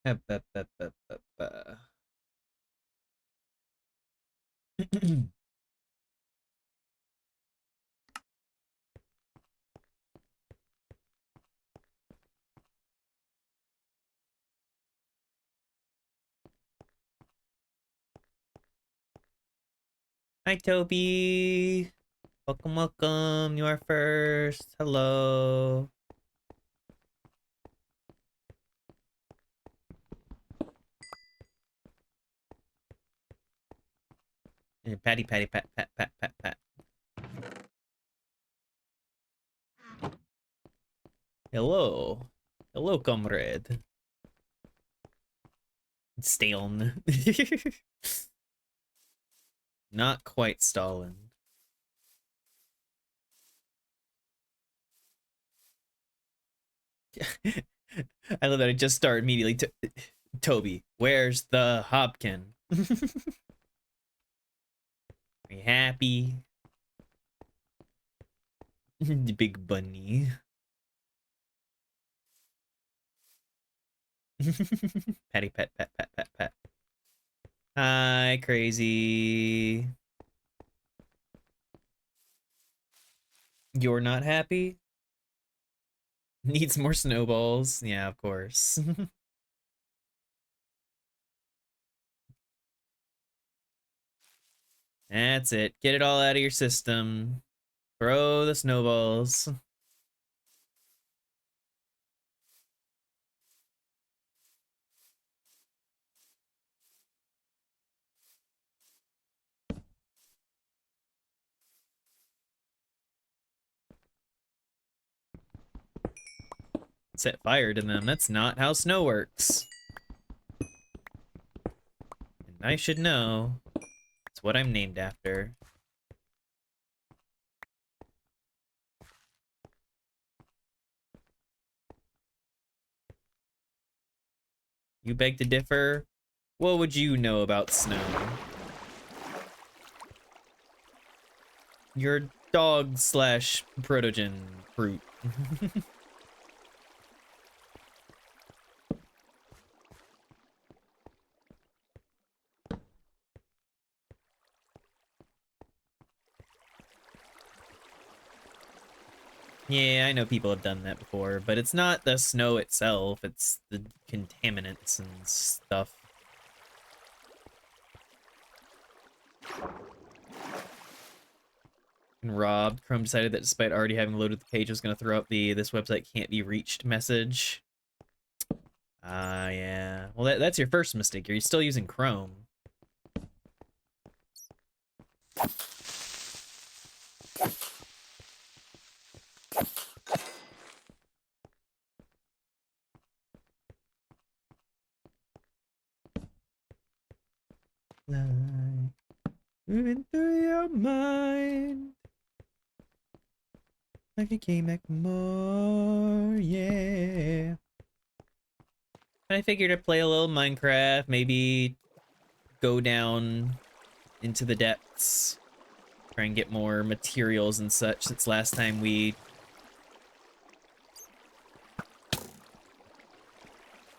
Ba, ba, ba, ba, ba, ba. Hi, Toby. Welcome, welcome. You are first. Hello. Patty, patty, pat, pat, pat, pat, pat. Hello. Hello, comrade. Stalin. Not quite Stalin. I love that I just start immediately. Toby, where's the Hopkin? Are you happy? The big bunny. Patty, pat, pat, pat, pat, pat. Hi, crazy. You're not happy? Needs more snowballs. Yeah, of course. That's it. Get it all out of your system. Throw the snowballs. Set fire to them. That's not how snow works. And I should know. It's what I'm named after. You beg to differ? What would you know about snow? Your dog slash protogen fruit. Yeah, I know people have done that before, but it's not the snow itself, it's the contaminants and stuff. And robbed. Chrome decided that despite already having loaded the page, it was going to throw up the "this website can't be reached" message. Ah, yeah. Well, that's your first mistake. You're still using Chrome. Moving through your mind like it came back more, yeah. And I figured I'd play a little Minecraft, maybe go down into the depths, try and get more materials and such, since last time we...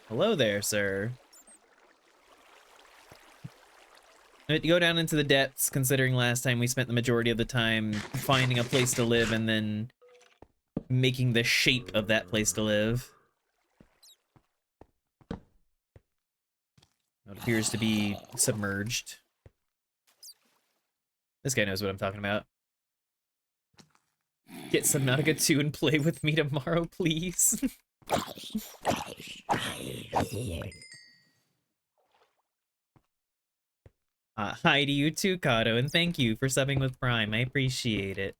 Hello there, sir. To go down into the depths, considering last time we spent the majority of the time finding a place to live and then making the shape of that place to live. It appears to be submerged. This guy knows what I'm talking about. Get Subnautica 2 and play with me tomorrow, please. Hi to you too, Kato, and thank you for subbing with Prime. I appreciate it.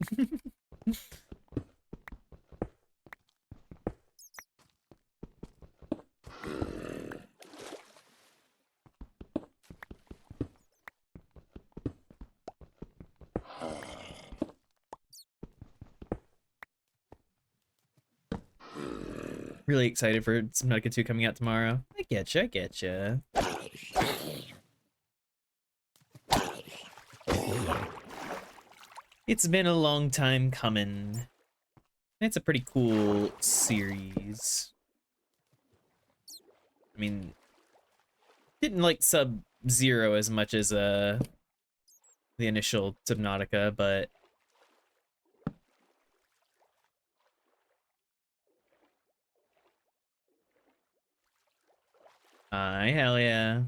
Really excited for Subnautica 2 coming out tomorrow. I getcha, I getcha. It's been a long time coming. It's a pretty cool series. I mean, Didn't like Sub-Zero as much as the initial Subnautica, but hell yeah.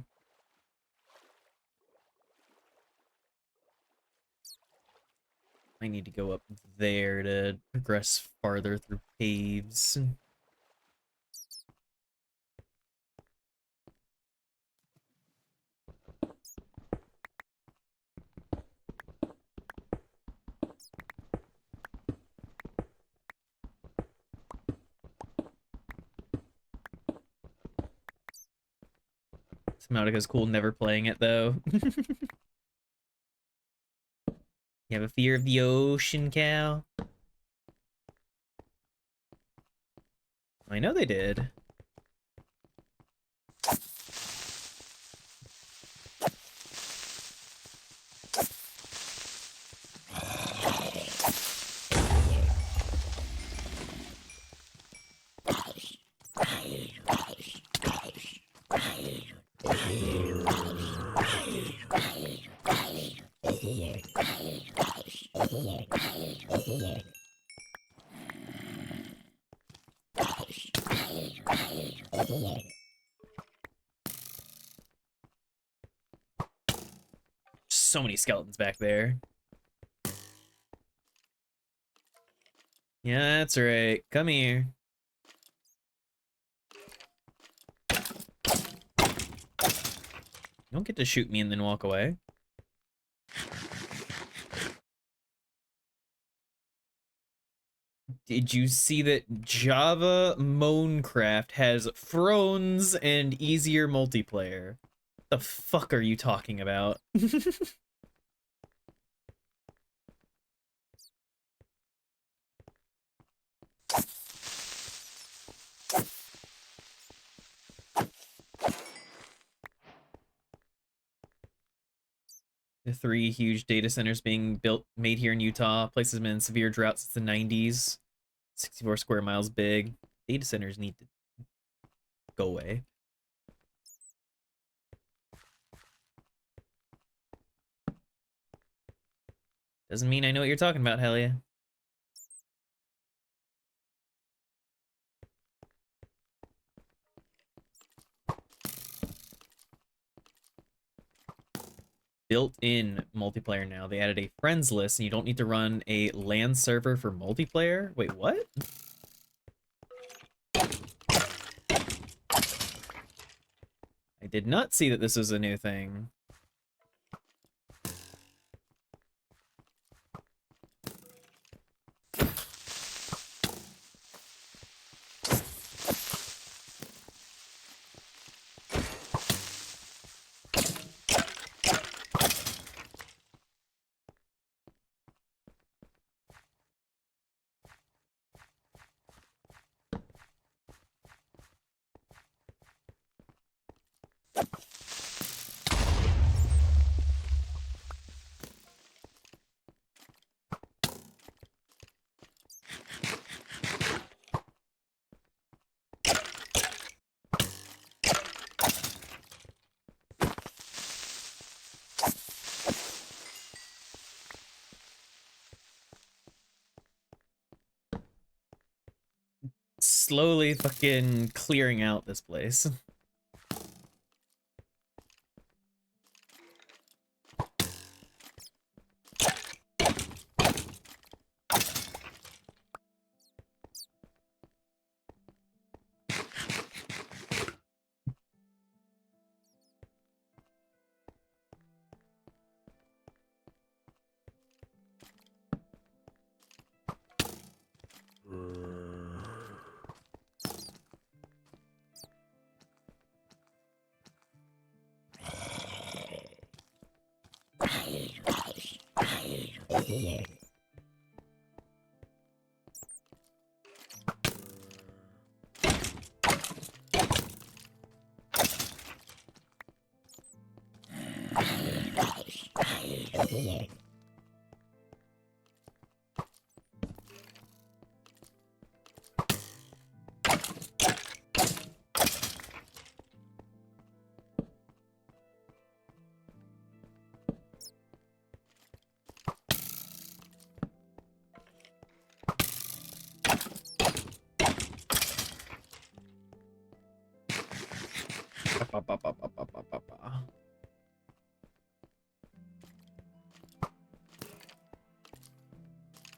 I need to go up there to progress farther through caves. Subnautica's cool, never playing it though. You have a fear of the ocean, Cal? I know they did. So many skeletons back there. Yeah, that's right. Come here. You don't get to shoot me and then walk away. Did you see that Java Minecraft has Thrones and easier multiplayer? The fuck are you talking about? The 3 huge data centers being made here in Utah, places have been in severe drought since the 90s. 64 square miles big. Data centers need to go away. Doesn't mean I know what you're talking about, hell yeah. Built-in multiplayer now. They added a friends list, and you don't need to run a LAN server for multiplayer. Wait, what? I did not see that this was a new thing. Slowly fucking clearing out this place.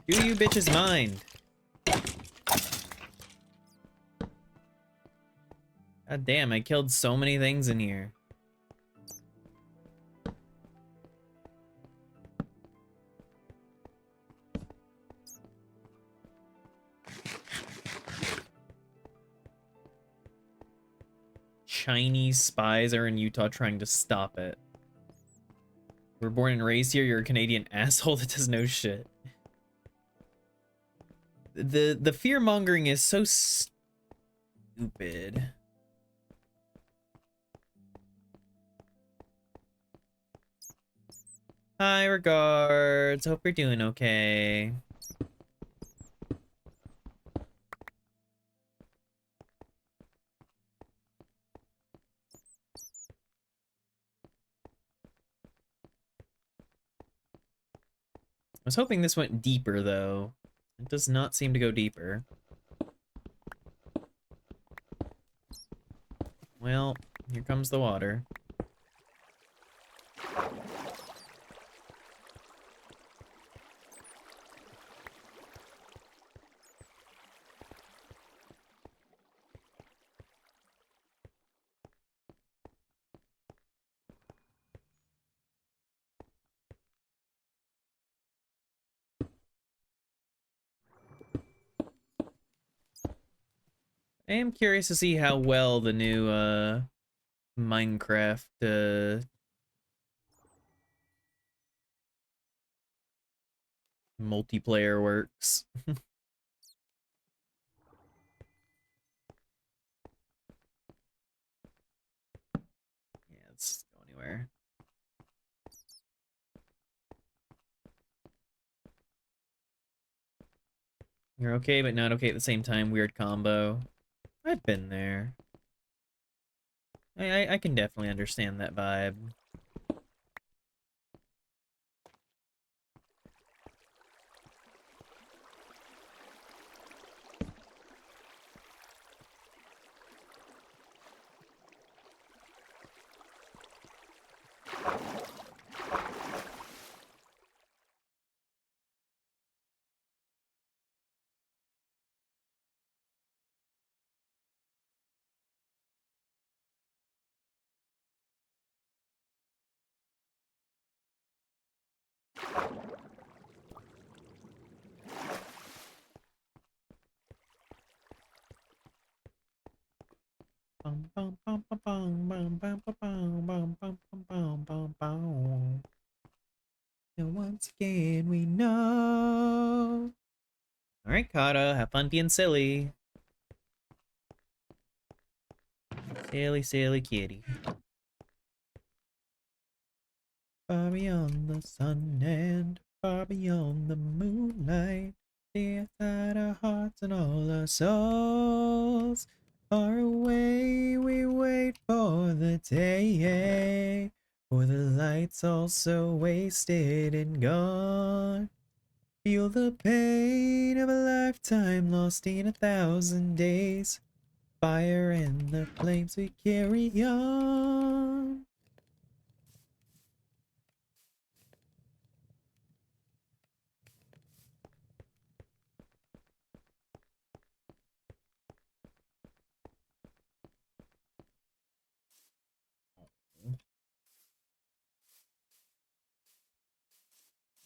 Do you bitches mind? God damn, I killed so many things in here. Chinese spies are in Utah trying to stop it. We're born and raised here, you're a Canadian asshole that does no shit. The fear-mongering is so stupid. Hi, regards. Hope you're doing okay. I was hoping this went deeper, though. It does not seem to go deeper. Well, here comes the water. I am curious to see how well the new Minecraft multiplayer works. Yeah, let's go anywhere. You're okay, but not okay at the same time. Weird combo. I've been there. I can definitely understand that vibe. And once again, we know. All right, Kata, have fun being silly. Silly, silly kitty. Far beyond the sun and far beyond the moonlight, inside our hearts and all our souls. Far away, we wait for the day, for the light's all so wasted and gone. Feel the pain of a lifetime lost in 1,000 days. Fire and the flames we carry on.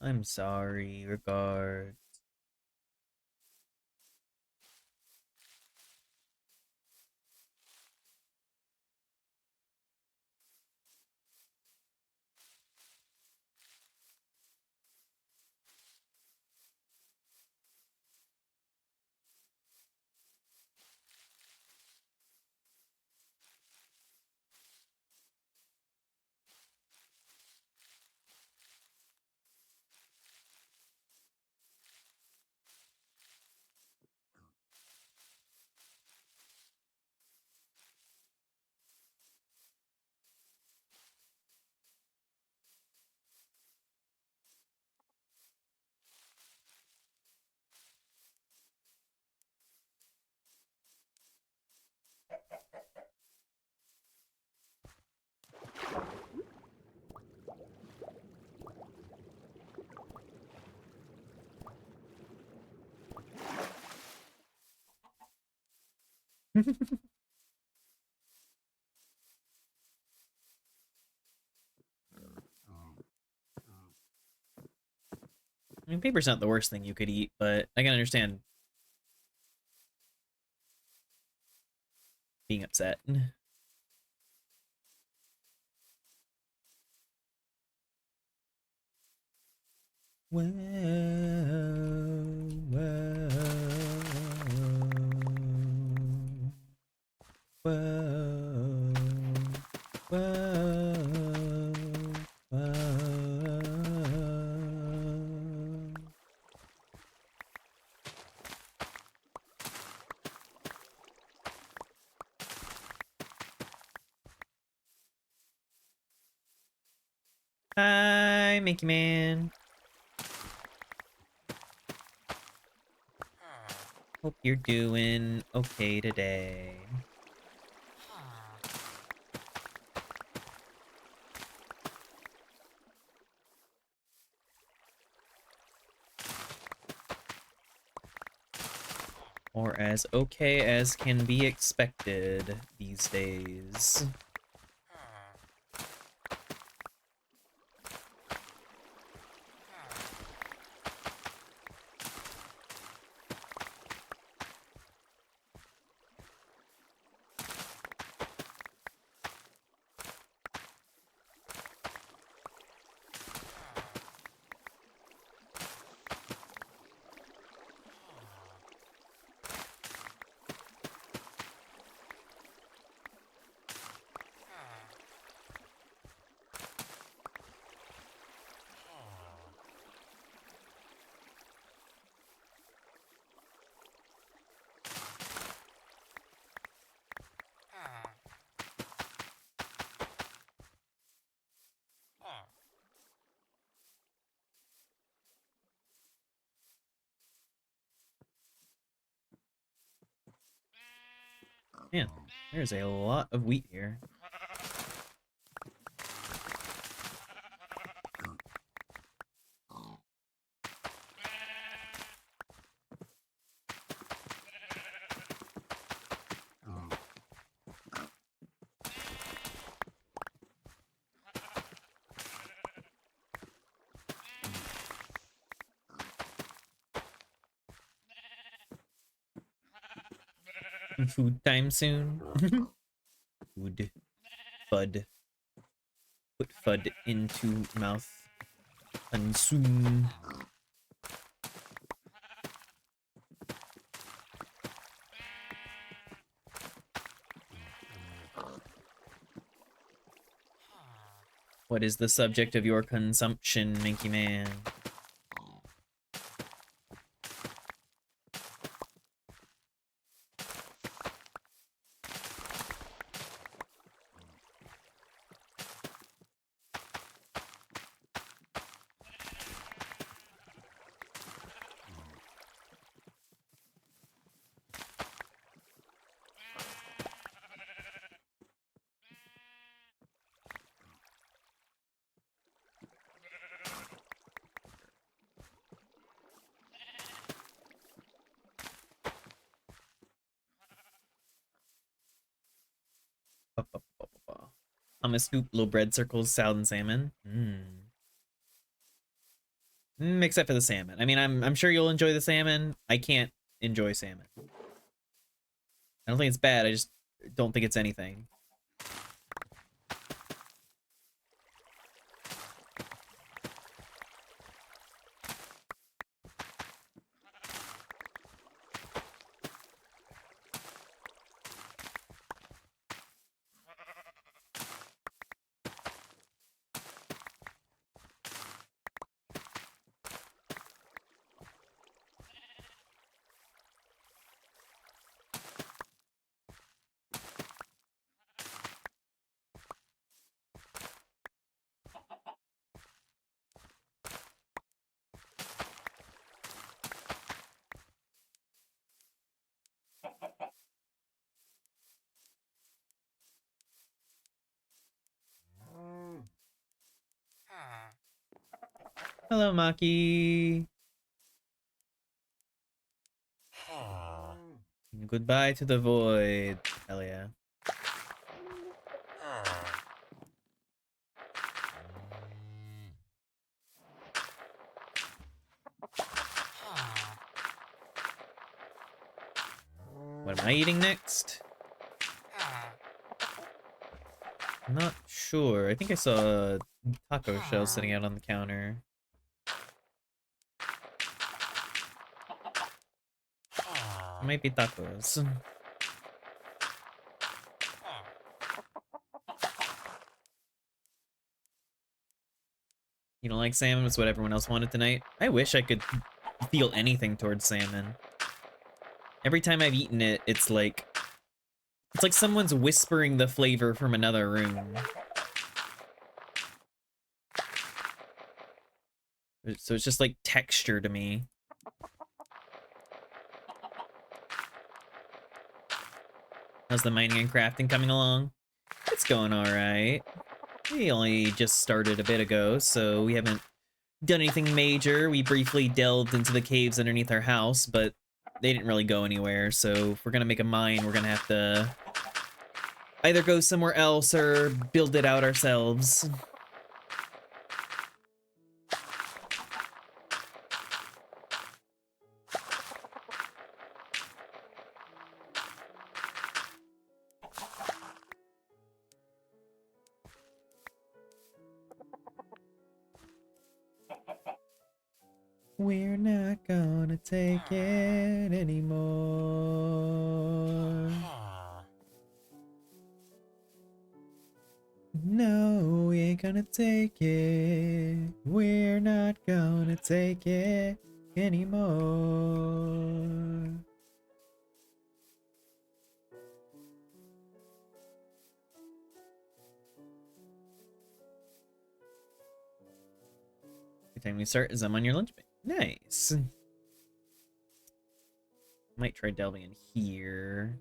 I'm sorry, regards. I mean, paper's not the worst thing you could eat, but I can understand being upset. Well, well, well, well, well. Hi, Mickey Man. Hope you're doing okay today. Or as okay as can be expected these days. Man, there's a lot of wheat here. Food time soon. Food. Fud. Put fud into mouth. Consume. What is the subject of your consumption, Minky Man? I'm a scoop, little bread circles, salad, and salmon. Except for the salmon. I mean, I'm sure you'll enjoy the salmon. I can't enjoy salmon. I don't think it's bad. I just don't think it's anything. Hello, Maki. Goodbye to the void. Hell yeah. What am I eating next? I'm not sure. I think I saw a taco shell sitting out on the counter. It might be tacos. You don't like salmon? It's what everyone else wanted tonight. I wish I could feel anything towards salmon. Every time I've eaten it, it's like someone's whispering the flavor from another room. So it's just like texture to me. How's the mining and crafting coming along? It's going all right. We only just started a bit ago, so we haven't done anything major. We briefly delved into the caves underneath our house, but they didn't really go anywhere. So if we're gonna make a mine, we're gonna have to either go somewhere else or build it out ourselves. We're not gonna take it anymore. No, we ain't gonna take it. We're not gonna take it anymore. Every time we start is I'm on your lunch break. Nice. Might try delving in here.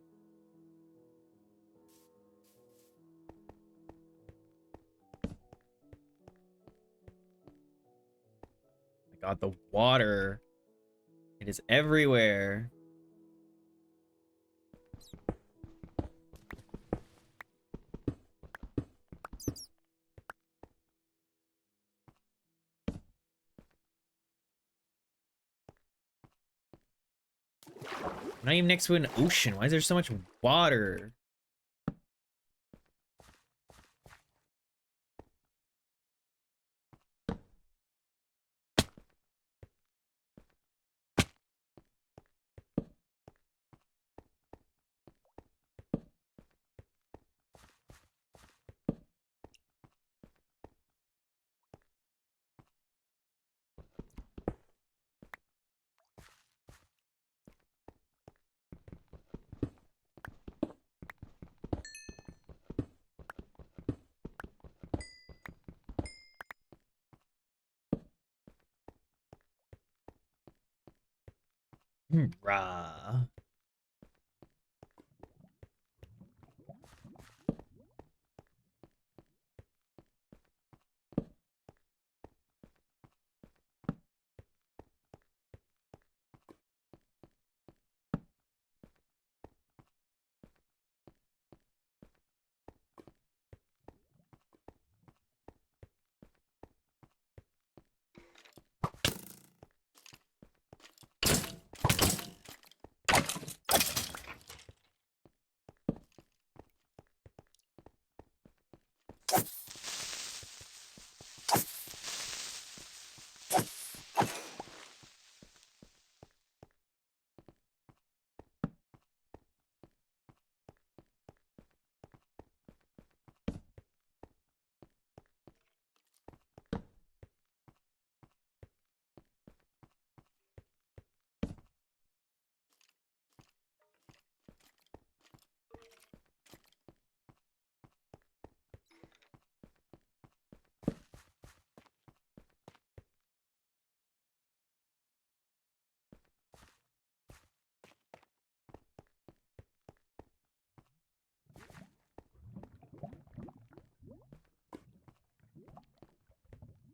My god, the water. It is everywhere. I'm not even next to an ocean. Why is there so much water? Rah.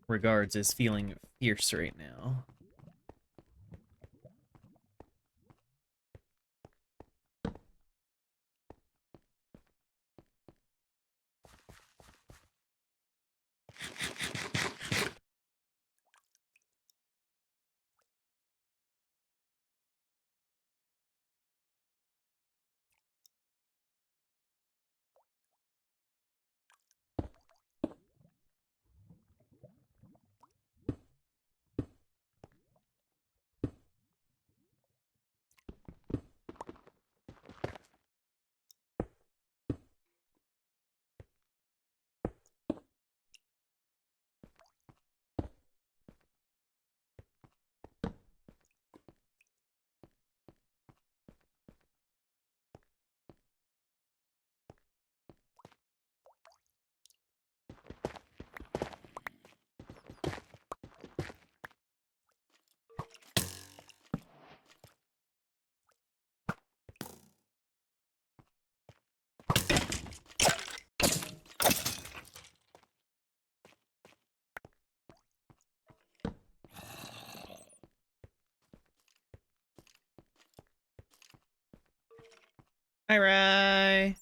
Regards is feeling fierce right now. Hi, Rye.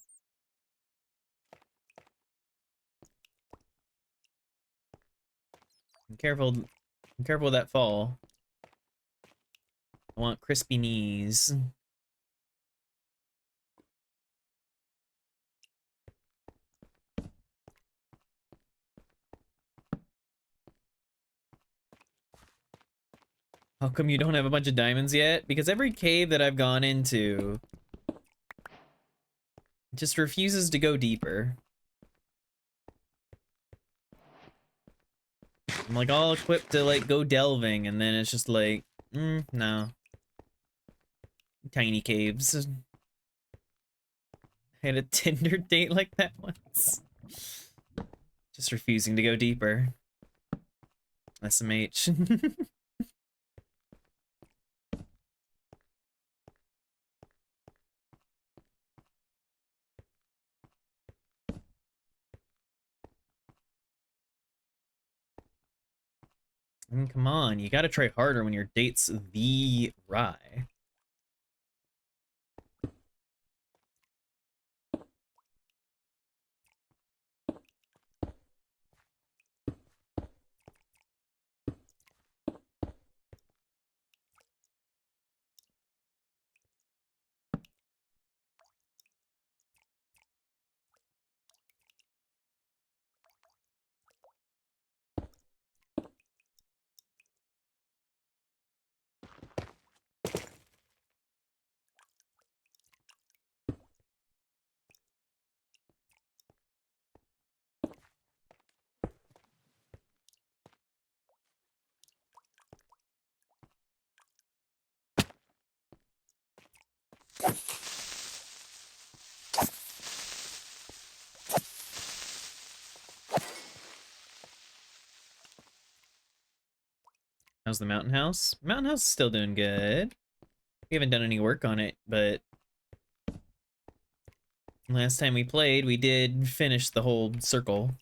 Careful. Careful with that fall. I want crispy knees. How come you don't have a bunch of diamonds yet? Because every cave that I've gone into just refuses to go deeper. I'm like all equipped to like go delving, and then it's just like, no. Tiny caves. I had a Tinder date like that once. Just refusing to go deeper. SMH. I mean, come on, you gotta try harder when your date's the Rye. How's the mountain house? Mountain house is still doing good. We haven't done any work on it, but last time we played, we did finish the whole circle.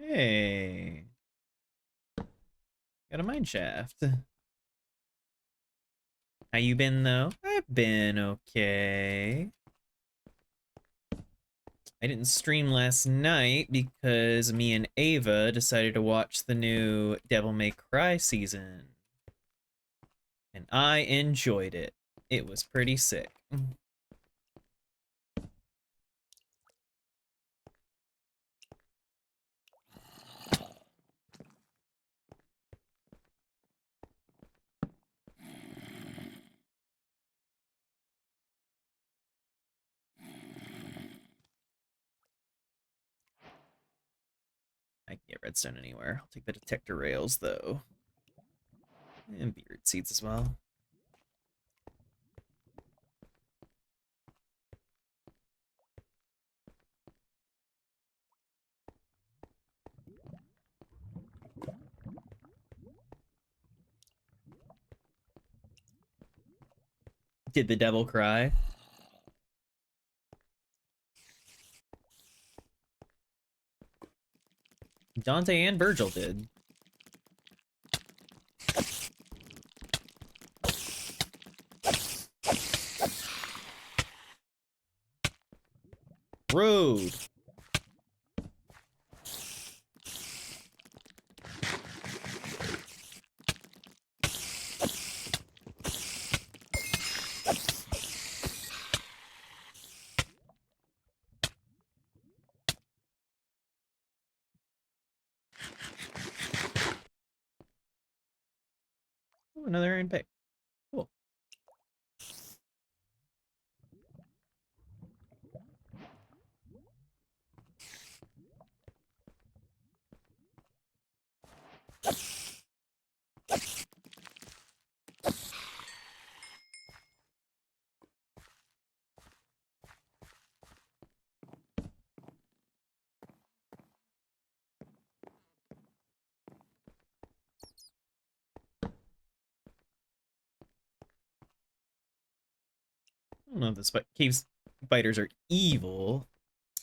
Hey, got a mine shaft. How you been though? I've been okay. I didn't stream last night because me and Ava decided to watch the new Devil May Cry season. And I enjoyed it. It was pretty sick. I can get redstone anywhere. I'll take the detector rails, though. And beetroot seeds as well. Did the devil cry? Dante and Virgil did. Rude. Oh, another iron pick. Cool. I don't know if the cave spiders are evil.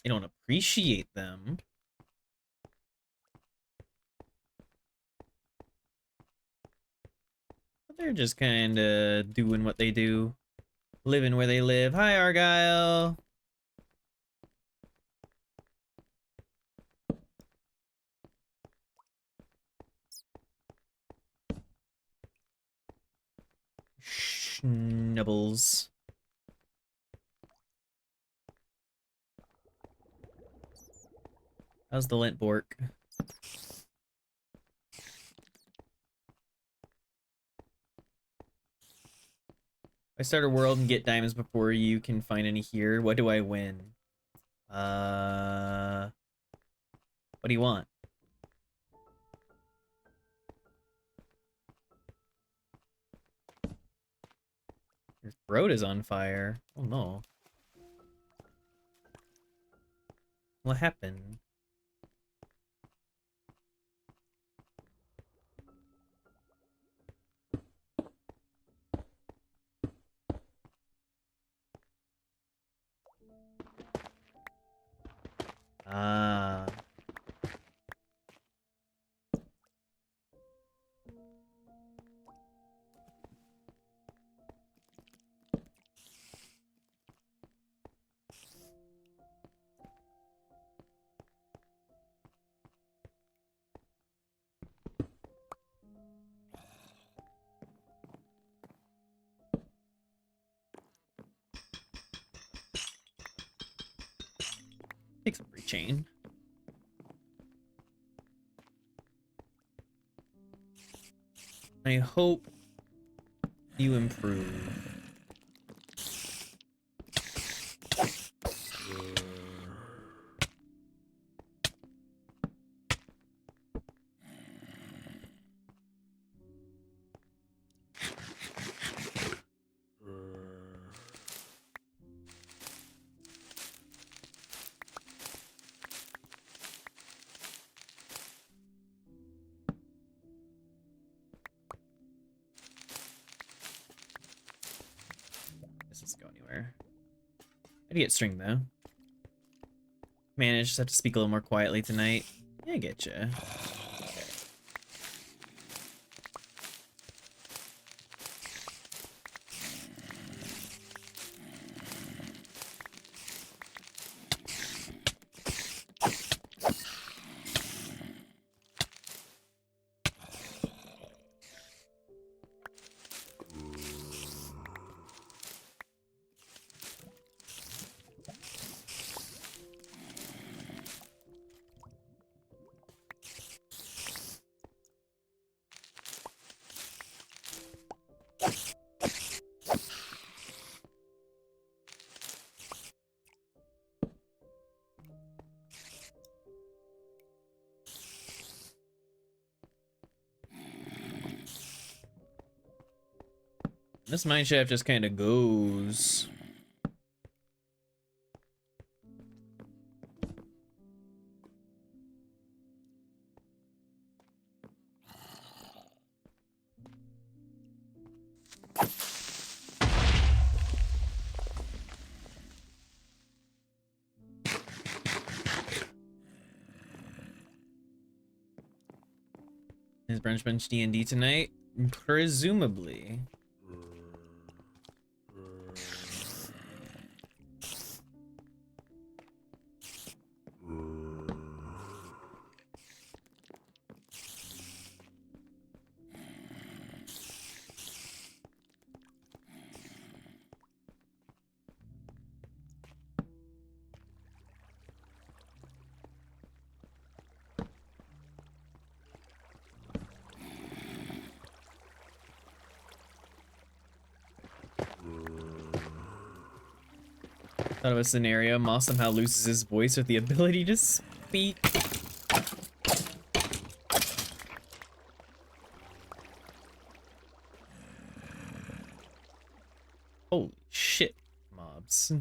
I don't appreciate them. But they're just kind of doing what they do. Living where they live. Hi, Argyle. Schnubbles. How's the lint bork? I start a world and get diamonds before you can find any here. What do I win? What do you want? Your throat is on fire. Oh no. What happened? Ah. Take some free chain. I hope you improve. This doesn't go anywhere. How do you get string though? Man, I just have to speak a little more quietly tonight. Yeah, I get you. This mine shaft just kind of goes. Is Brunch Bunch D&D tonight? Presumably. Thought of a scenario. Moss somehow loses his voice with the ability to speak. Holy shit, mobs.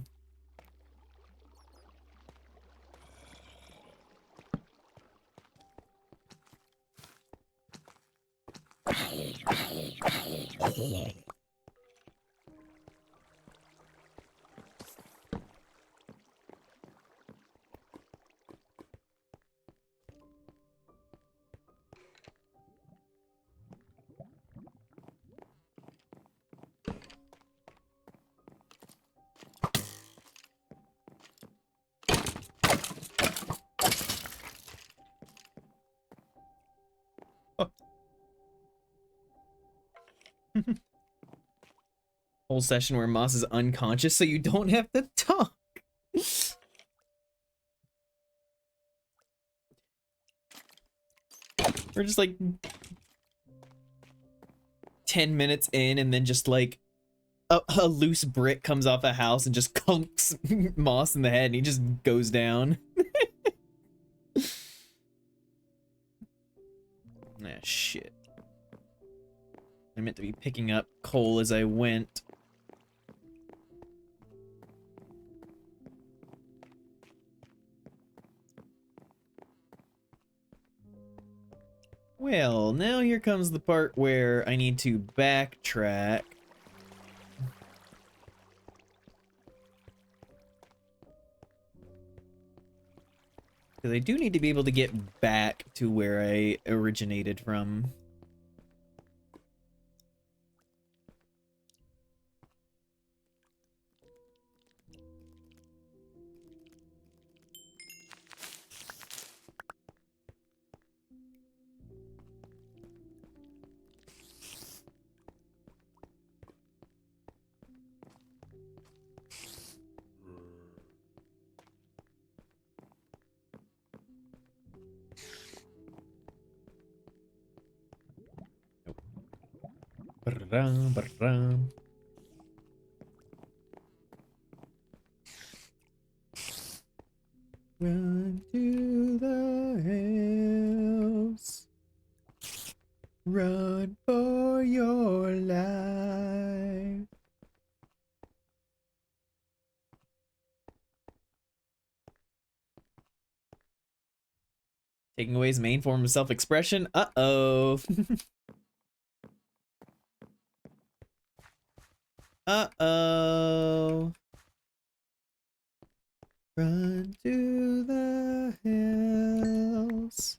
Whole session where Moss is unconscious so you don't have to talk. We're just like 10 minutes in and then just like a loose brick comes off a house and just conks Moss in the head and he just goes down. Ah, shit. I meant to be picking up coal as I went. Well, now here comes the part where I need to backtrack. Because I do need to be able to get back to where I originated from. Ba-ram, ba-ram. Run to the house. Run for your life. Taking away his main form of self-expression? Uh-oh. Uh-oh. Run to the hills.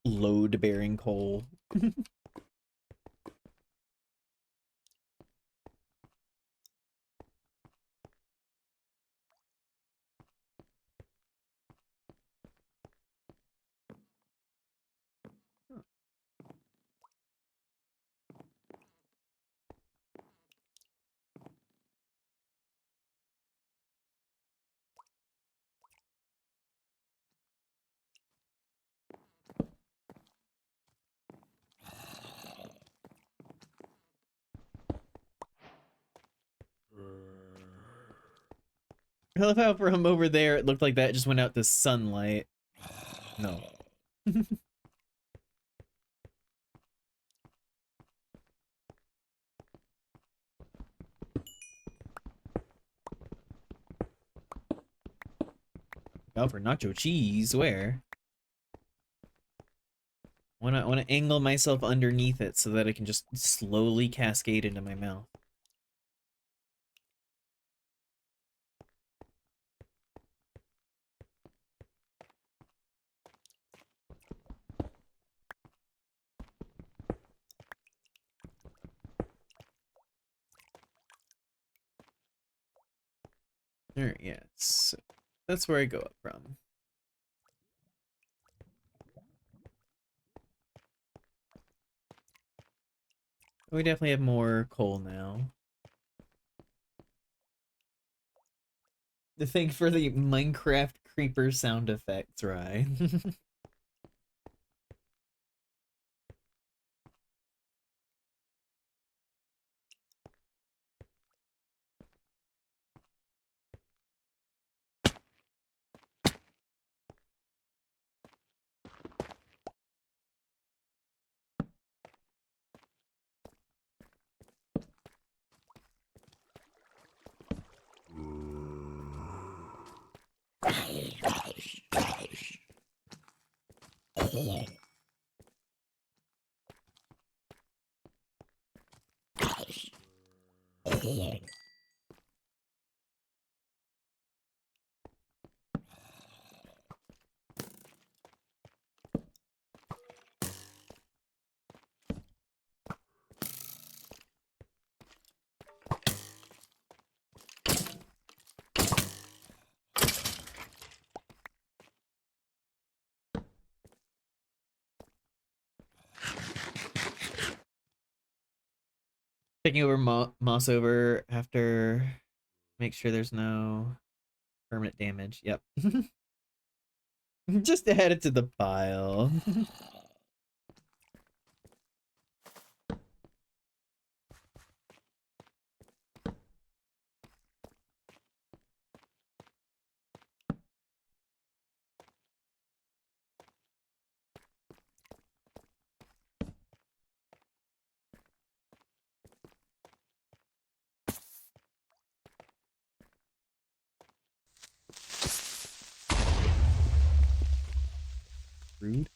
Load-bearing coal. love how from over there it looked like that just went out to sunlight. No. Oh, for nacho cheese, where? Wanna angle myself underneath it so that it can just slowly cascade into my mouth. Alright, yeah, so that's where I go up from. We definitely have more coal now. The thing for the Minecraft creeper sound effects, right? Taking over moss over after, make sure there's no permanent damage. Yep. Just add it to the pile. Rude.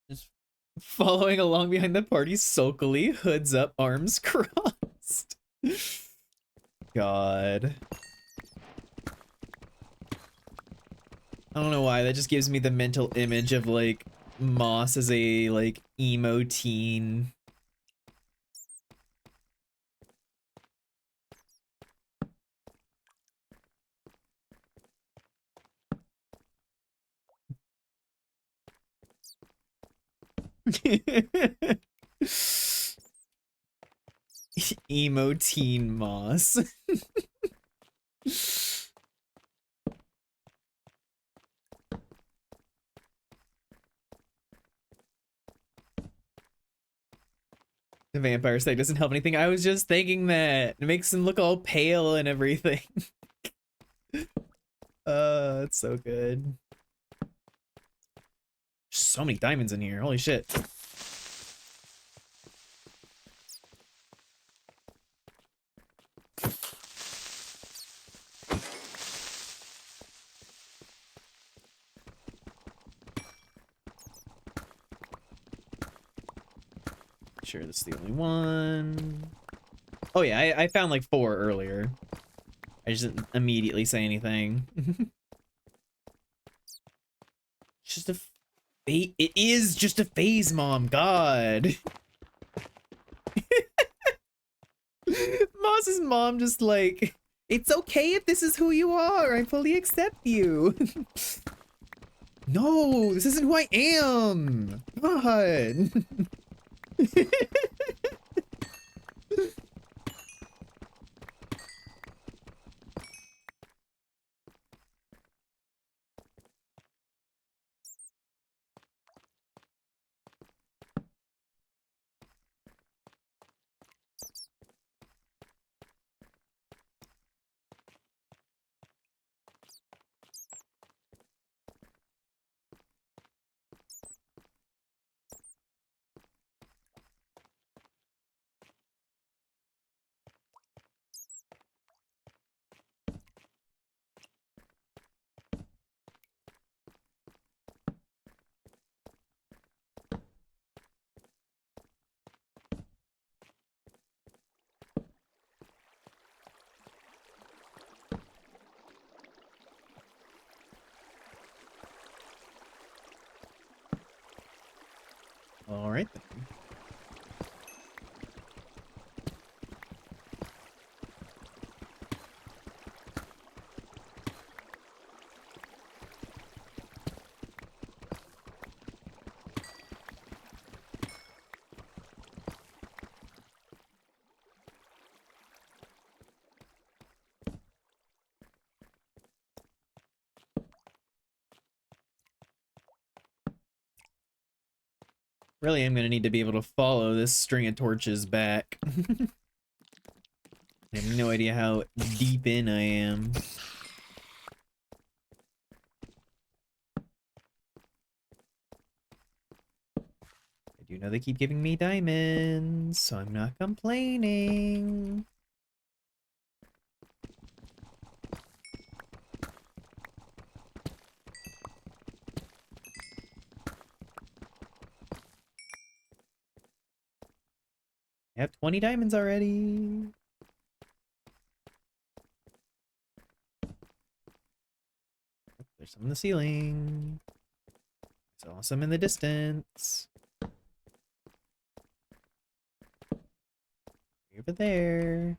Just following along behind the party sulkily, hoods up, arms crossed. God. I don't know why, that just gives me the mental image of, like, Moss as a, like, emo teen. Emo teen Moss. The vampire snake doesn't help anything. I was just thinking that. It makes him look all pale and everything. It's so good. So many diamonds in here. Holy shit. Sure, this is the only one. Oh yeah, I found like 4 earlier. I just didn't immediately say anything. Just a it is just a phase, Mom. God. Moss's mom just like, it's okay if this is who you are. I fully accept you. No, this isn't who I am. God. All right then. Really am gonna need to be able to follow this string of torches back. I have no idea how deep in I am. I do know they keep giving me diamonds, so I'm not complaining. I have 20 diamonds already. There's some in the ceiling. There's also some in the distance. Over there.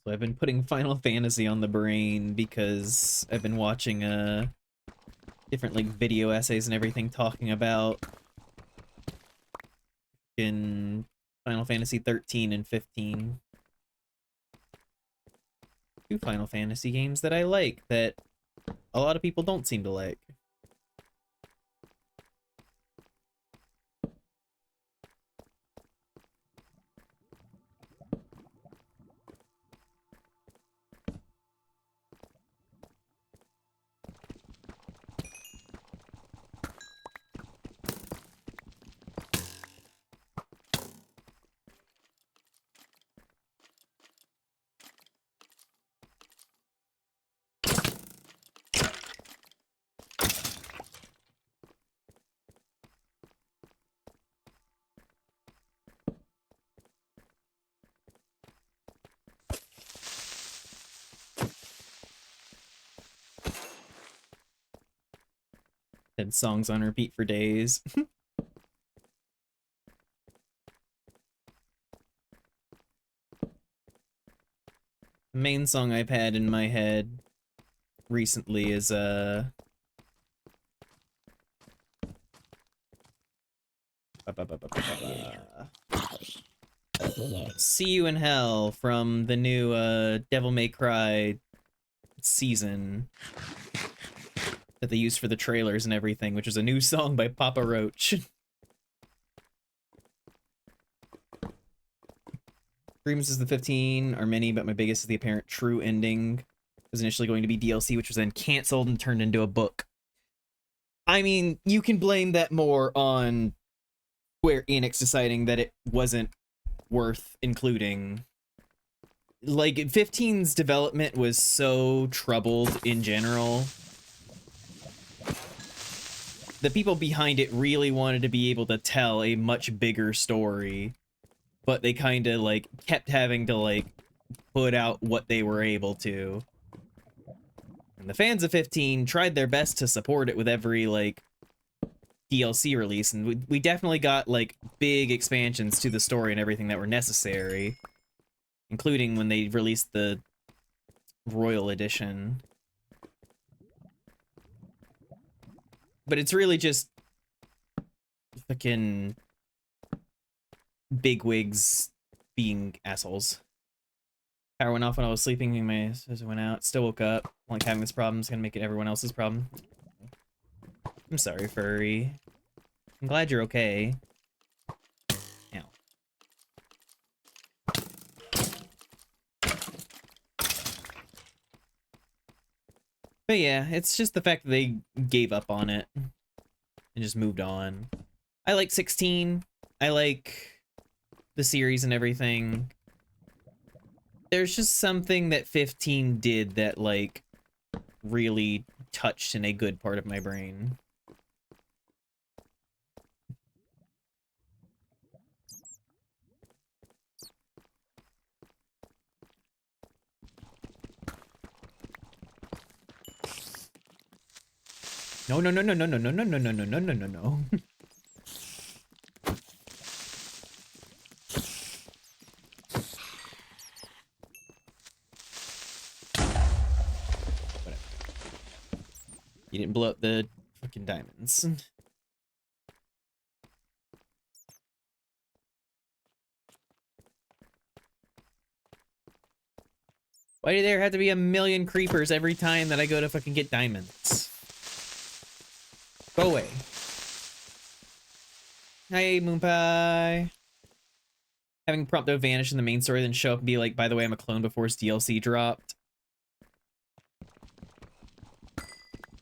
So I've been putting Final Fantasy on the brain because I've been watching different like video essays and everything talking about in Final Fantasy 13 and 15. Two Final Fantasy games that I like that a lot of people don't seem to like. Had songs on repeat for days. The main song I've had in my head recently is ba, ba, ba, ba, ba, ba, ba. See You in Hell from the new Devil May Cry season that they used for the trailers and everything, which is a new song by Papa Roach. Dreams is the 15 are many, but my biggest is the apparent true ending. It was initially going to be DLC, which was then canceled and turned into a book. I mean, you can blame that more on Square Enix deciding that it wasn't worth including. Like, 15's development was so troubled in general. The people behind it really wanted to be able to tell a much bigger story, but they kind of, like, kept having to, like, put out what they were able to. And the fans of 15 tried their best to support it with every, like, DLC release, and we definitely got, like, big expansions to the story and everything that were necessary, including when they released the Royal Edition. But it's really just fucking bigwigs being assholes. Power went off when I was sleeping, my scissors went out, still woke up. Like, having this problem is gonna make it everyone else's problem. I'm sorry, furry. I'm glad you're okay. Ow. But yeah, it's just the fact that they gave up on it and just moved on. I like 16. I like the series and everything. There's just something that 15 did that, like, really touched in a good part of my brain. No, no, no, no, no, no, no, no, no, no, no, no, no, no, no. Whatever. You didn't blow up the fucking diamonds. Why do there have to be a million creepers every time that I go to fucking get diamonds? Go away. Hey, Moonpie. Having Prompto vanish in the main story, then show up and be like, by the way, I'm a clone before his DLC dropped.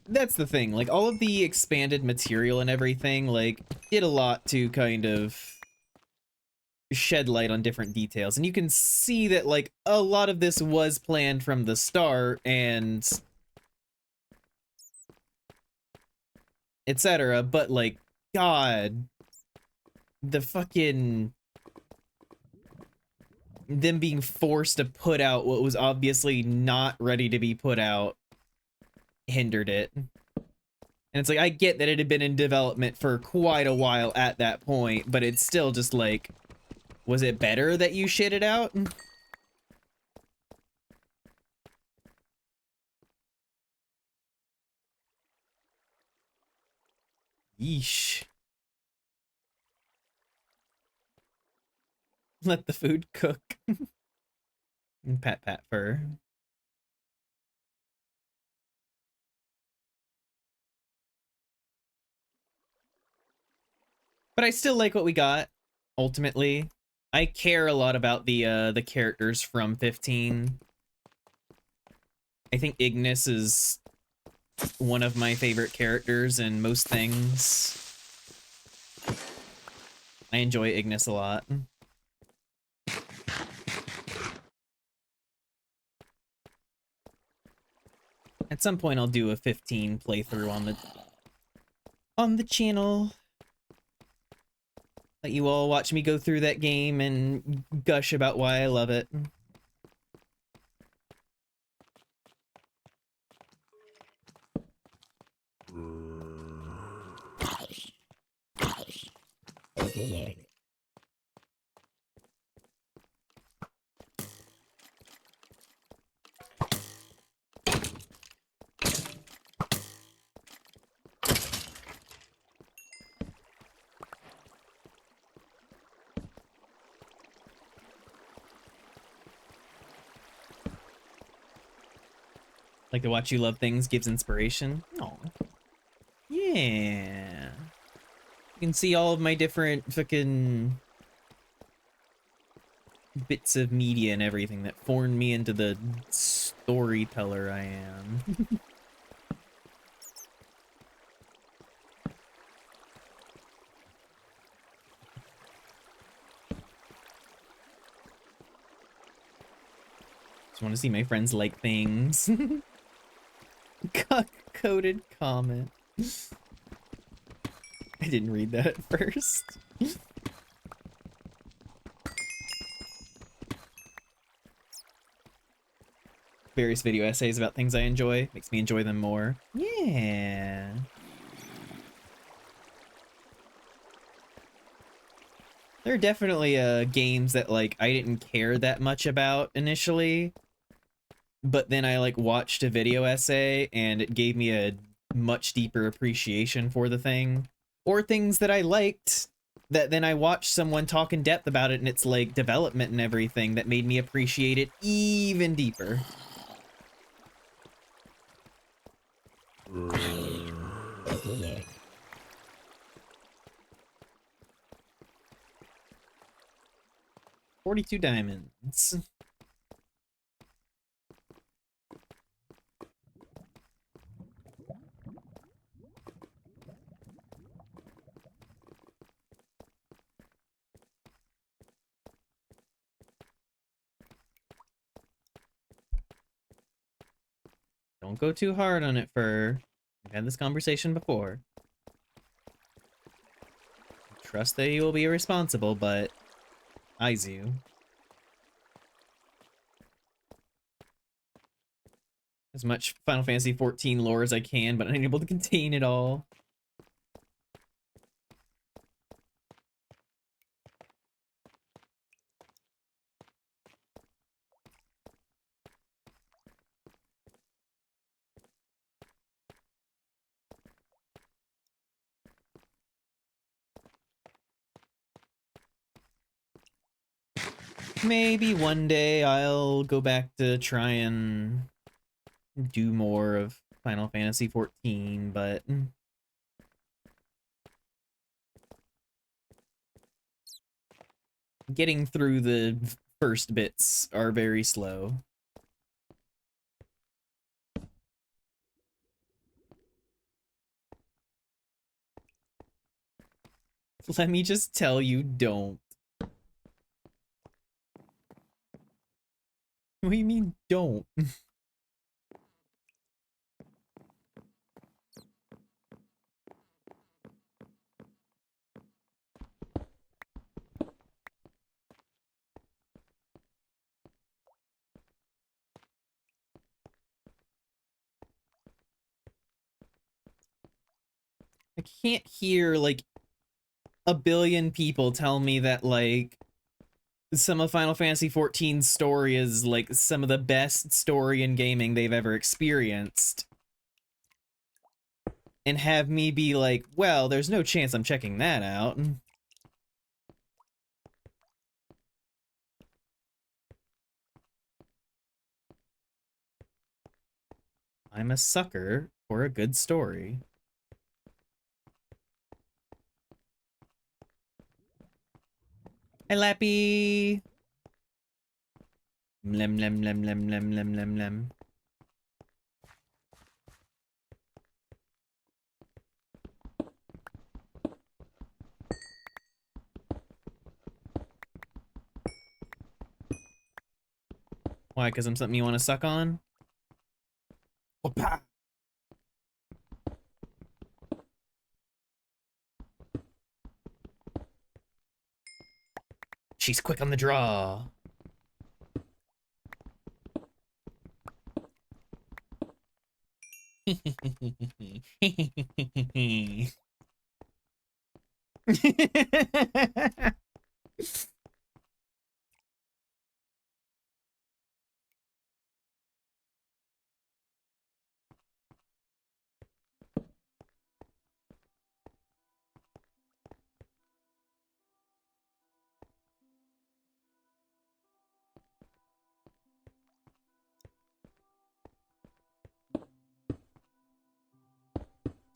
That's the thing. Like, all of the expanded material and everything, like, did a lot to kind of shed light on different details. And you can see that, like, a lot of this was planned from the start and etc. But, like, God, the fucking them being forced to put out what was obviously not ready to be put out hindered it. And it's like, I get that it had been in development for quite a while at that point, but it's still just like, was it better that you shit it out? Yeesh. Let the food cook. Pat pat fur. But I still like what we got, ultimately. I care a lot about the characters from 15. I think Ignis is one of my favorite characters in most things. I enjoy Ignis a lot. At some point I'll do a 15 playthrough on the channel. Let you all watch me go through that game and gush about why I love it. Like to watch you love things gives inspiration. Oh, yeah. You can see all of my different fucking bits of media and everything that formed me into the storyteller I am. Just want to see my friends like things. Cuck-coded comment. I didn't read that at first. Various video essays about things I enjoy. Makes me enjoy them more. Yeah. There are definitely games that like I didn't care that much about initially, but then I like watched a video essay and it gave me a much deeper appreciation for the thing. Or things that I liked that then I watched someone talk in depth about it and its like development and everything that made me appreciate it even deeper. $42 diamonds. Don't go too hard on it, Fur. We've had this conversation before. Trust that you will be responsible, but eyes you. As much Final Fantasy XIV lore as I can, but unable to contain it all. Maybe one day I'll go back to try and do more of Final Fantasy XIV, but getting through the first bits are very slow. Let me just tell you, don't. What do you mean, don't? I can't hear, like, a billion people tell me that, like, some of Final Fantasy XIV's story is, like, some of the best story in gaming they've ever experienced. And have me be like, well, there's no chance I'm checking that out. I'm a sucker for a good story. Hi, Lappy! Lem lem lem lem lem lem lem lem. Why? Because I'm something you want to suck on? Opa! She's quick on the draw.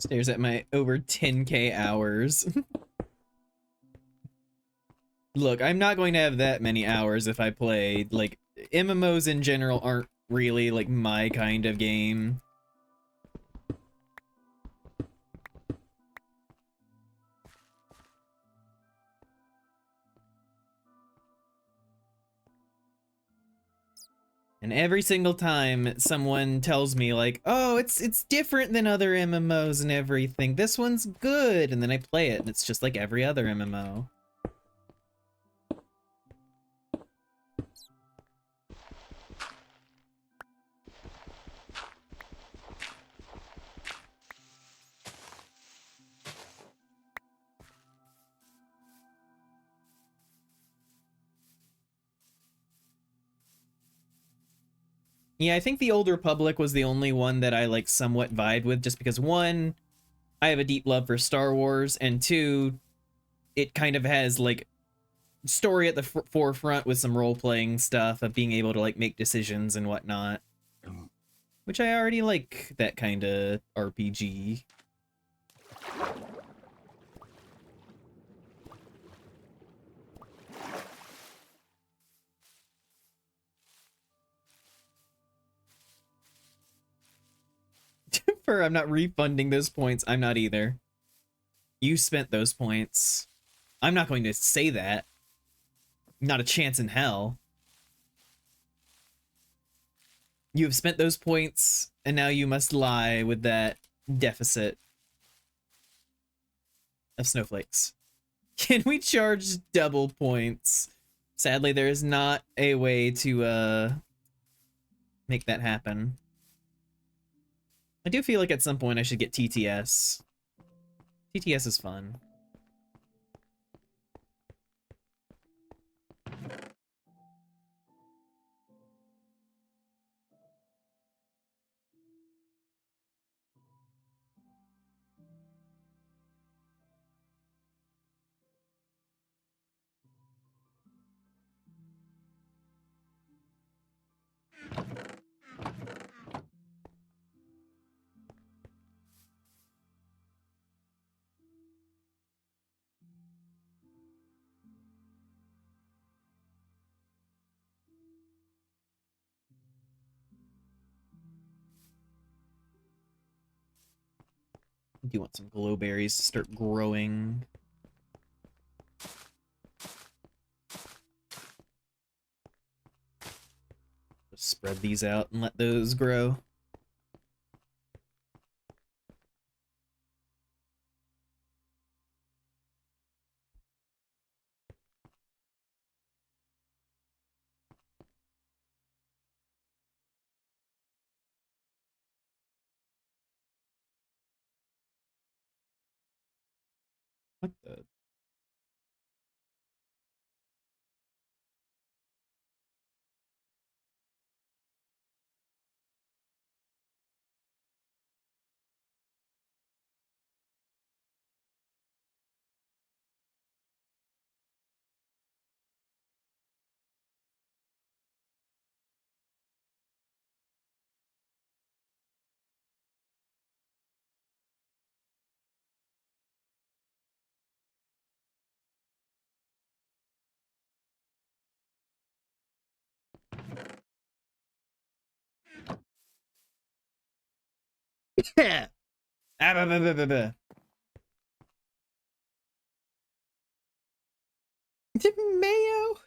Stares at my over 10k hours. Look, I'm not going to have that many hours if I play. Like, MMOs in general aren't really, like, my kind of game. And every single time someone tells me, like, oh, it's different than other MMOs and everything. This one's good. And then I play it, and it's just like every other MMO. Yeah, I think the Old Republic was the only one that I, like, somewhat vied with, just because, one, I have a deep love for Star Wars, and two, it kind of has, like, story at the forefront with some role-playing stuff of being able to, like, make decisions and whatnot. Which I already like that kind of RPG. For I'm not refunding those points, I'm not either. You spent those points. I'm not going to say that. Not a chance in hell. You have spent those points, and now you must lie with that deficit of snowflakes. Can we charge double points? Sadly, there is not a way to make that happen. I do feel like at some point I should get TTS. TTS is fun. I do want some glowberries to start growing. Just spread these out and let those grow. What the? Yeah. Ah, bah, bah, bah, bah, bah. Mayo.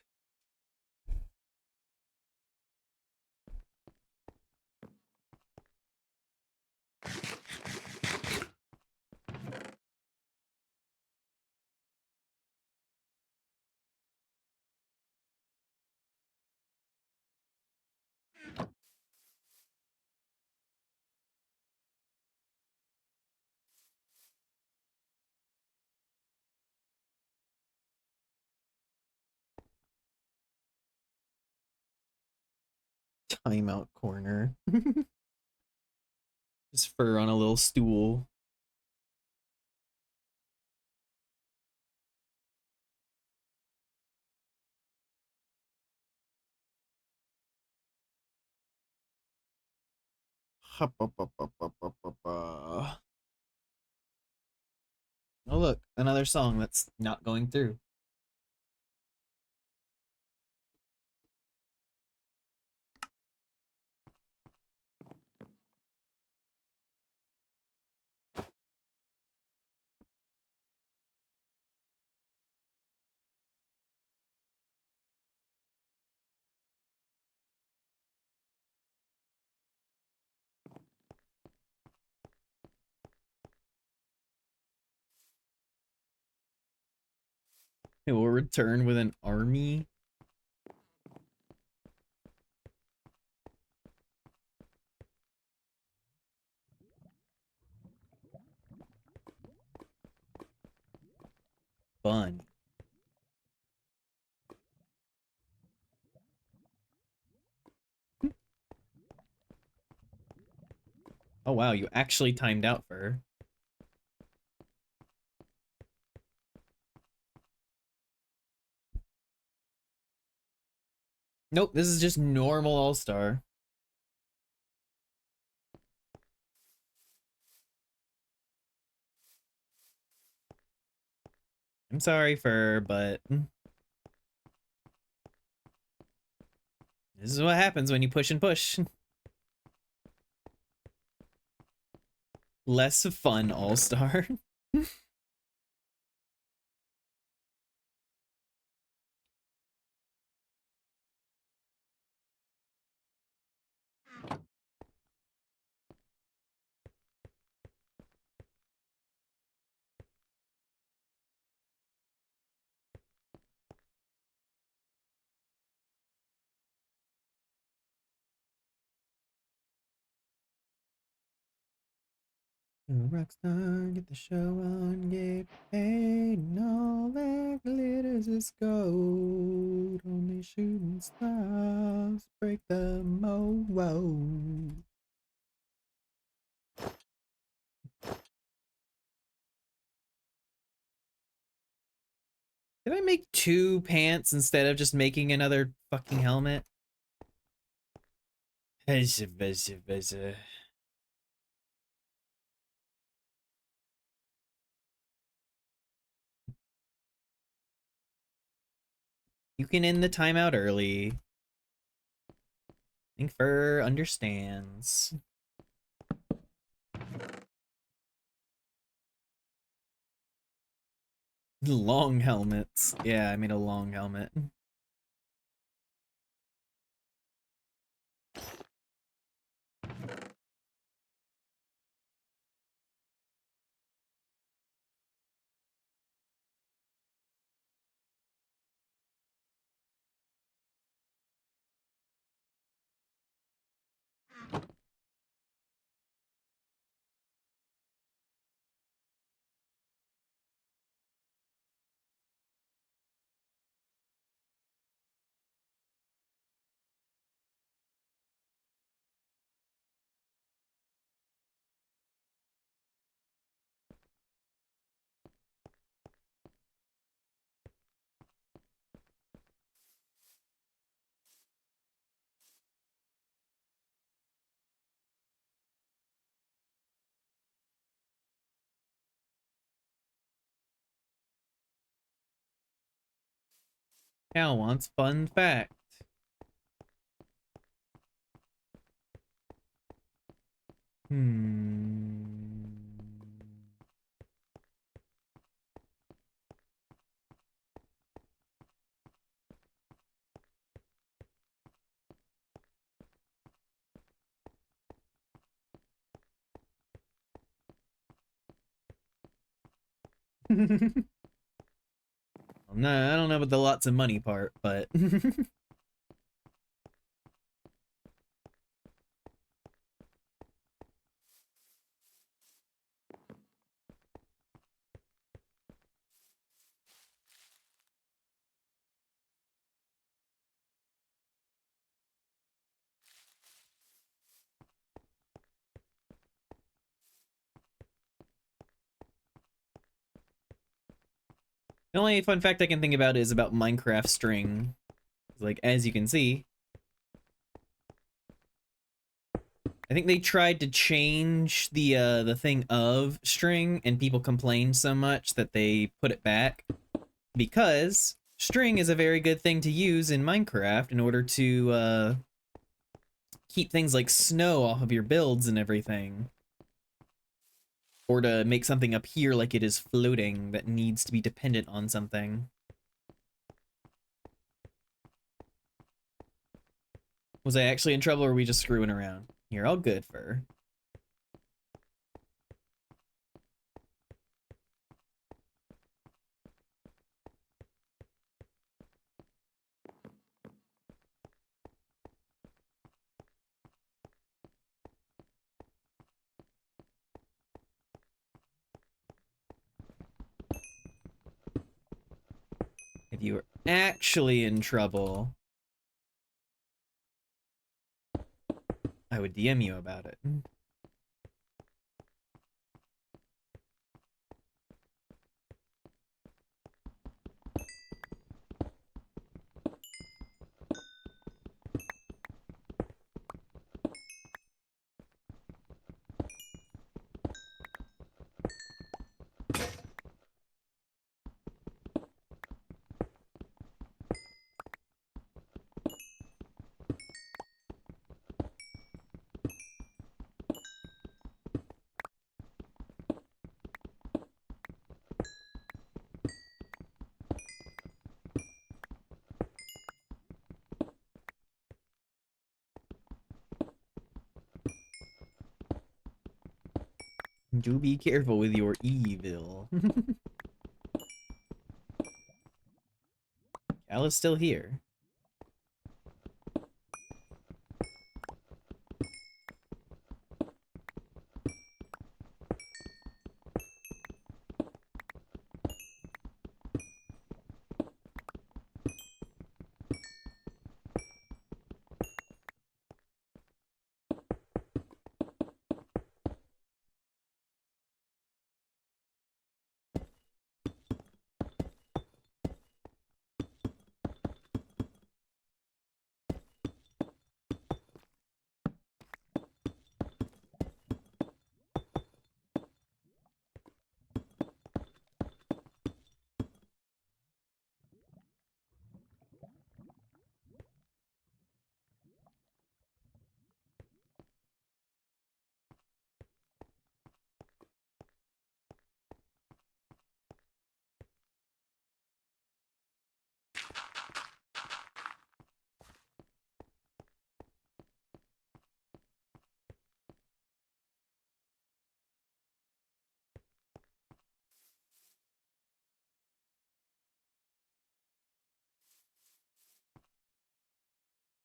Timeout corner. Just fur on a little stool. Oh look, another song that's not going through. It will return with an army. Fun. Oh wow, you actually timed out for her. Nope, this is just normal All-Star. I'm sorry, Fur, but this is what happens when you push and push. Less fun All-Star. Rockstar, get the show on, get paid, and all that glitters is gold. Only shooting stars break the mold. Whoa. Did I make 2 pants instead of just making another fucking helmet? You can end the timeout early. I think Fur understands. Long helmets. Yeah, I made a long helmet. Cal wants fun fact. Hmm. No, I don't know about the lots of money part, but the only fun fact I can think about is about Minecraft string. Like, as you can see, I think they tried to change the thing of string, and people complained so much that they put it back, because string is a very good thing to use in Minecraft in order to keep things like snow off of your builds and everything, or to make something appear like it is floating that needs to be dependent on something. Was I actually in trouble, or were we just screwing around? You're all good, Fur. If you were actually in trouble, I would DM you about it. Do be careful with your evil. Cal is still here.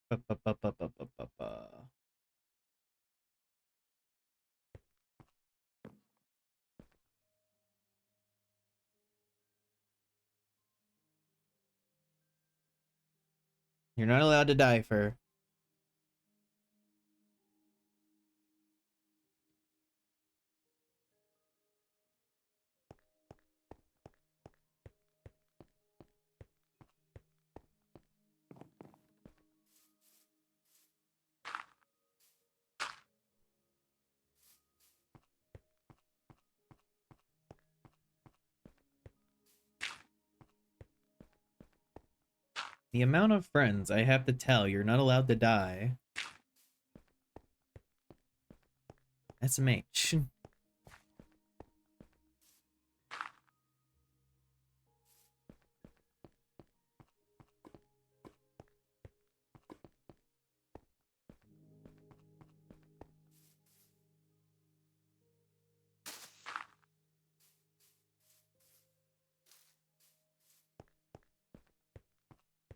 Ba-ba-ba-ba-ba-ba-ba. You're not allowed to die, Fur. The amount of friends I have to tell you're not allowed to die. SMH.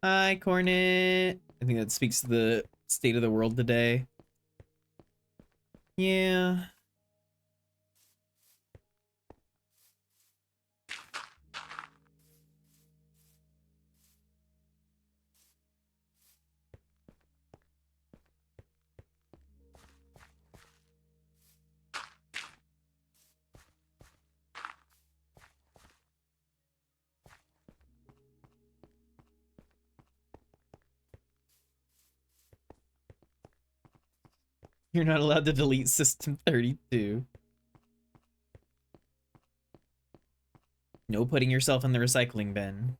Hi, Cornet. I think that speaks to the state of the world today. Yeah. You're not allowed to delete System 32. No putting yourself in the recycling bin.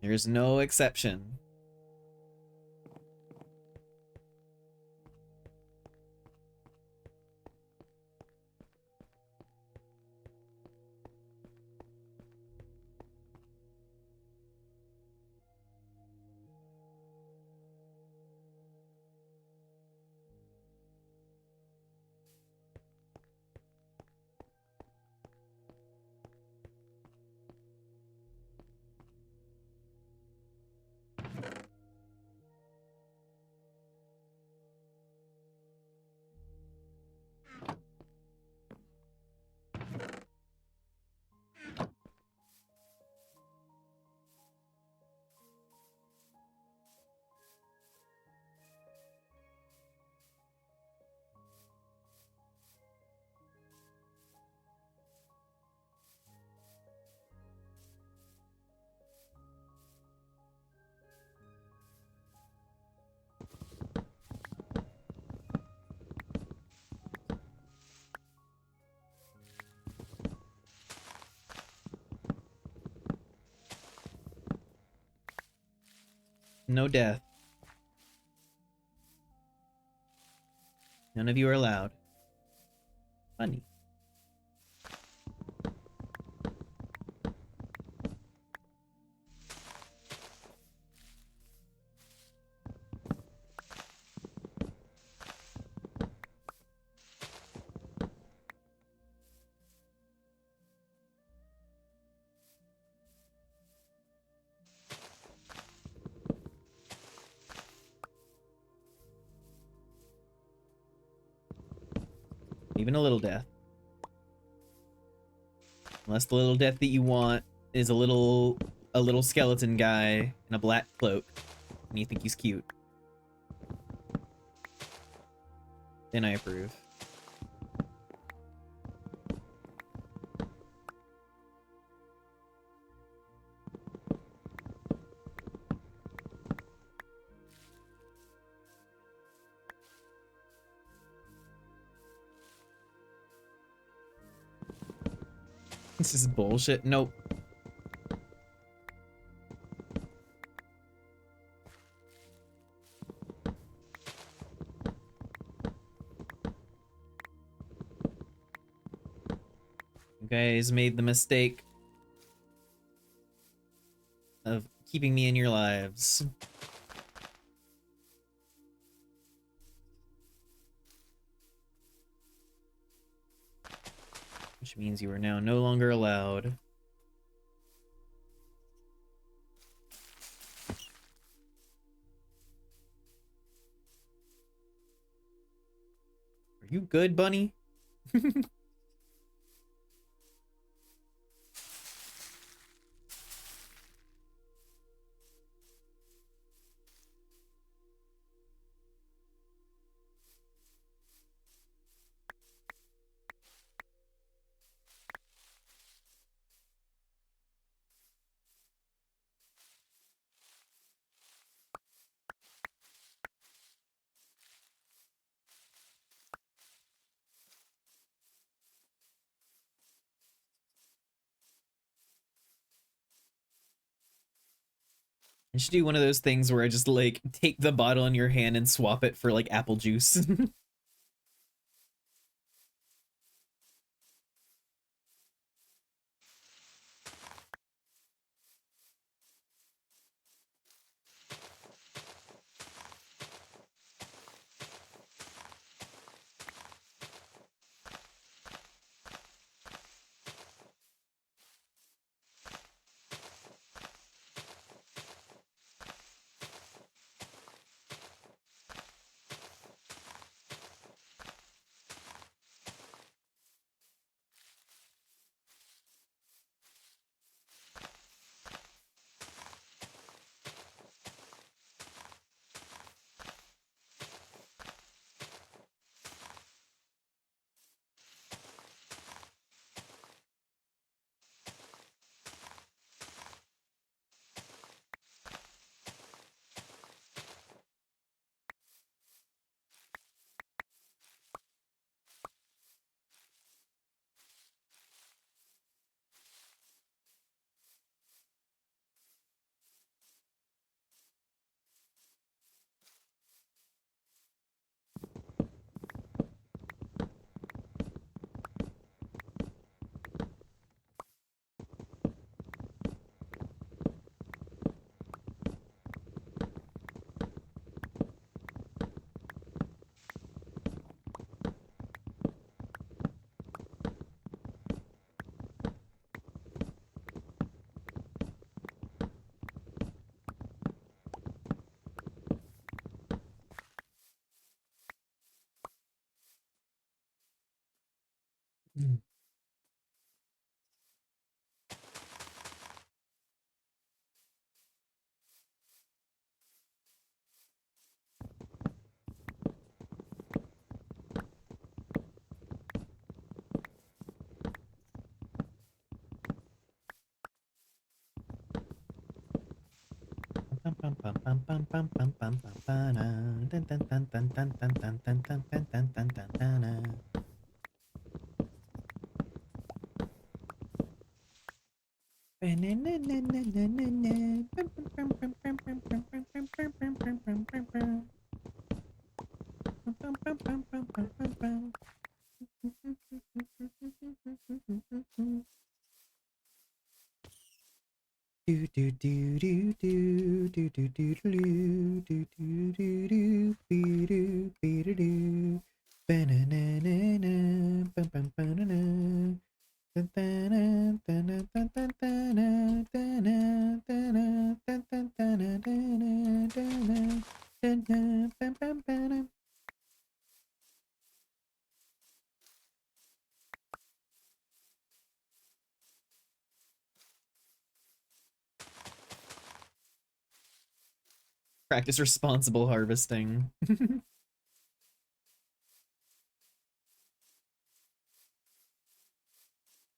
There's no exception. No death. None of you are allowed. Funny. Even a little death. Unless the little death that you want is a little skeleton guy in a black cloak and you think he's cute. Then I approve. This is bullshit. Nope. You guys made the mistake of keeping me in your lives. Which means you are now no longer allowed. Are you good, bunny? I should do one of those things where I just like take the bottle in your hand and swap it for like apple juice. Do do do do do do do do do do do do do be do be do do banana bum bum banana Practice responsible harvesting.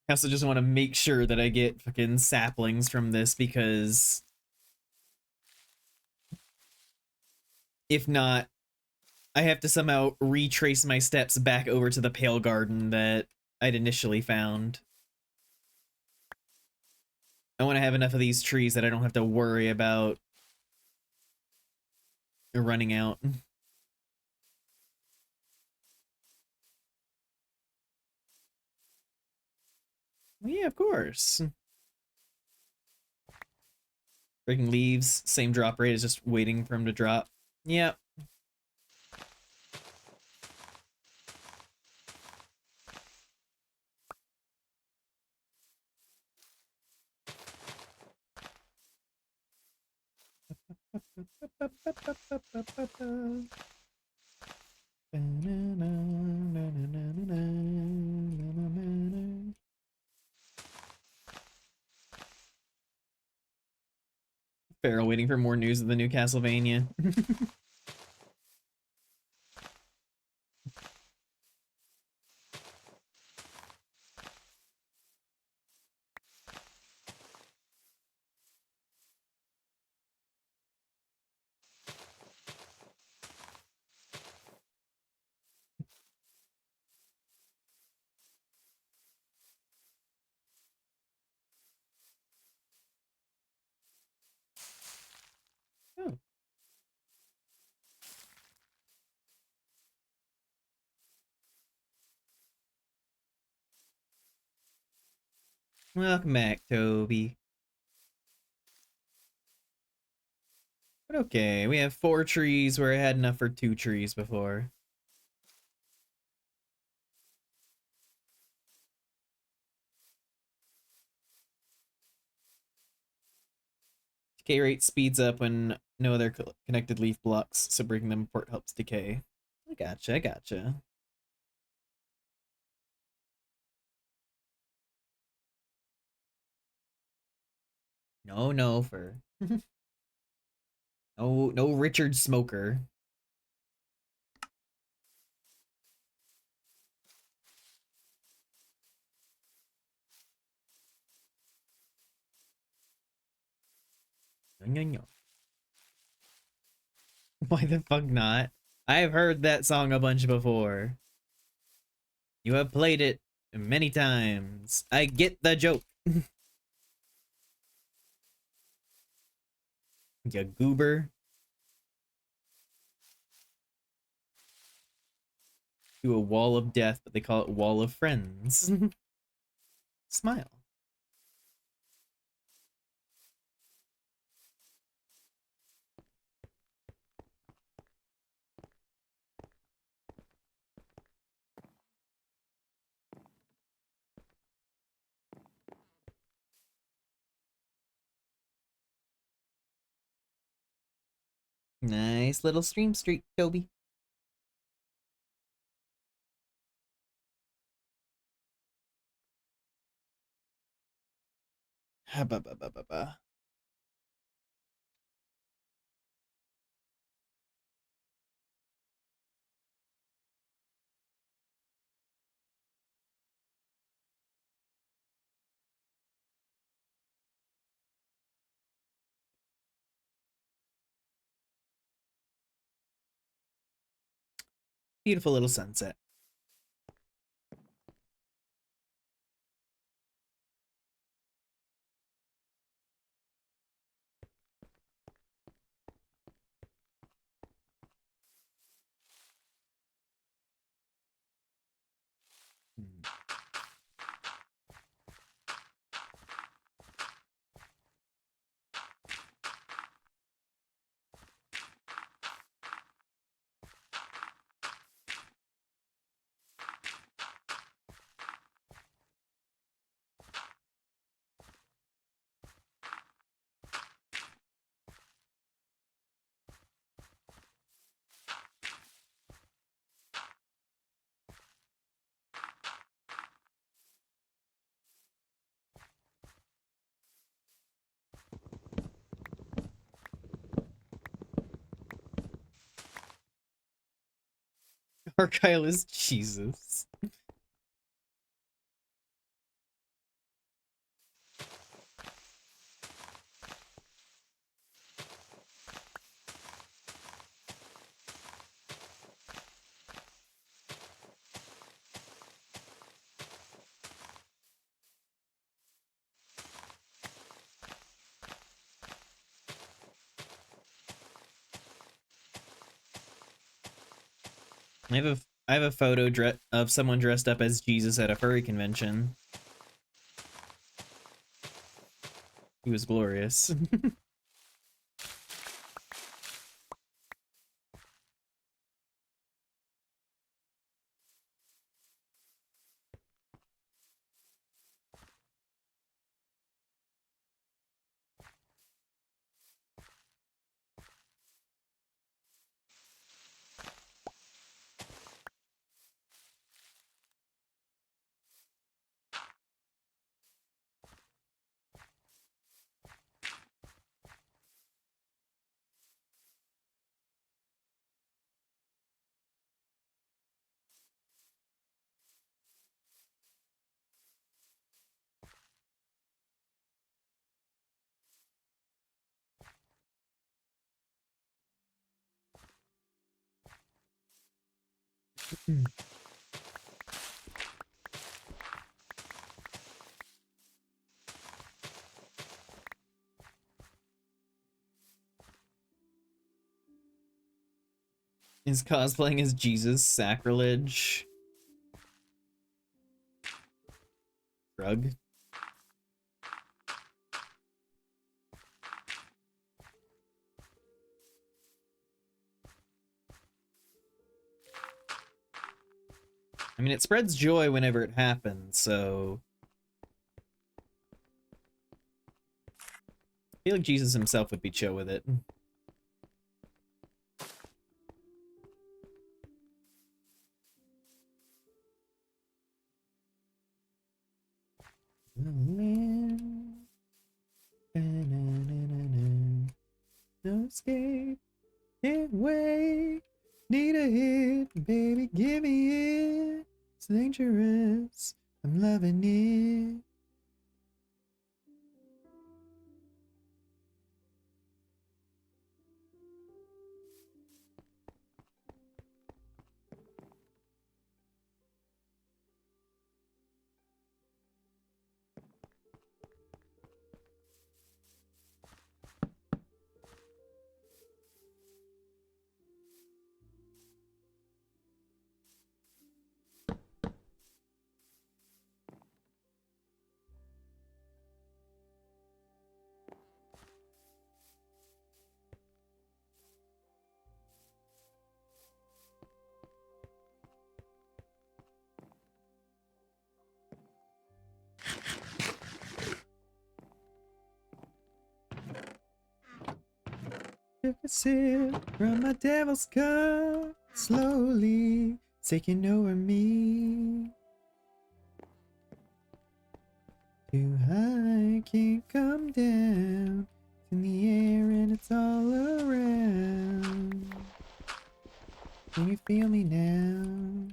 I also just want to make sure that I get fucking saplings from this because if not, I have to somehow retrace my steps back over to the Pale Garden that I'd initially found. I want to have enough of these trees that I don't have to worry about running out. Well, yeah, of course. Breaking leaves, same drop rate is just waiting for him to drop. Yep. Farrell waiting for more news of the new Castlevania. Oh, welcome back, Toby. But okay, we have 4 trees where I had enough for 2 trees before. Decay rate speeds up when no other connected leaf blocks, so breaking them apart helps decay. I gotcha, I gotcha. No, for no Richard Smoker. Why the fuck not? I've heard that song a bunch before. You have played it many times. I get the joke. You goober. To a wall of death, but they call it wall of friends. Smile. Nice little stream street, Toby. Ha ba ba ba ba ba. Beautiful little sunset. Argyle is Jesus. I have a photo of someone dressed up as Jesus at a furry convention. He was glorious. Is cosplaying as Jesus sacrilege? Drug? I mean, it spreads joy whenever it happens, so... I feel like Jesus himself would be chill with it. No escape, can't wait, need a hit, baby, give me it. It's dangerous, I'm loving it. Took a sip from my devil's cup, slowly taking over me. Too high, can't come down. It's in the air and it's all around. Can you feel me now?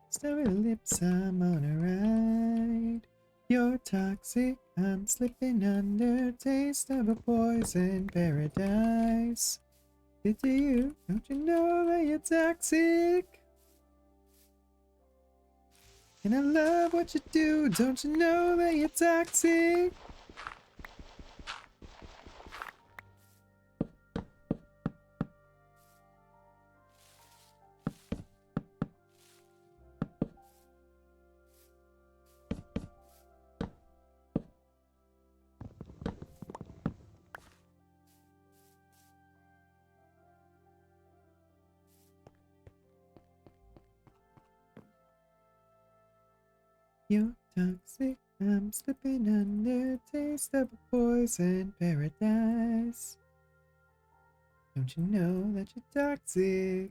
Stubby lips, I'm on a ride. You're toxic, I'm slipping under taste of a poison paradise. Did you? Don't you know that you're toxic? And I love what you do. Don't you know that you're toxic? You're toxic. I'm slipping under taste of a poison paradise. Don't you know that you're toxic?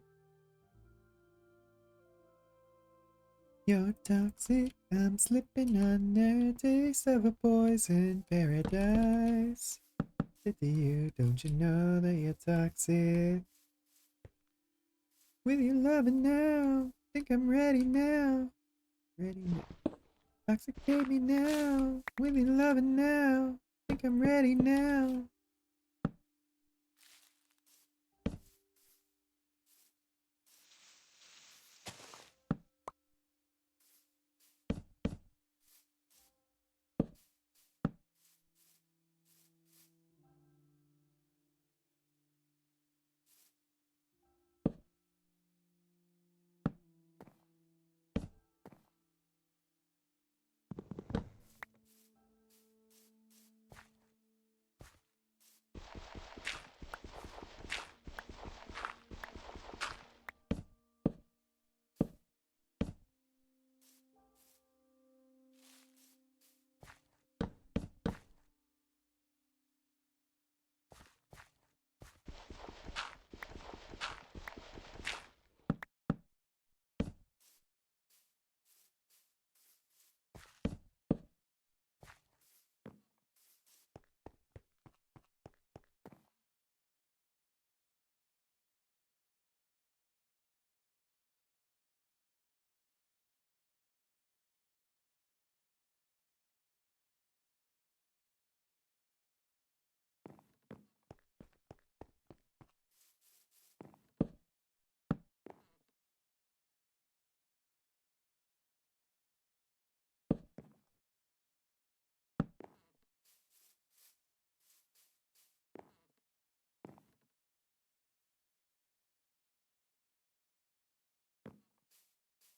You're toxic. I'm slipping under taste of a poison paradise. Did you? Don't you know that you're toxic? With your loving now. Think I'm ready now. Ready now. Toxicate me now. With your loving now. Think I'm ready now.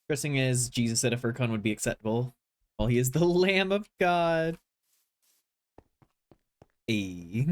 Interesting is Jesus said a fur cone would be acceptable. Well, he is the Lamb of God. Hey.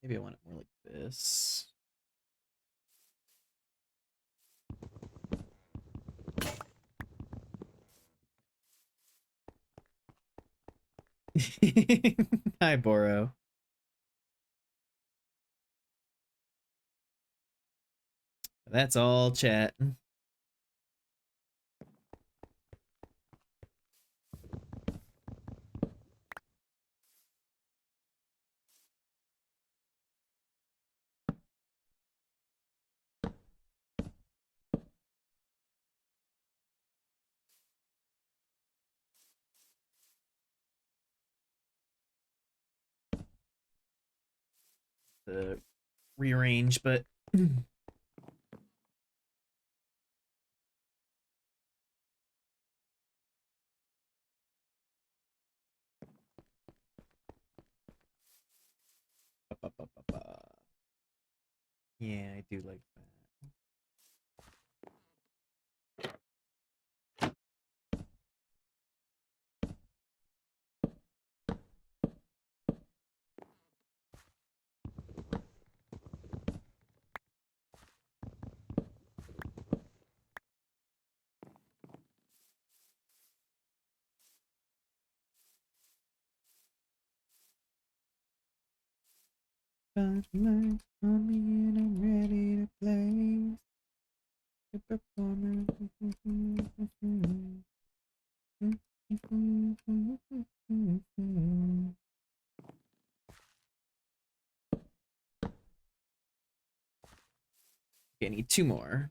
Maybe I want it more like this. Hi, Boro. That's all chat. The rearrange, but yeah, I do like that. Got lights on me and I'm ready to play. The performer. Okay, I need two more.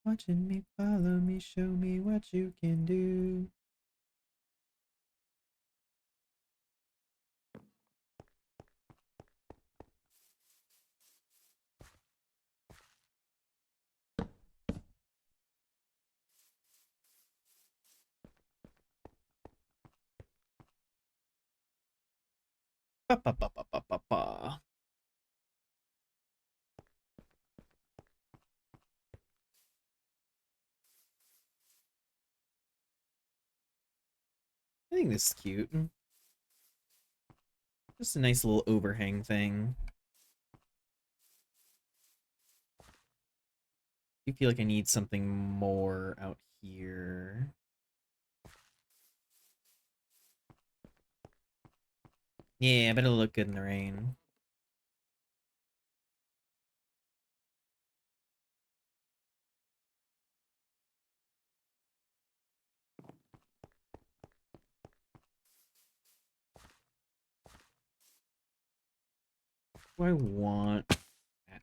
Watching me, follow me, show me what you can do. Ba, ba, ba, ba, ba, ba, ba. I think this is cute. Just a nice little overhang thing. I feel like I need something more out here. Yeah, but it'll look good in the rain. Do I want that?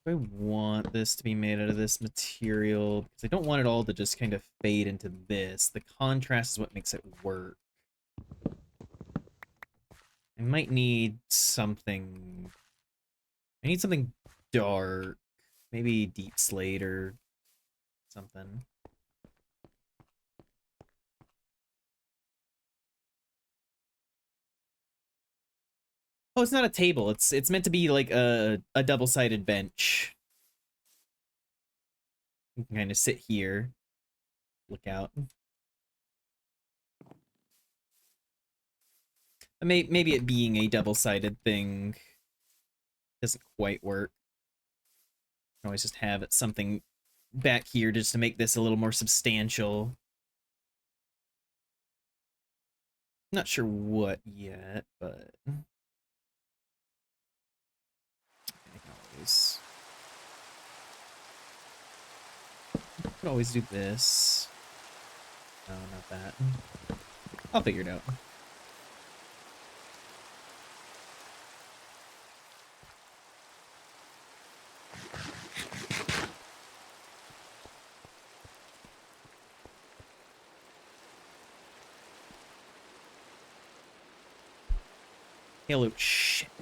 Do I want this to be made out of this material? Because I don't want it all to just kind of fade into this. The contrast is what makes it work. I might need something... I need something dark. Maybe deep slate or something. Oh, it's not a table. It's meant to be like a double-sided bench. You can kind of sit here, look out. Maybe it being a double-sided thing doesn't quite work. You can always just have it something back here just to make this a little more substantial. Not sure what yet, but I could always do this. No, not that. I'll figure it out. Hello,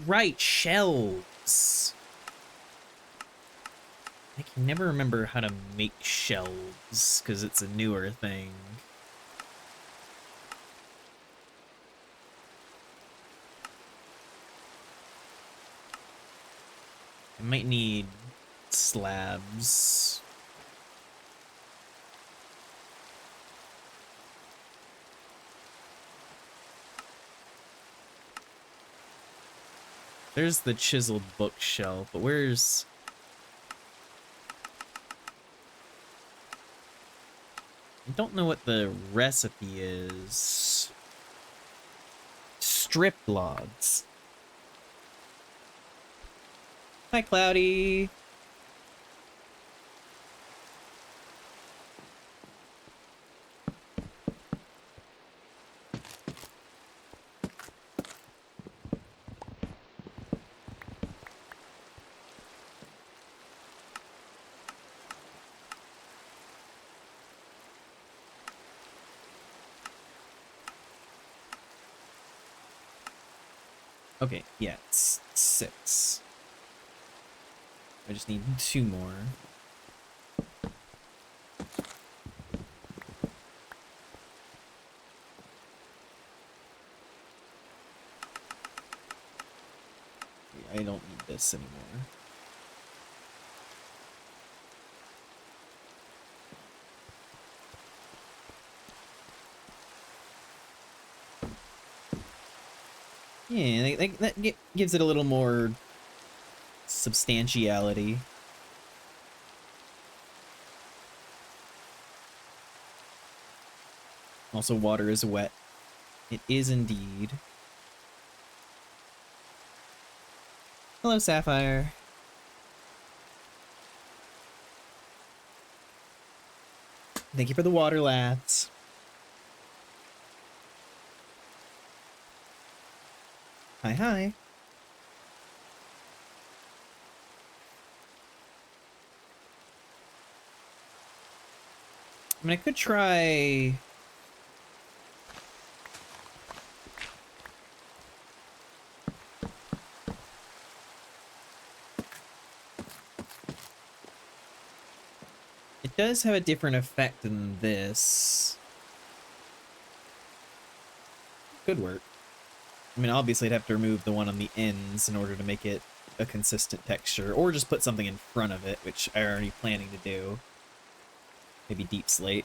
right, shelves. I can never remember how to make shelves, because it's a newer thing. I might need slabs. There's the chiseled bookshelf, but where's... I don't know what the recipe is. Strip logs. Hi, Cloudy. Okay, yeah, it's 6. I just need 2 more. I don't need this anymore. Yeah, that gives it a little more substantiality. Also, water is wet. It is indeed. Hello, Sapphire. Thank you for the water laths. Hi, hi. I mean, I could try... It does have a different effect than this. Could work. I mean, obviously I'd have to remove the one on the ends in order to make it a consistent texture, or just put something in front of it, which I'm already planning to do. Maybe deep slate.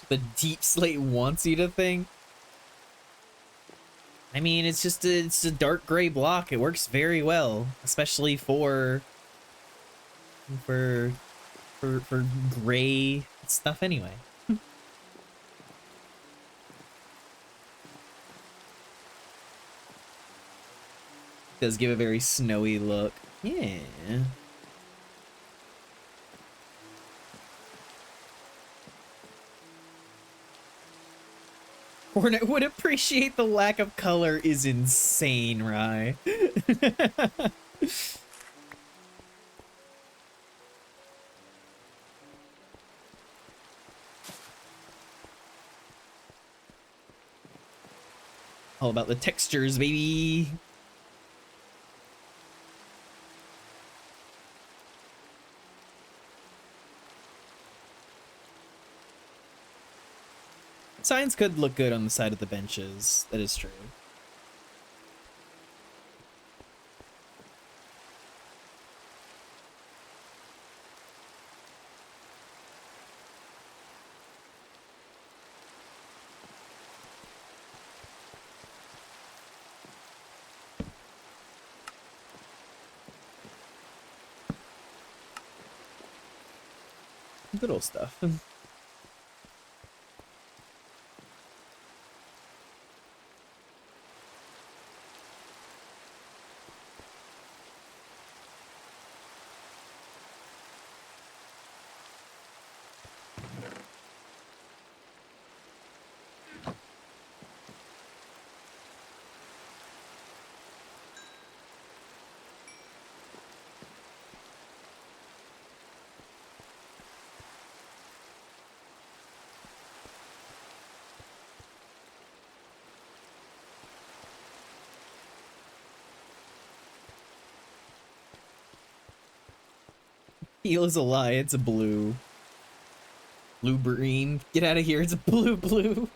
The deep slate wants you to think. I mean, it's a dark gray block. It works very well, especially for for gray stuff anyway. Does give a very snowy look. Yeah. Hornet would appreciate the lack of color is insane, Rye. All about the textures, baby. Signs could look good on the side of the benches. That is true. Good old stuff. Heal is a lie. It's a blue. Blue green. Get out of here. It's a blue blue.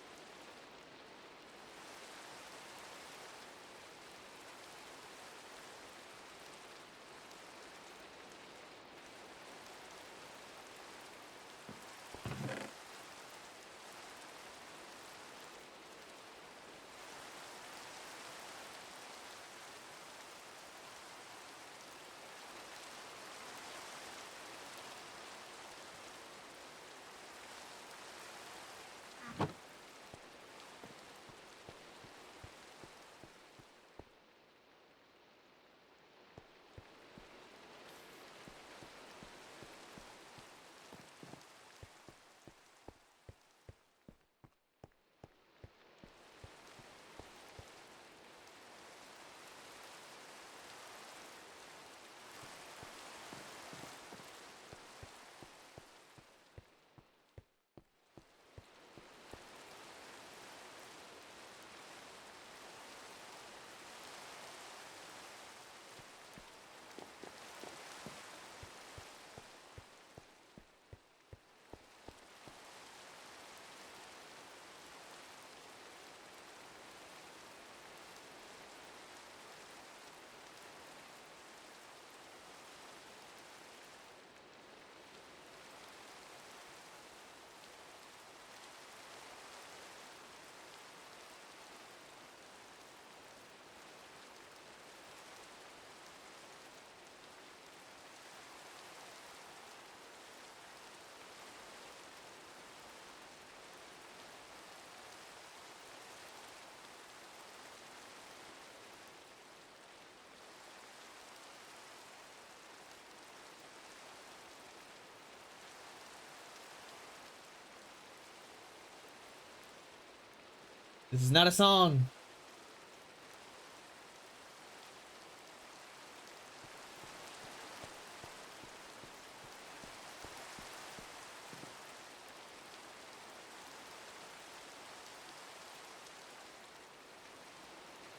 This is not a song.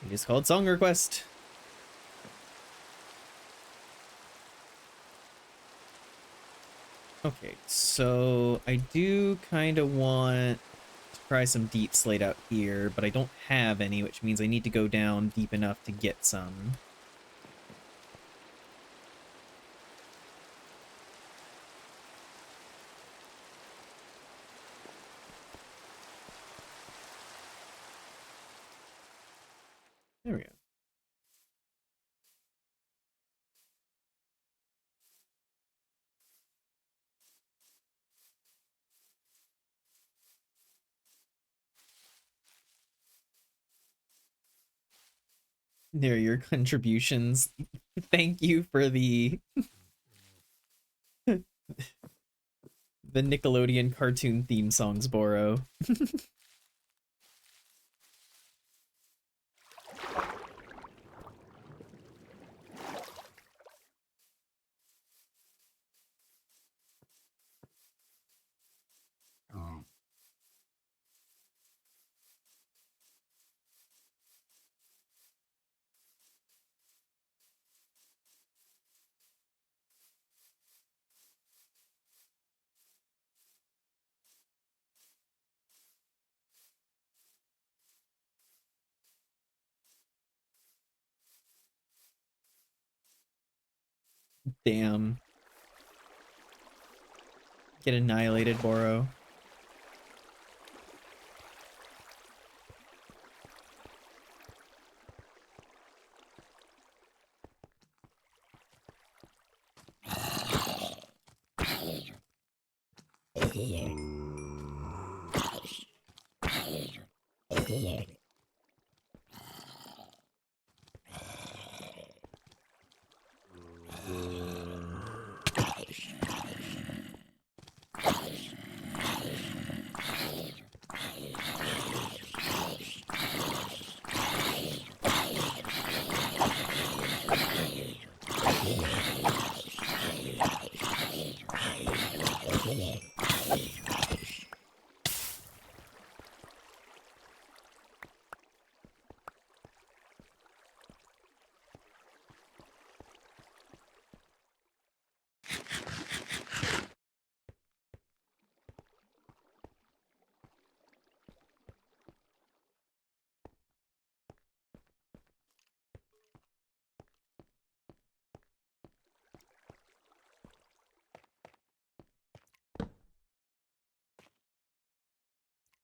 It is called Song Request. Okay, so I do kind of want to try some deep slate out here, but I don't have any, which means I need to go down deep enough to get some. There we go. There are your contributions. Thank you for the the Nickelodeon cartoon theme songs, Boro. Damn. Get annihilated, Boro.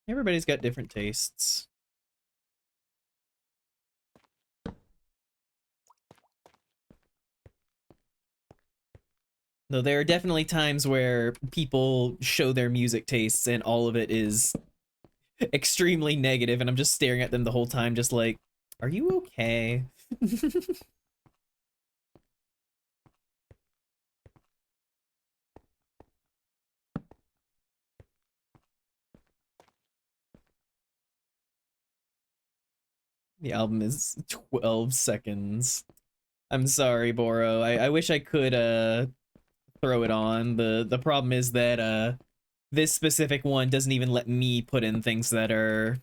Everybody's got different tastes. Though there are definitely times where people show their music tastes and all of it is extremely negative, and I'm just staring at them the whole time, just like, are you okay? The album is 12 seconds. I'm sorry, Boro. I wish I could throw it on. The problem is that this specific one doesn't even let me put in things that are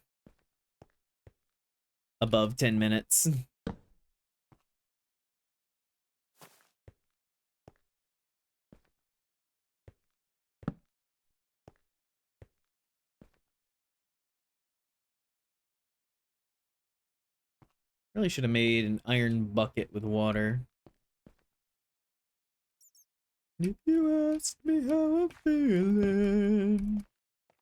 above 10 minutes. Really should have made an iron bucket with water. If you ask me how I'm feeling,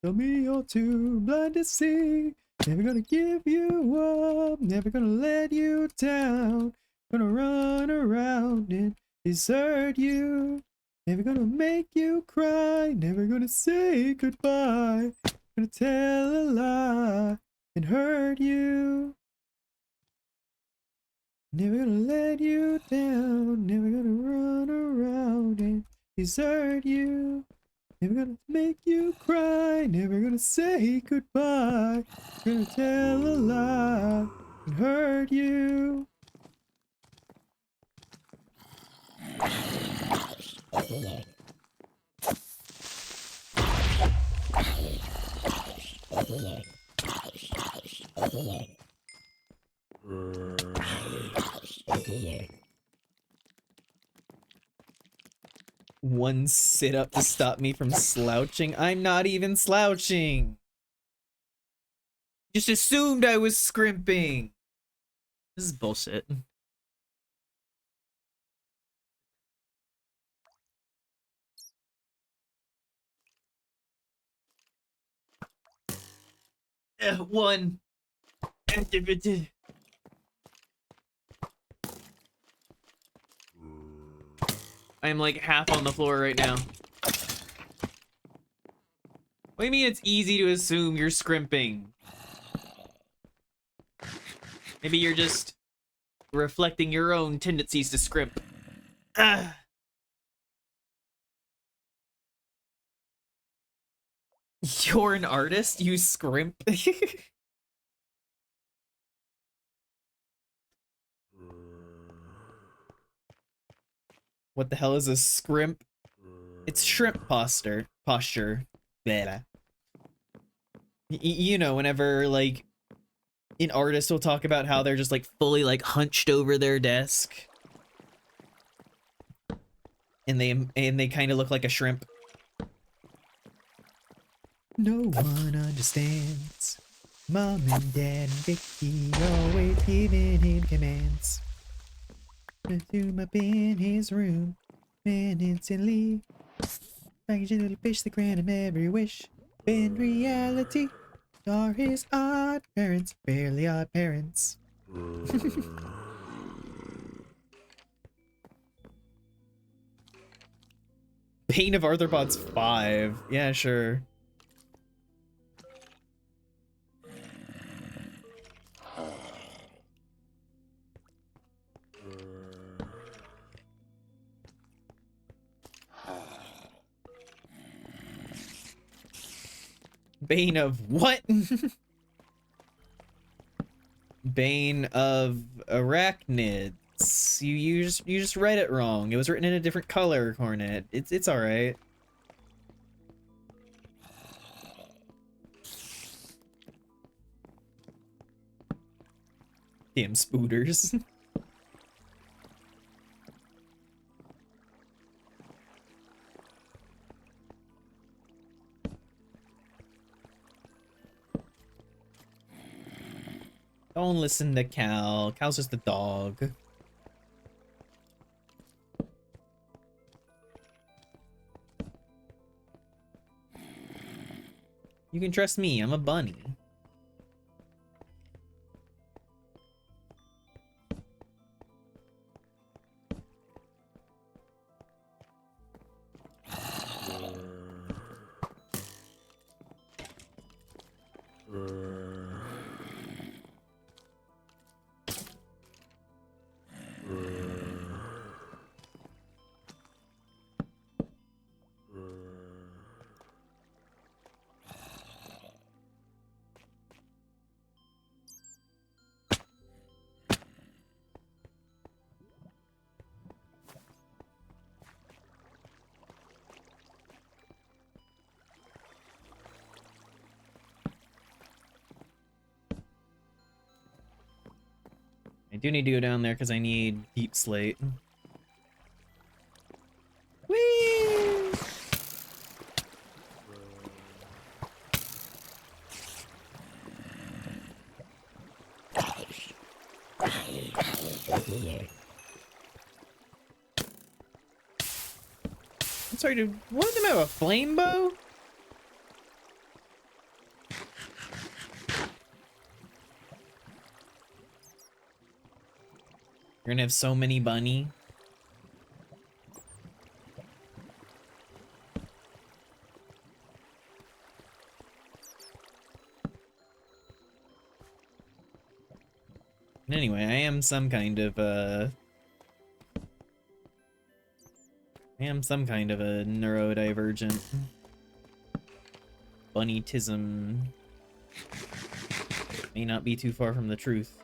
tell me you're too blind to see. Never gonna give you up, never gonna let you down. Gonna run around and desert you. Never gonna make you cry, never gonna say goodbye. Gonna tell a lie and hurt you. Never gonna let you down, never gonna run around and desert you. Never gonna make you cry, never gonna say goodbye. Gonna tell a lie and hurt you. One sit up to stop me from slouching. I'm not even slouching. Just assumed I was scrimping. This is bullshit. One. I'm like half on the floor right now. What do you mean it's easy to assume you're scrimping? Maybe you're just reflecting your own tendencies to scrimp. Ah. You're an artist? You scrimp? What the hell is a scrimp? It's shrimp posture. Blah. You know, whenever, like, an artist will talk about how they're just, like, fully, like, hunched over their desk. And they kind of look like a shrimp. No one understands. Mom and Dad and Vicky always giving him commands. Zoom up in his room, and instantly package a little fish that grant him every wish. In reality, are his odd parents, fairly odd parents. Bane of Arthropods 5. Yeah, sure. Bane of what? Bane of arachnids. You just read it wrong. It was written in a different color, Hornet. It's all right. Damn spooters. Don't listen to Cal. Cal's just a dog. You can trust me, I'm a bunny. I do need to go down there because I need deep slate. Whee! I'm sorry, dude. One of them have a flame bow? You're gonna have so many bunny. Anyway, I am some kind of a neurodivergent. bunnytism may not be too far from the truth.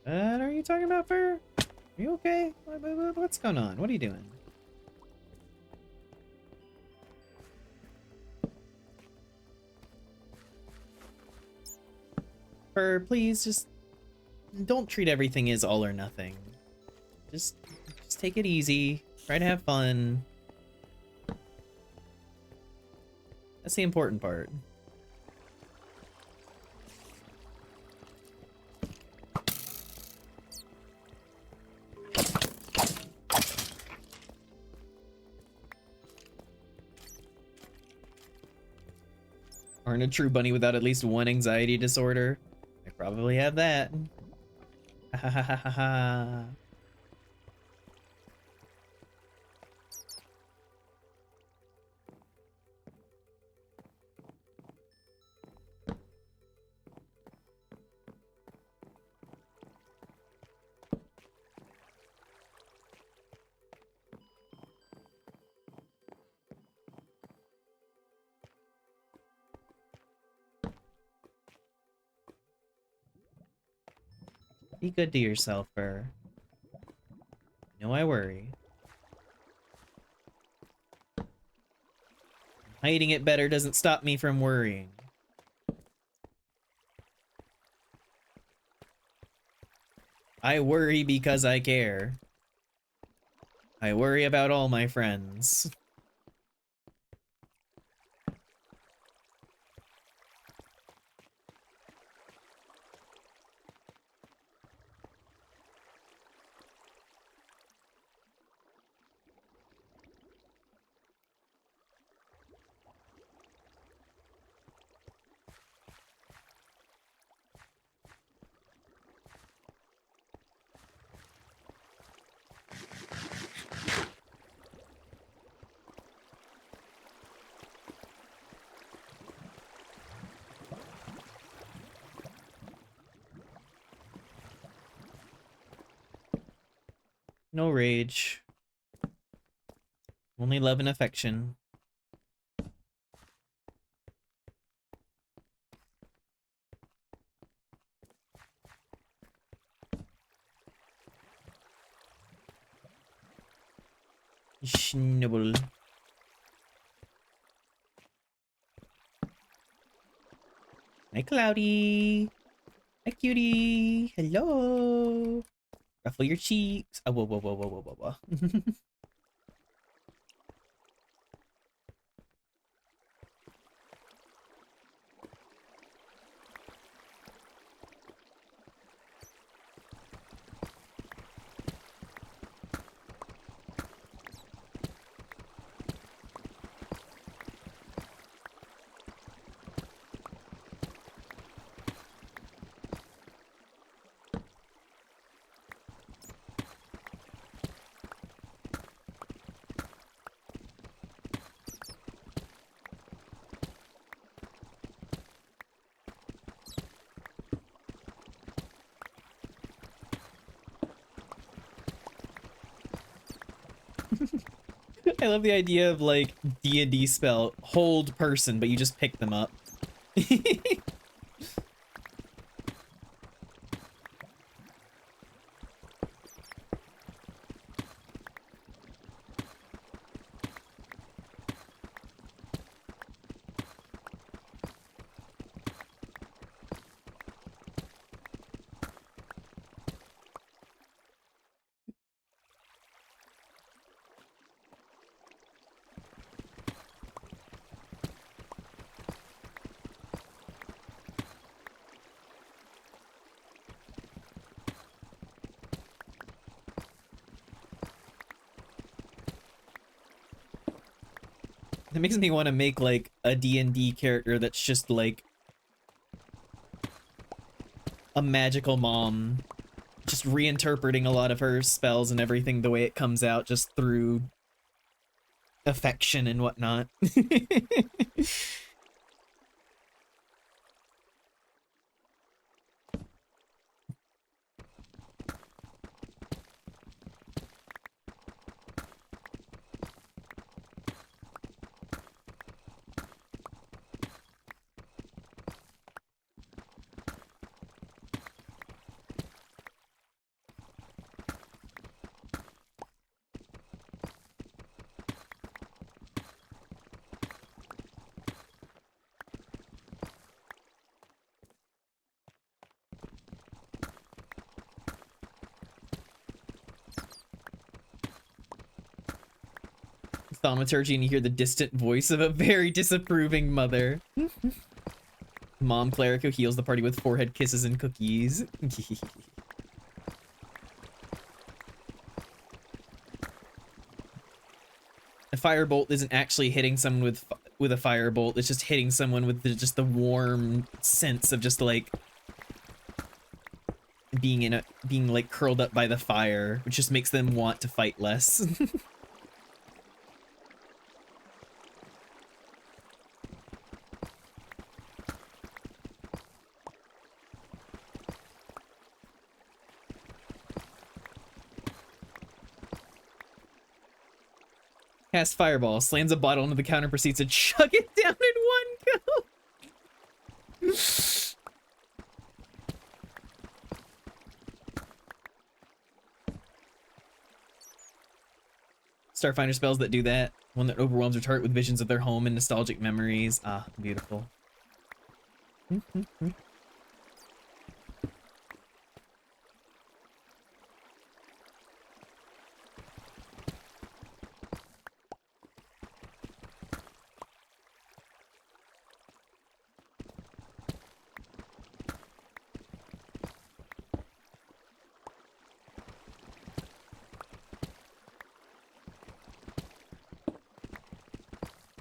What are you talking about, Fur? Are you okay? What's going on? What are you doing? Fur, please, just don't treat everything as all or nothing. Just take it easy. Try to have fun. That's the important part. Aren't a true bunny without at least one anxiety disorder? I probably have that. Ha ha ha ha ha. Be good to yourself, Fur. You know I worry. Hiding it better doesn't stop me from worrying. I worry because I care. I worry about all my friends. No rage. Only love and affection. Schnibble. Hi, Cloudy. Hi, cutie. Hello. Ruffle your cheeks. Oh, whoa, whoa, whoa, whoa, whoa, whoa, whoa. I love the idea of like D&D spell hold person, but you just pick them up. That makes me want to make like a D&D character that's just like a magical mom. just reinterpreting a lot of her spells and everything the way it comes out just through affection and whatnot. Thaumaturgy, and you hear the distant voice of a very disapproving mother. Mom cleric who heals the party with forehead kisses and cookies. A firebolt isn't actually hitting someone with a firebolt. It's just hitting someone with just the warm sense of just like being like curled up by the fire, which just makes them want to fight less. Cast fireball, slams a bottle into the counter, proceeds to chug it down in one go. Starfinder spells that do that. One that overwhelms your target with visions of their home and nostalgic memories. Ah, beautiful.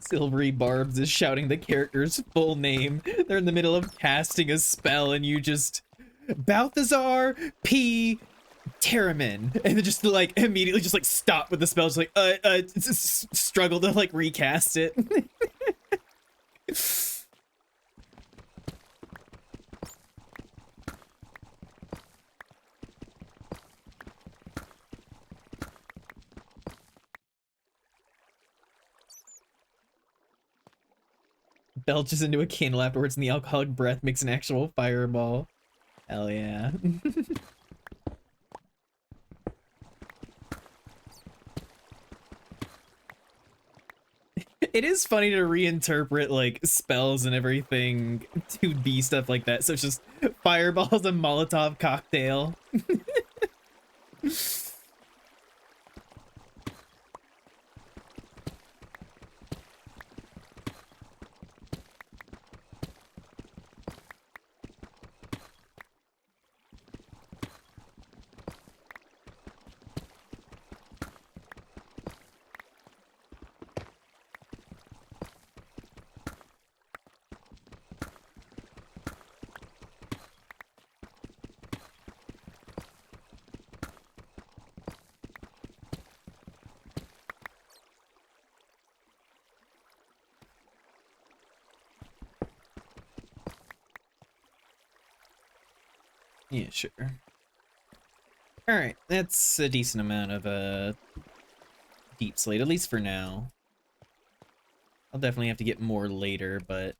Silvery Barbs is shouting the character's full name. They're in the middle of casting a spell and you just... Balthazar P. Terriman. And then just like immediately just like stop with the spell. Just like, struggle to like recast it. Belches into a candle afterwards, and the alcoholic breath makes an actual fireball. Hell yeah. It is funny to reinterpret like spells and everything to be stuff like that. So it's just fireballs and Molotov cocktail. Yeah, sure. Alright, that's a decent amount of deep slate, at least for now. I'll definitely have to get more later, but...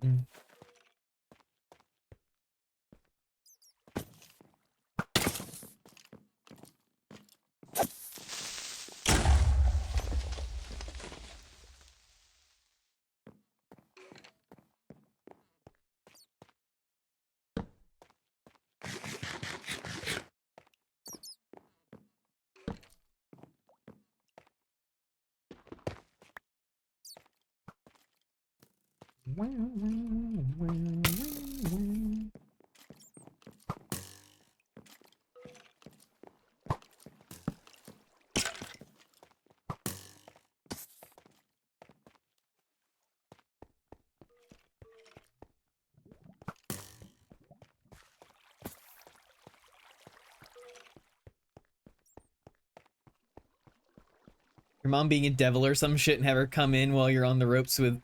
mom being a devil or some shit and have her come in while you're on the ropes with,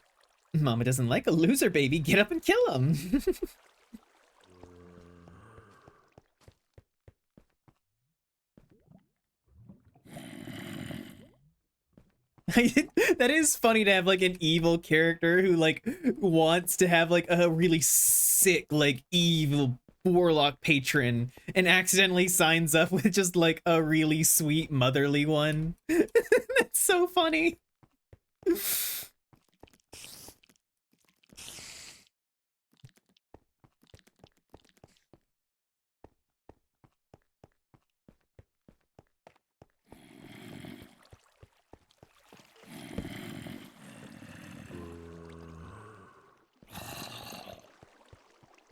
Mama doesn't like a loser baby, get up and kill him. That is funny to have like an evil character who like wants to have like a really sick like evil warlock patron and accidentally signs up with just like a really sweet motherly one. That's so funny.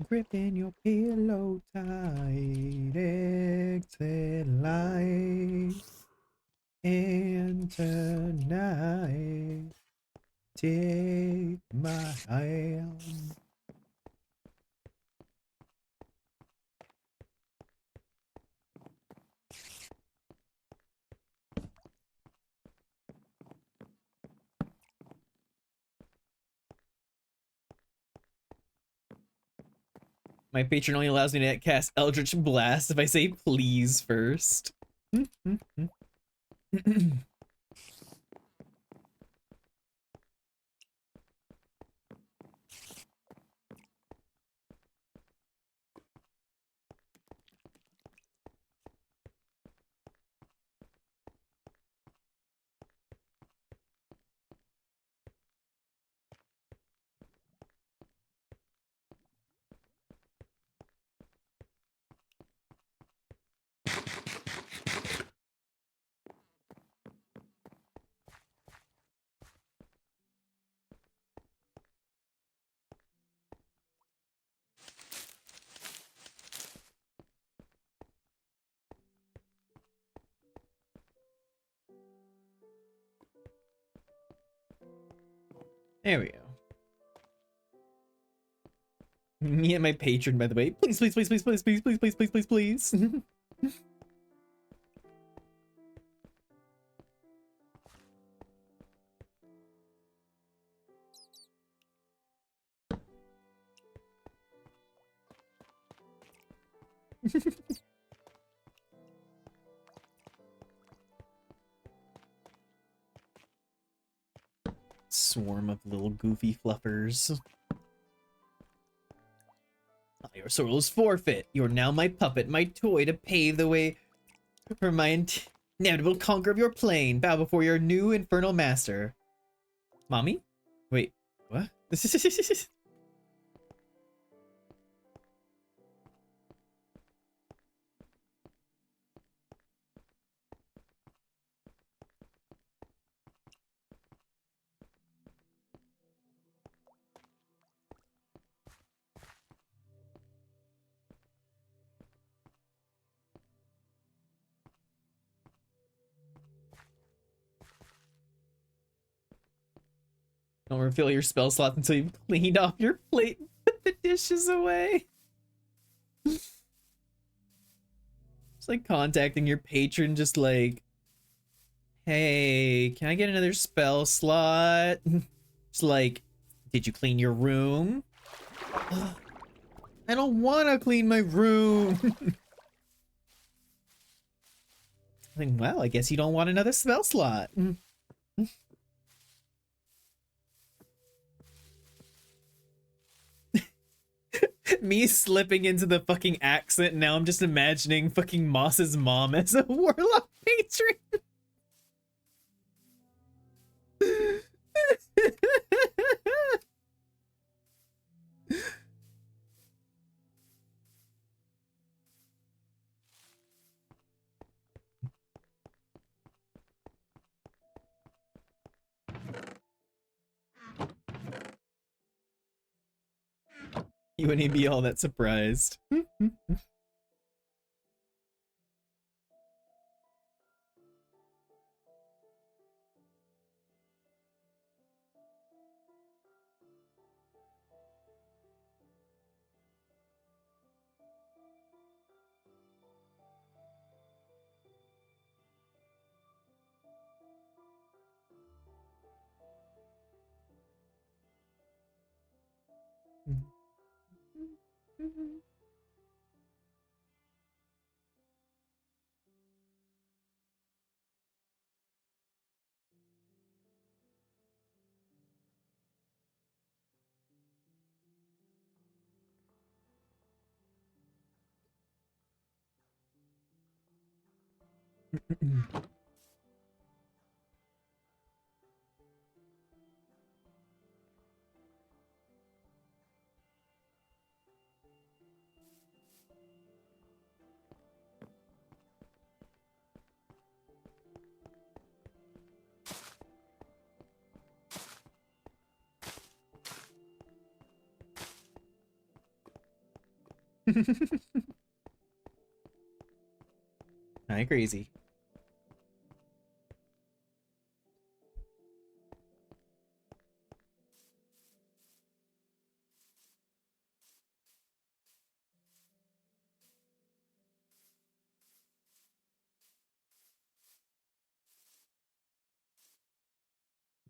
Gripping your pillow tight, exit light, and tonight, take my hand. My patron only allows me to cast Eldritch Blast if I say please first. There we go. Me and my patron, by the way. Please, please, please, please, please, please, please, please, please, please, please. Swarm of little goofy fluffers. Your soul is forfeit. You're now my puppet, my toy to pave the way for my inevitable conquer of your plane. Bow before your new infernal master. Mommy? Wait, what? Don't refill your spell slot until you've cleaned off your plate and put the dishes away. It's like contacting your patron, just like, hey, can I get another spell slot? It's like, did you clean your room? I don't want to clean my room. Like, well, I guess you don't want another spell slot. Me slipping into the fucking accent, and now I'm just imagining fucking Moss's mom as a warlock patron. You wouldn't be all that surprised. Hi, crazy.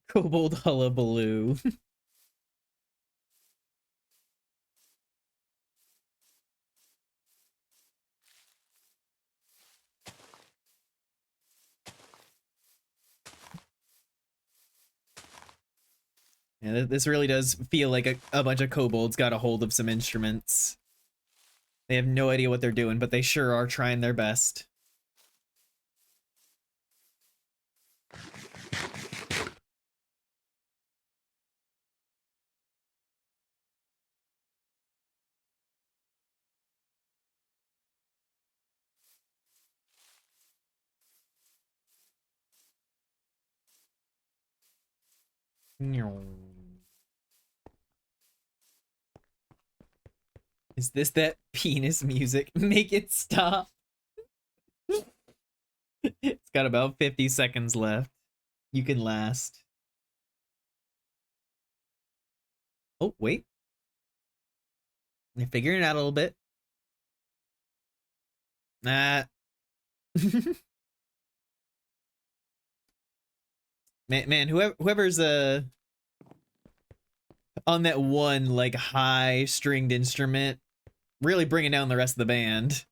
Kobold hullabaloo. Yeah, this really does feel like a bunch of kobolds got a hold of some instruments. They have no idea what they're doing, but they sure are trying their best. Is this that penis music? Make it stop. It's got about 50 seconds left. You can last. Oh, wait. They're figuring it out a little bit. Nah. man, whoever's on that one like high stringed instrument, really bringing down the rest of the band.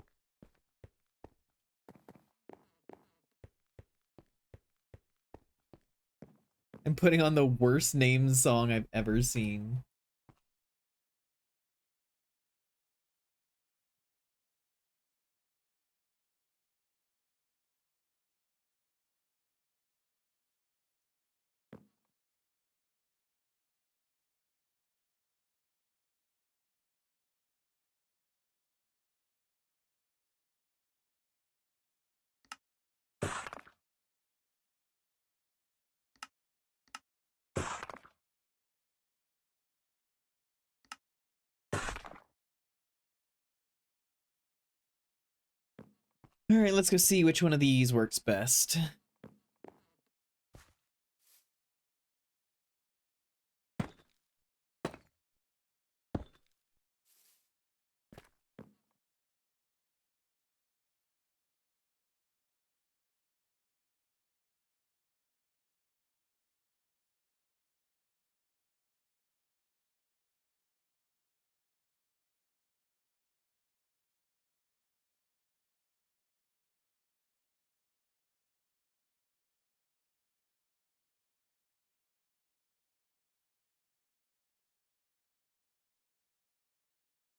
And putting on the worst named song I've ever seen. All right, let's go see which one of these works best.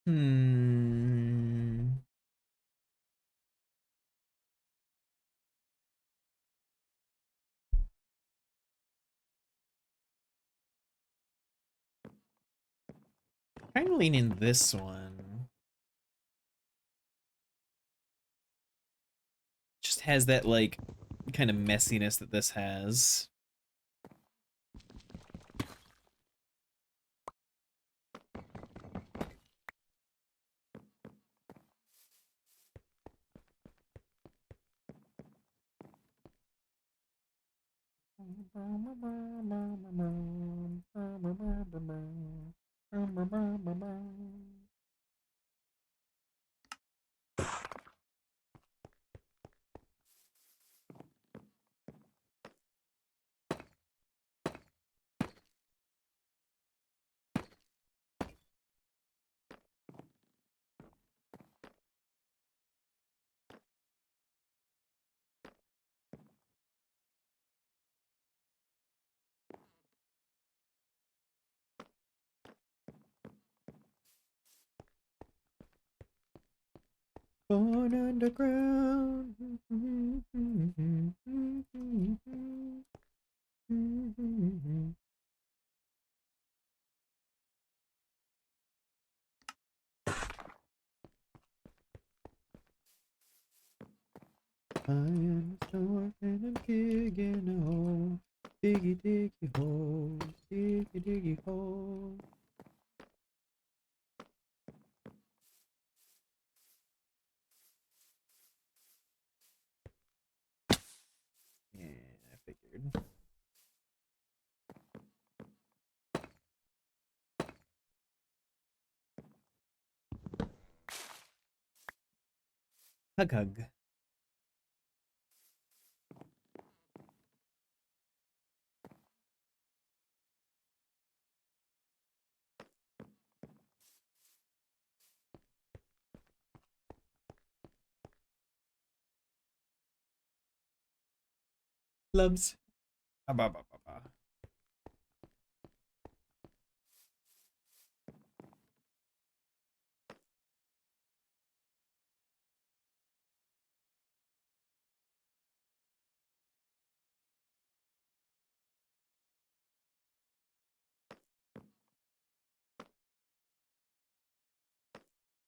Hmm. Kind of leaning this one. Just has that like kind of messiness that this has. Born underground. I am still and I'm kicking a hole. Diggy diggy hole. Diggy diggy hole. Yeah, I figured. Hug hug. Loves. Ah, bah, bah, bah, bah.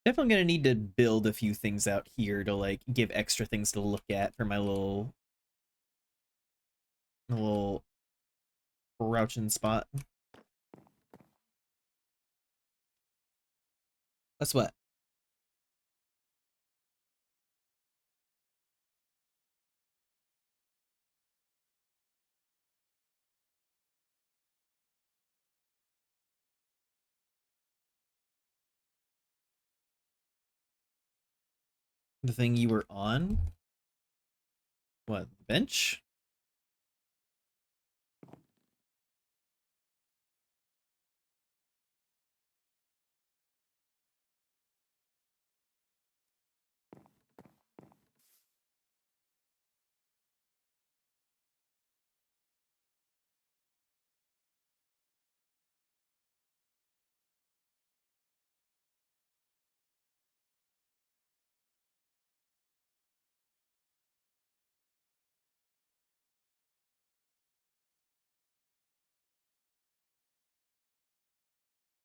Definitely gonna need to build a few things out here to like give extra things to look at for my little crouching spot. That's what. The thing you were on? What, the bench?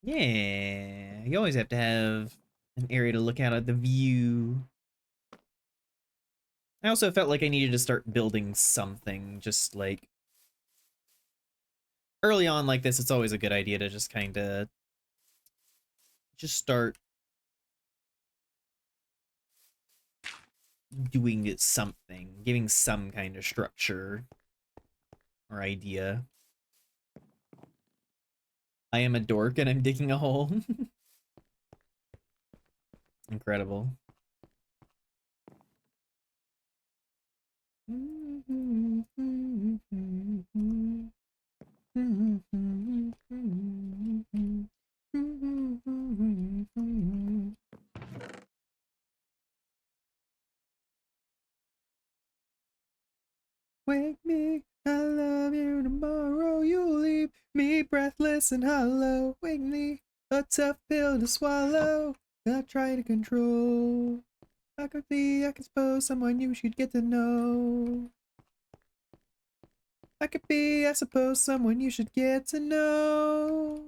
Yeah, you always have to have an area to look out at the view. I also felt like I needed to start building something, just like early on like this, it's always a good idea to just kind of just start doing something, giving some kind of structure or idea. I am a dork and I'm digging a hole. Incredible. Wake me, I love you tomorrow. You'll leave me breathless and hollow. Wake me, a tough pill to swallow. I try to control. I could be, I could suppose, someone you should get to know. I could be, I suppose, someone you should get to know.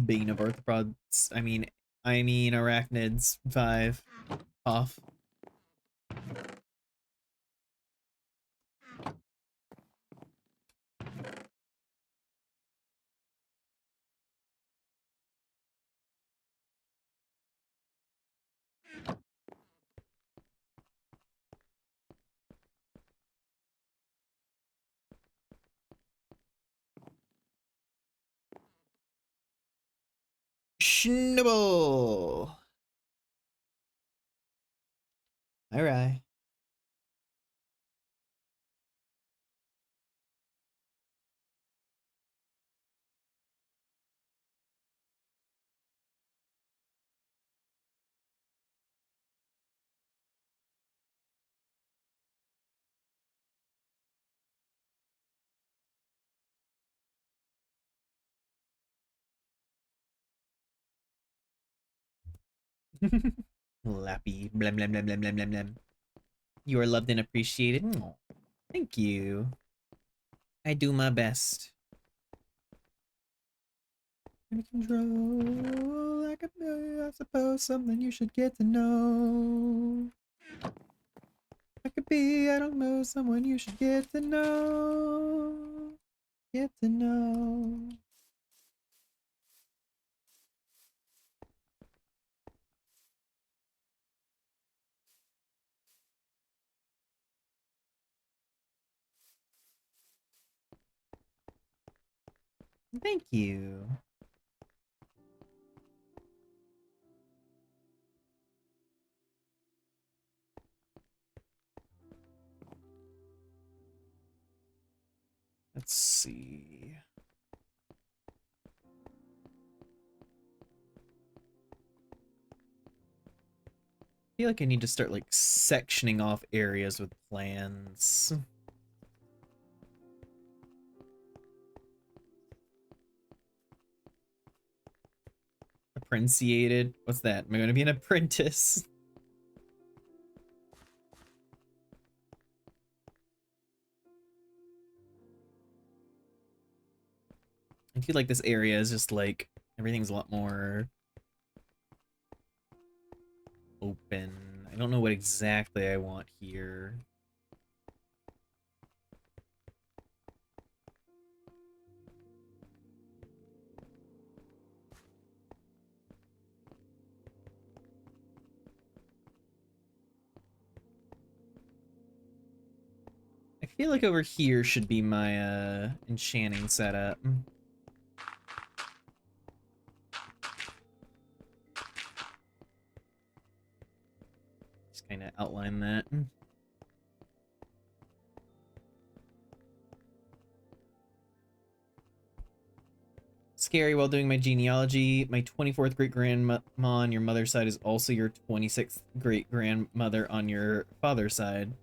Bane of arthropods. I mean arachnids. 5 off. Schnibble. All right. Lappy. Blam, blam, blam, blam, blam, blam, blam. You are loved and appreciated. Aw, thank you. I do my best. Control like a I suppose something you should get to know. I could be, I don't know, someone you should get to know. Get to know. Thank you. Let's see. I feel like I need to start like sectioning off areas with plans. Apprentiated? What's that? Am I going to be an apprentice? I feel like this area is just like everything's a lot more open. I don't know what exactly I want here. I feel like over here should be my enchanting setup. Just kind of outline that. Scary, while doing my genealogy, my 24th great-grandma on your mother's side is also your 26th great-grandmother on your father's side.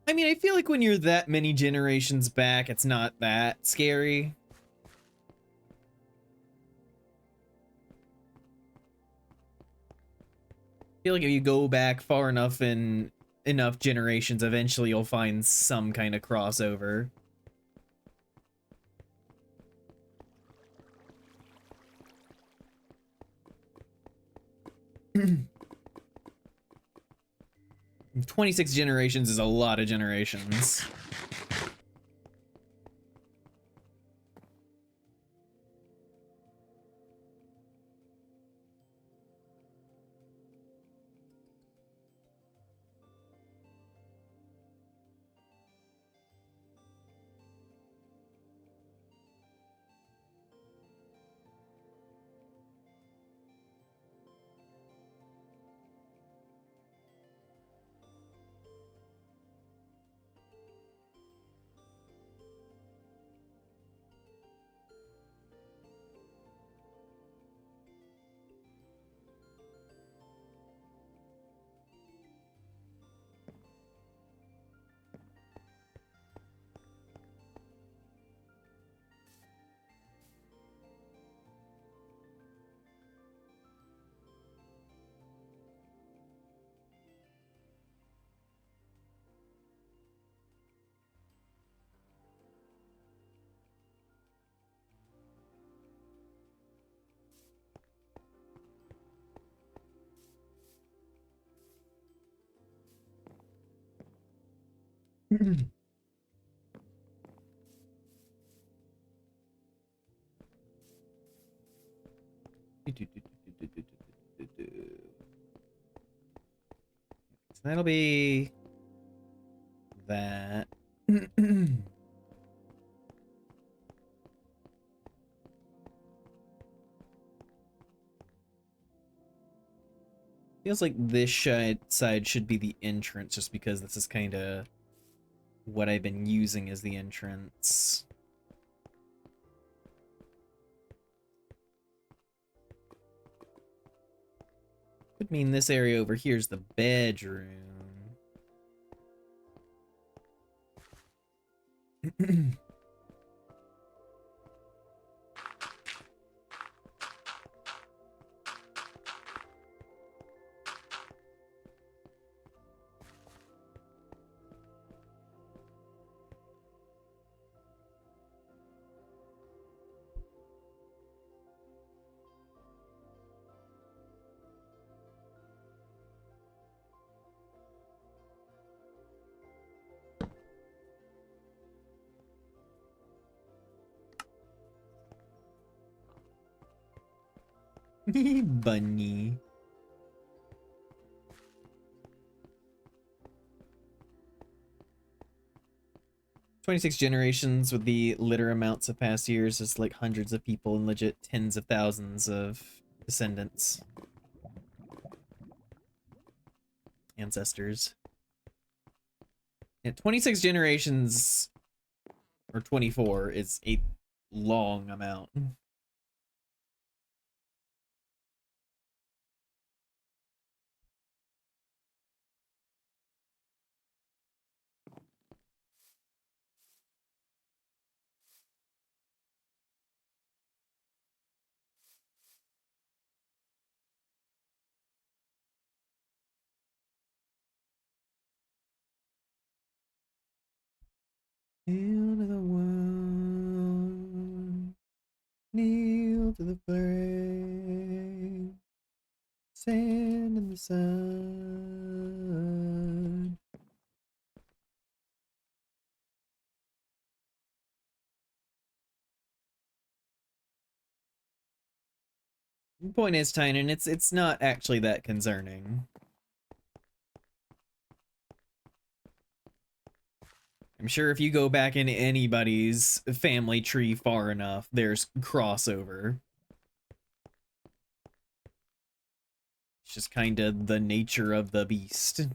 I mean, I feel like when you're that many generations back, it's not that scary. I feel like if you go back far enough in enough generations, eventually you'll find some kind of crossover. 26 generations is a lot of generations. So that'll be that. Feels like this side should be the entrance, just because this is kind of what I've been using as the entrance. Could mean this area over here is the bedroom. Bunny. 26 generations with the litter amounts of past years is like hundreds of people and legit tens of thousands of descendants. Ancestors. And 26 generations, or 24, is a long amount. Kneel to the one, kneel to the flame, sand in the sun. The point is, Tynan, it's not actually that concerning. I'm sure if you go back into anybody's family tree far enough, there's crossover. It's just kind of the nature of the beast.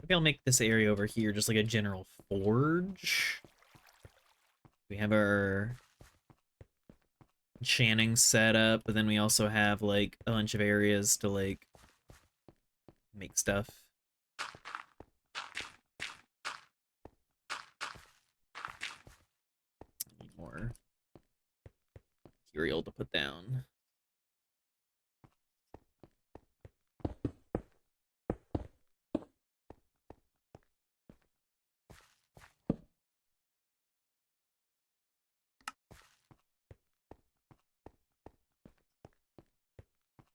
Maybe I'll make this area over here just like a general forge. We have our enchanting set up, but then we also have like a bunch of areas to like make stuff. Need more material to put down.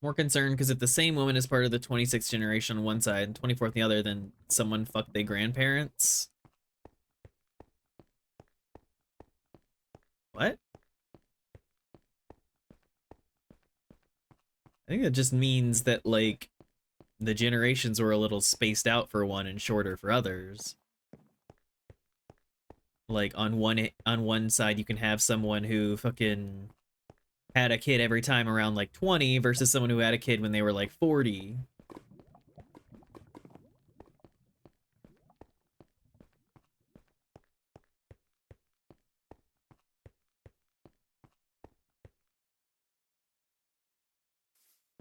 More concerned because if the same woman is part of the 26th generation on one side and 24th the other, then someone fucked their grandparents. What? I think that just means that, like, the generations were a little spaced out for one and shorter for others. Like, on one side, you can have someone who fucking had a kid every time around, like, 20 versus someone who had a kid when they were, like, 40.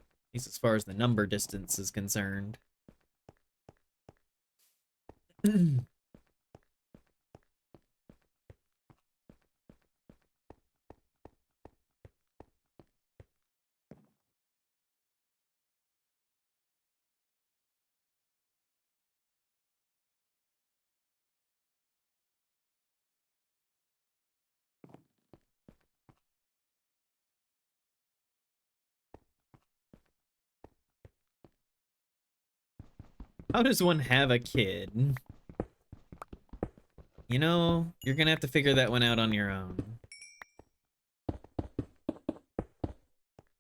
At least as far as the number distance is concerned. How does one have a kid? You know, you're gonna have to figure that one out on your own.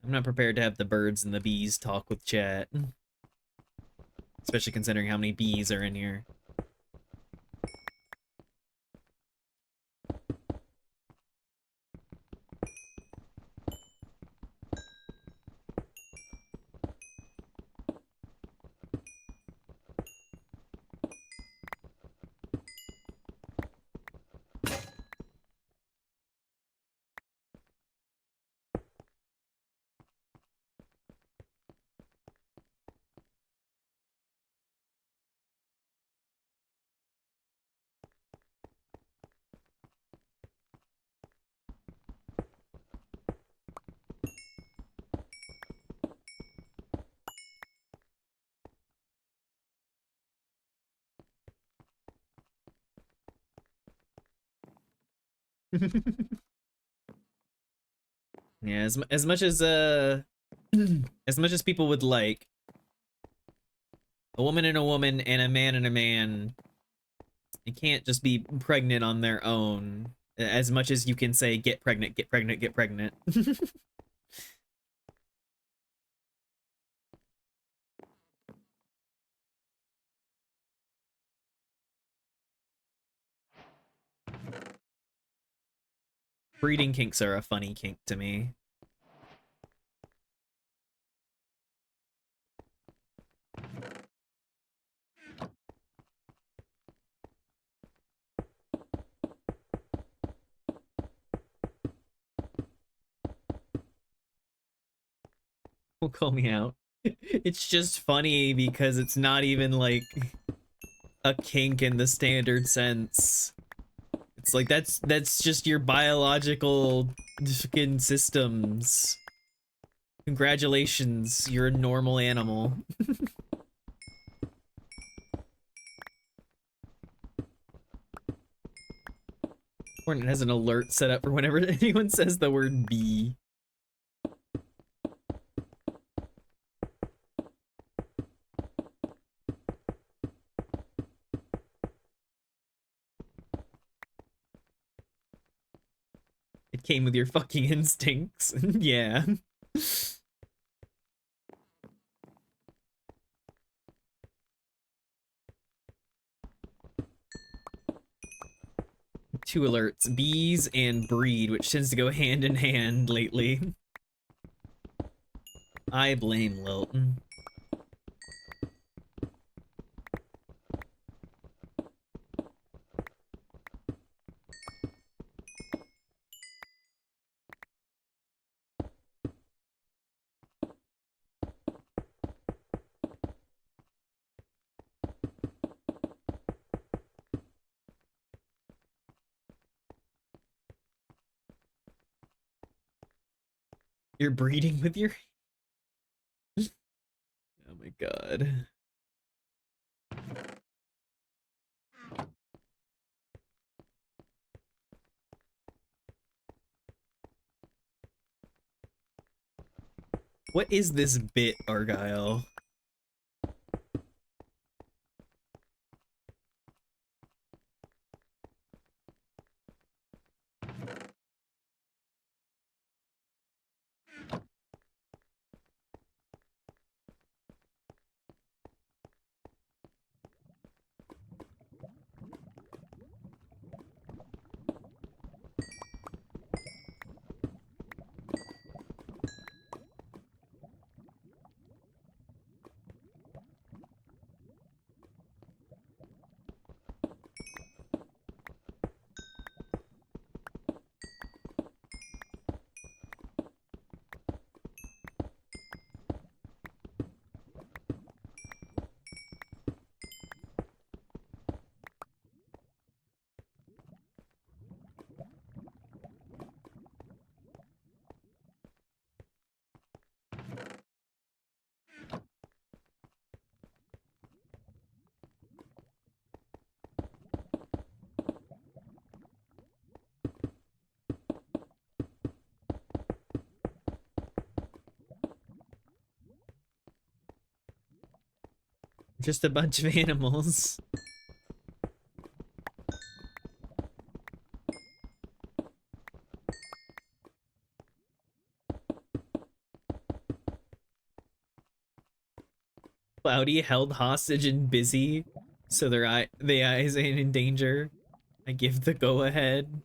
I'm not prepared to have the birds and the bees talk with chat. Especially considering how many bees are in here. Yeah, as much as as much as people would like a woman and a woman and a man and a man, you can't just be pregnant on their own. As much as you can say get pregnant, get pregnant, get pregnant. Breeding kinks are a funny kink to me. Will call me out. It's just funny because it's not even like a kink in the standard sense. It's like that's just your biological fucking systems. Congratulations, you're a normal animal. Fortnite has an alert set up for whenever anyone says the word bee. It came with your fucking instincts. Yeah. Two alerts, bees and breed, which tends to go hand in hand lately. I blame Lilton. You're breeding with your... Oh my god. What is this bit, Argyle? Just a bunch of animals. Cloudy held hostage and busy, so the eyes ain't in danger. I give the go ahead.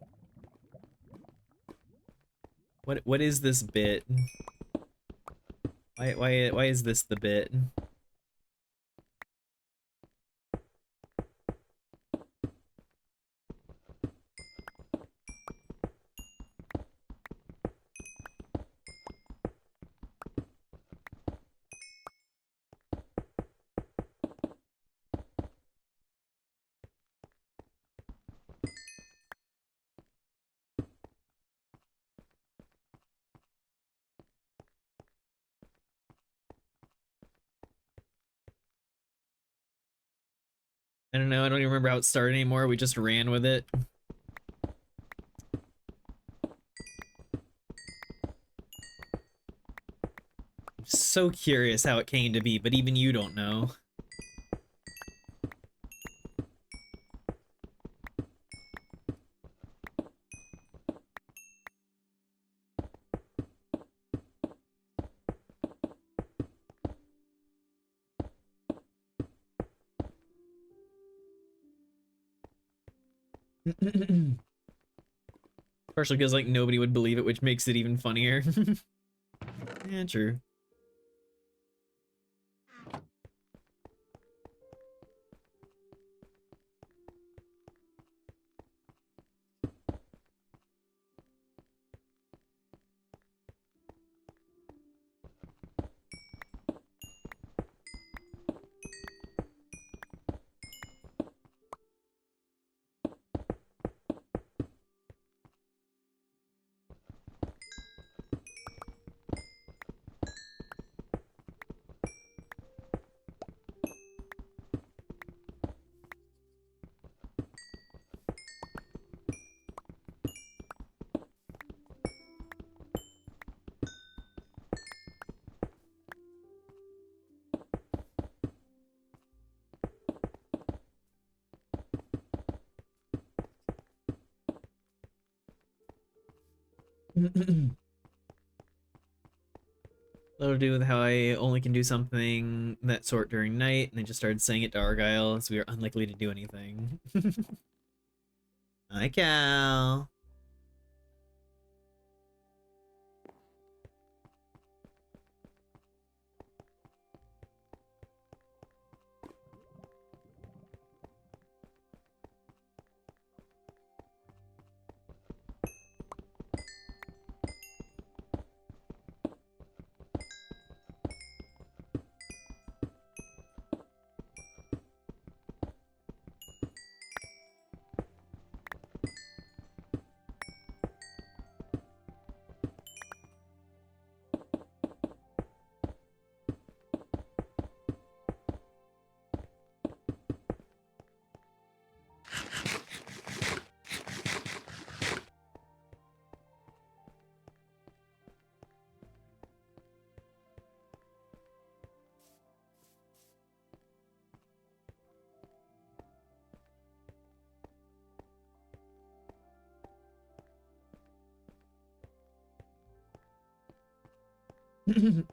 What is this bit? Why is this the bit? I don't know, I don't even remember how it started anymore. We just ran with it. so curious how it came to be, but even you don't know. Partially because, like, nobody would believe it, which makes it even funnier. Yeah, true. That'll do with how I only can do something that sort during night, and I just started saying it to Argyle, as we are unlikely to do anything. Hi, Cal.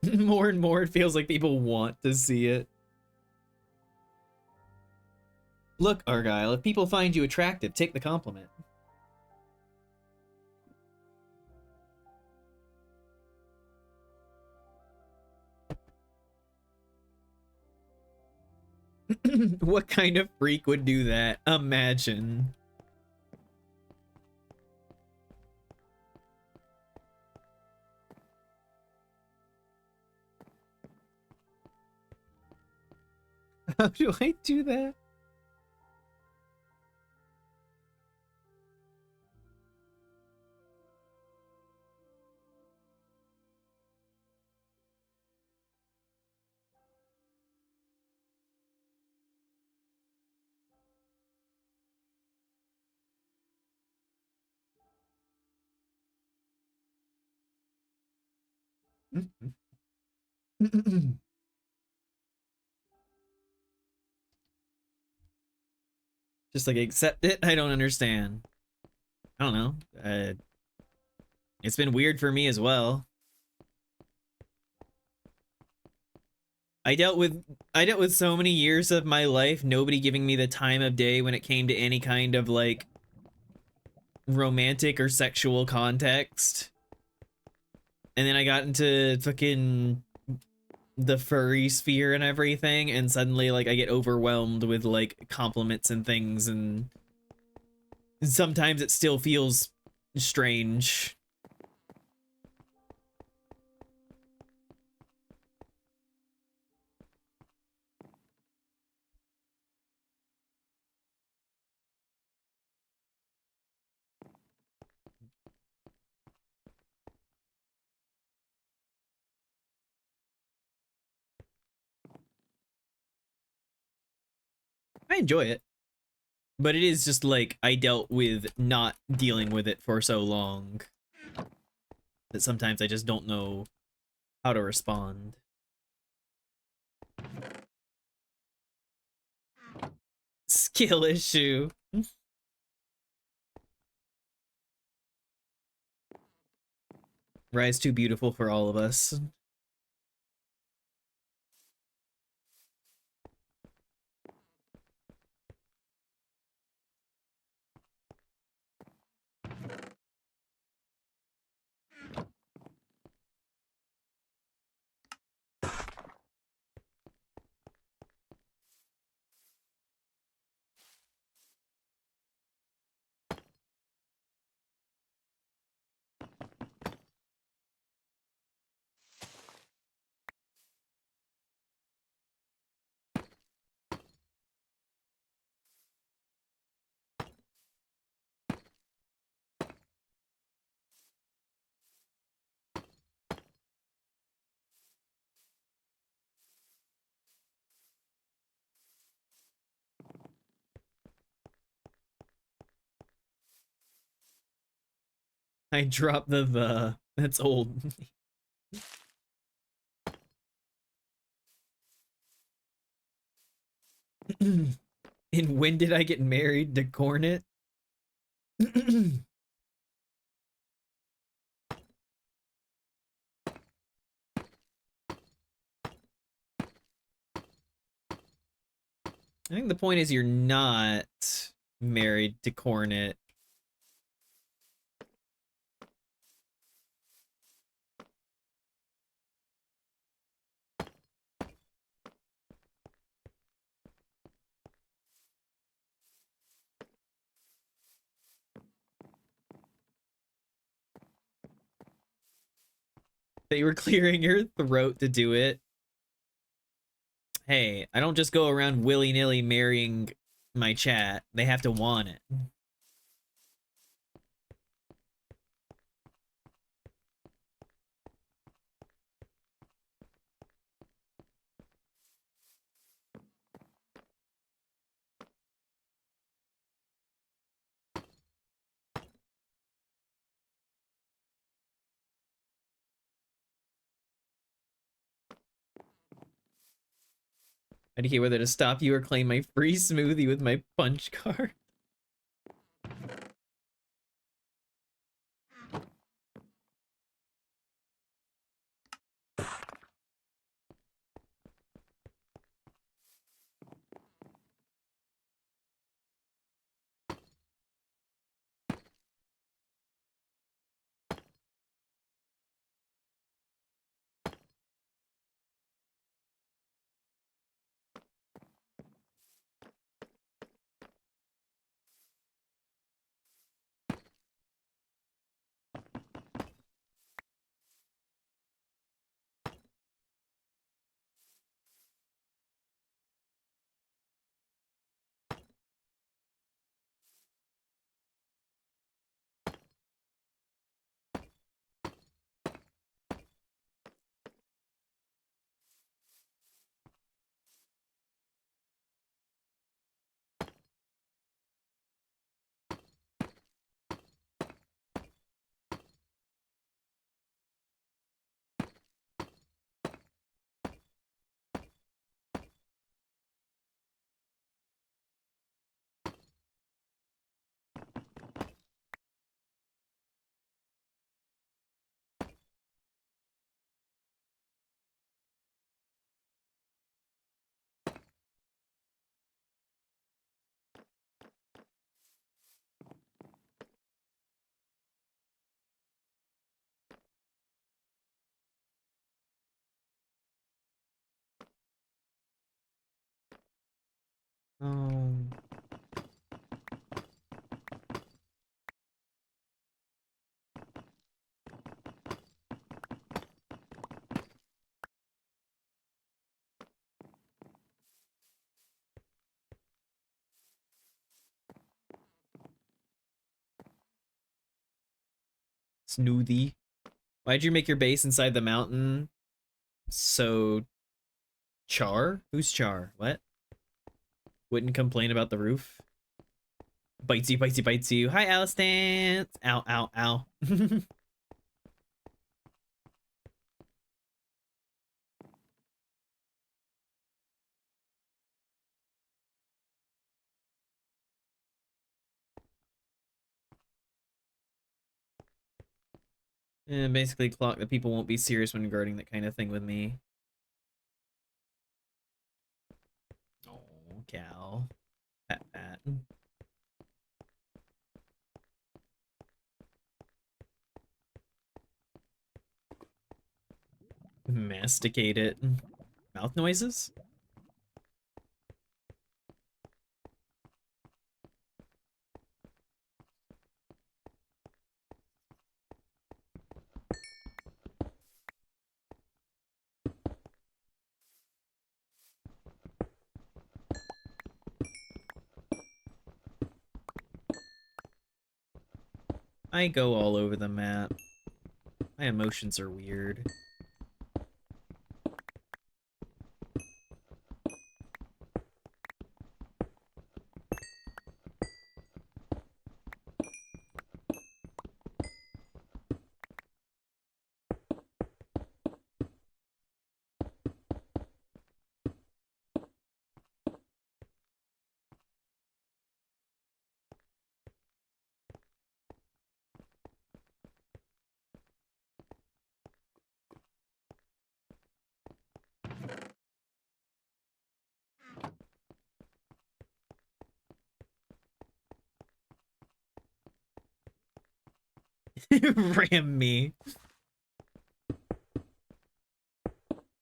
More and more, it feels like people want to see it. Look, Argyle, if people find you attractive, take the compliment. What kind of freak would do that? Imagine. How do I do that? Just like accept it? I don't understand. I don't know. It's been weird for me as well. I dealt with so many years of my life, nobody giving me the time of day when it came to any kind of like romantic or sexual context. And then I got into fucking the furry sphere and everything, and suddenly like I get overwhelmed with like compliments and things, and sometimes it still feels strange. I enjoy it, but it is just like I dealt with not dealing with it for so long that sometimes I just don't know how to respond. skill issue. Rise too beautiful for all of us. I dropped the. That's old. And when did I get married to Cornet? I think the point is you're not married to Cornet. That you were clearing your throat to do it. Hey, I don't just go around willy-nilly marrying my chat. They have to want it. I indicate whether to stop you or claim my free smoothie with my punch card. Oh. Smoothie. Why'd you make your base inside the mountain? So Char? Who's Char? What? Wouldn't complain about the roof? Bites you, bites you, bites you. Hi, Alice Dance. Ow, ow, ow. And basically clock that people won't be serious when guarding that kind of thing with me. Oh, cow. Pat pat. Masticate it. Mouth noises? I go all over the map. My emotions are weird. Ram me.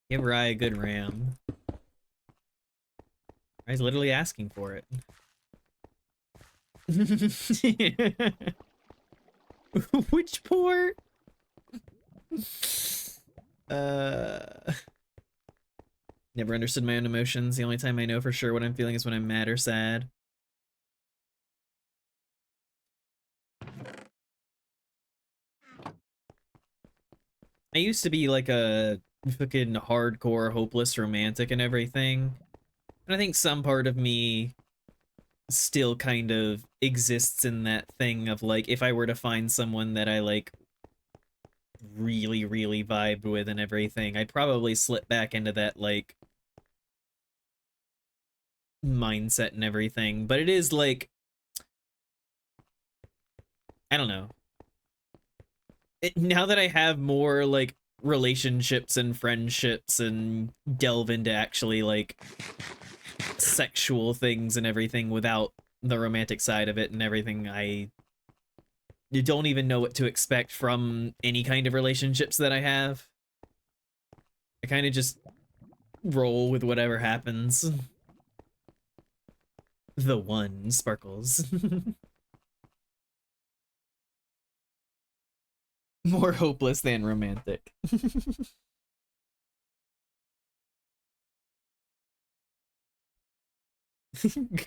Give Rye a good ram. Rye's literally asking for it. Which port? Never understood my own emotions. The only time I know for sure what I'm feeling is when I'm mad or sad. I used to be like a fucking hardcore hopeless romantic and everything. And I think some part of me still kind of exists in that thing of like, if I were to find someone that I like really, really vibed with and everything, I'd probably slip back into that like mindset and everything. But it is like, I don't know. Now that I have more like relationships and friendships and delve into actually like sexual things and everything without the romantic side of it and everything, I don't even know what to expect from any kind of relationships that I have. I kind of just roll with whatever happens. The one sparkles. More hopeless than romantic.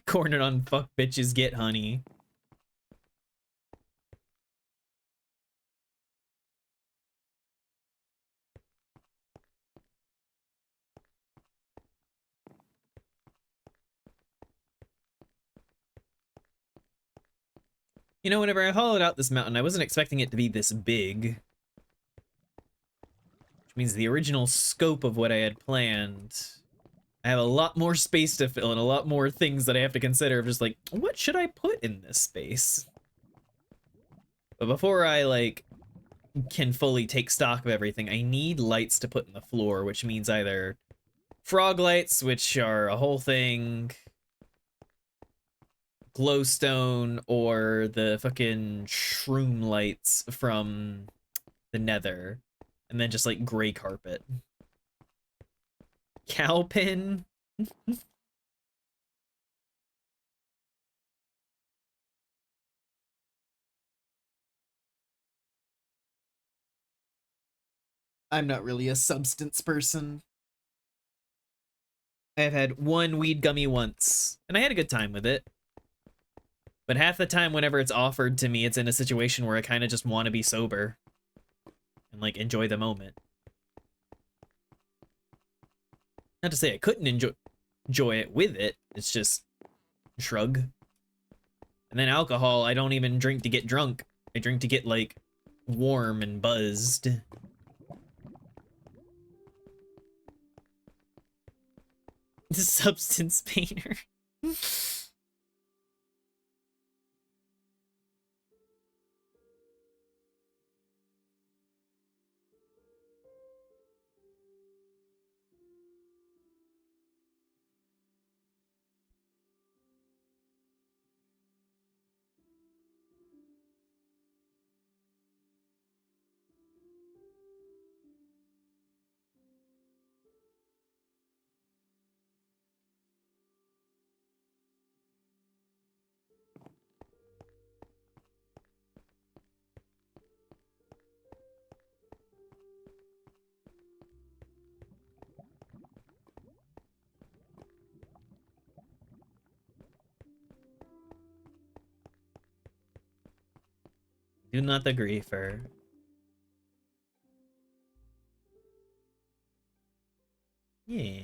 Cornered on fuck bitches get honey. You know, whenever I hollowed out this mountain, I wasn't expecting it to be this big. Which means the original scope of what I had planned, I have a lot more space to fill and a lot more things that I have to consider of just like, what should I put in this space? But before I, like, can fully take stock of everything, I need lights to put in the floor, which means either frog lights, which are a whole thing, glowstone, or the fucking shroom lights from the nether, and then just like gray carpet. Cowpin? I'm not really a substance person. I've had one weed gummy once, and I had a good time with it. But half the time, whenever it's offered to me, it's in a situation where I kind of just want to be sober and, like, enjoy the moment. Not to say I couldn't enjoy it with it, it's just shrug. And then alcohol, I don't even drink to get drunk. I drink to get, like, warm and buzzed. Substance painter. Do not the griefer. Yeah.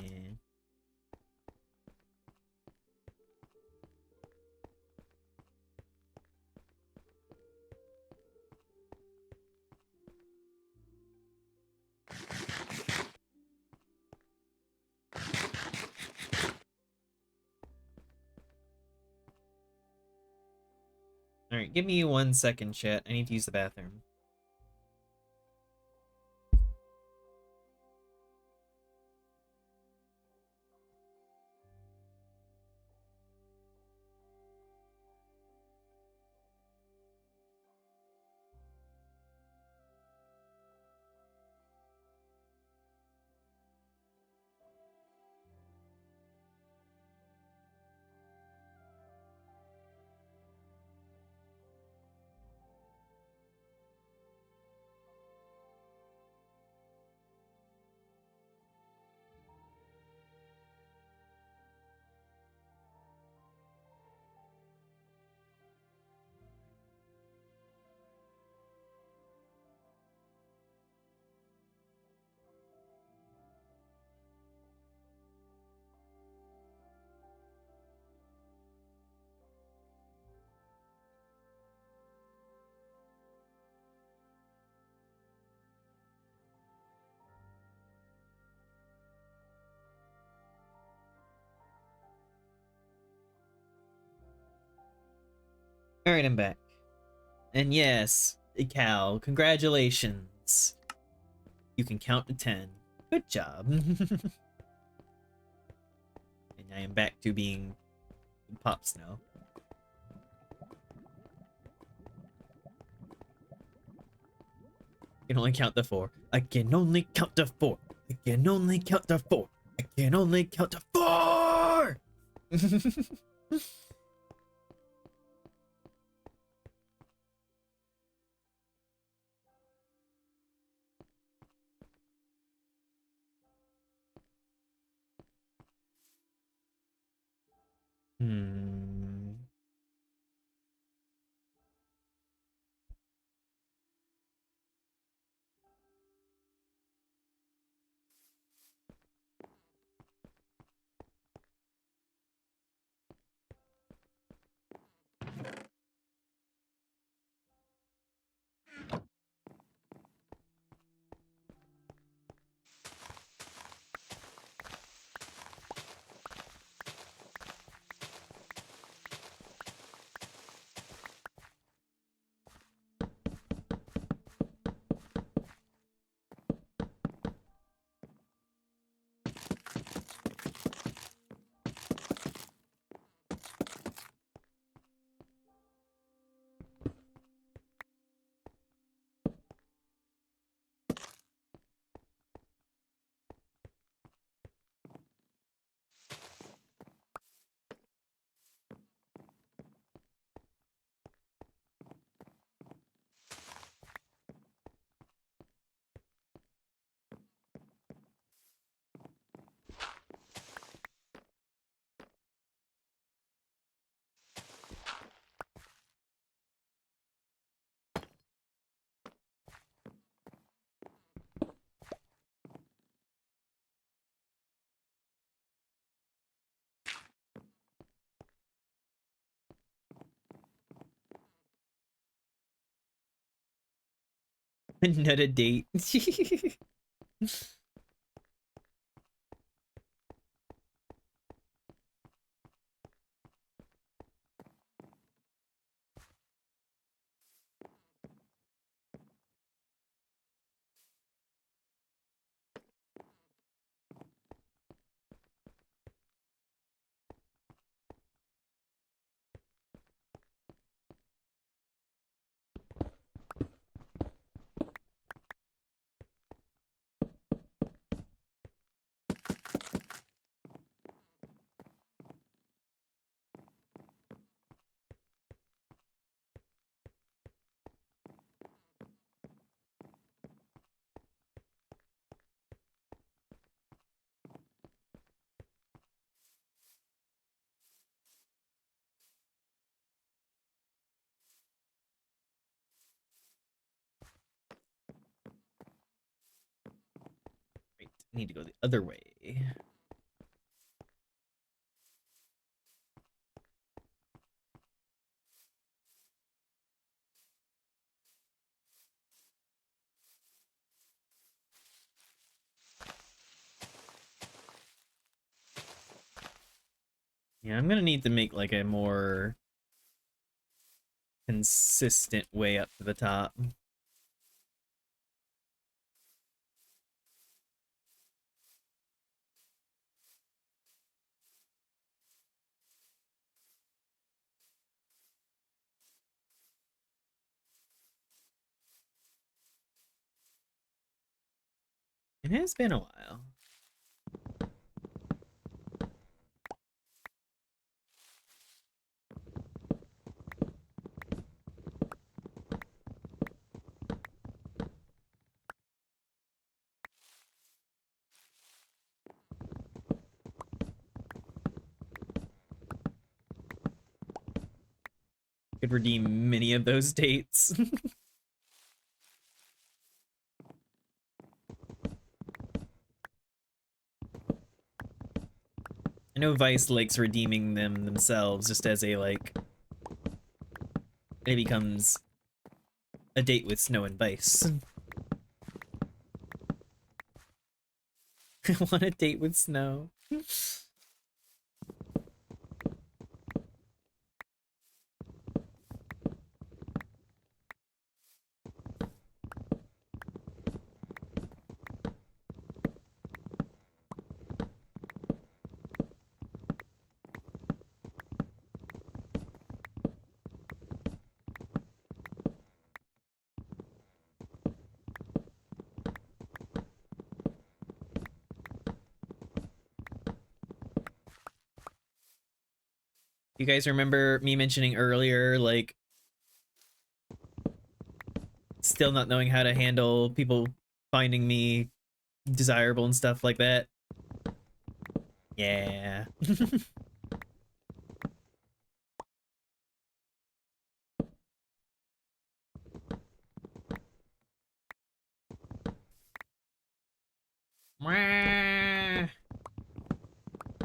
Alright, give me 1 second, chat. I need to use the bathroom. Alright, I'm back. And yes, Cal, congratulations. You can count to 10. Good job. And I am back to being Pops now. I can only count to 4. I can only count to 4. I can only count to 4. I can only count to 4! Hmm. Another date. need to go the other way. Yeah, I'm gonna need to make like a more consistent way up to the top. It has been a while. Could redeem many of those dates. I know Vice likes redeeming them themselves just as a like it becomes a date with Snow and Vice. I want a date with Snow. You guys remember me mentioning earlier, like, still not knowing how to handle people finding me desirable and stuff like that? Yeah.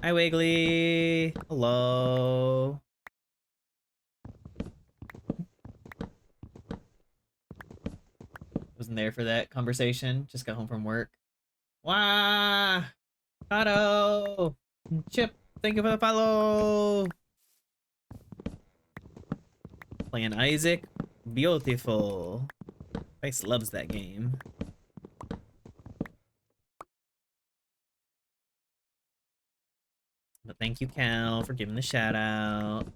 Hi, Wiggly. Hello. Wasn't there for that conversation. Just got home from work. Wah! Otto! Chip, thank you for the follow! Playing Isaac. Beautiful. Vice loves that game. But thank you, Cal, for giving the shout out.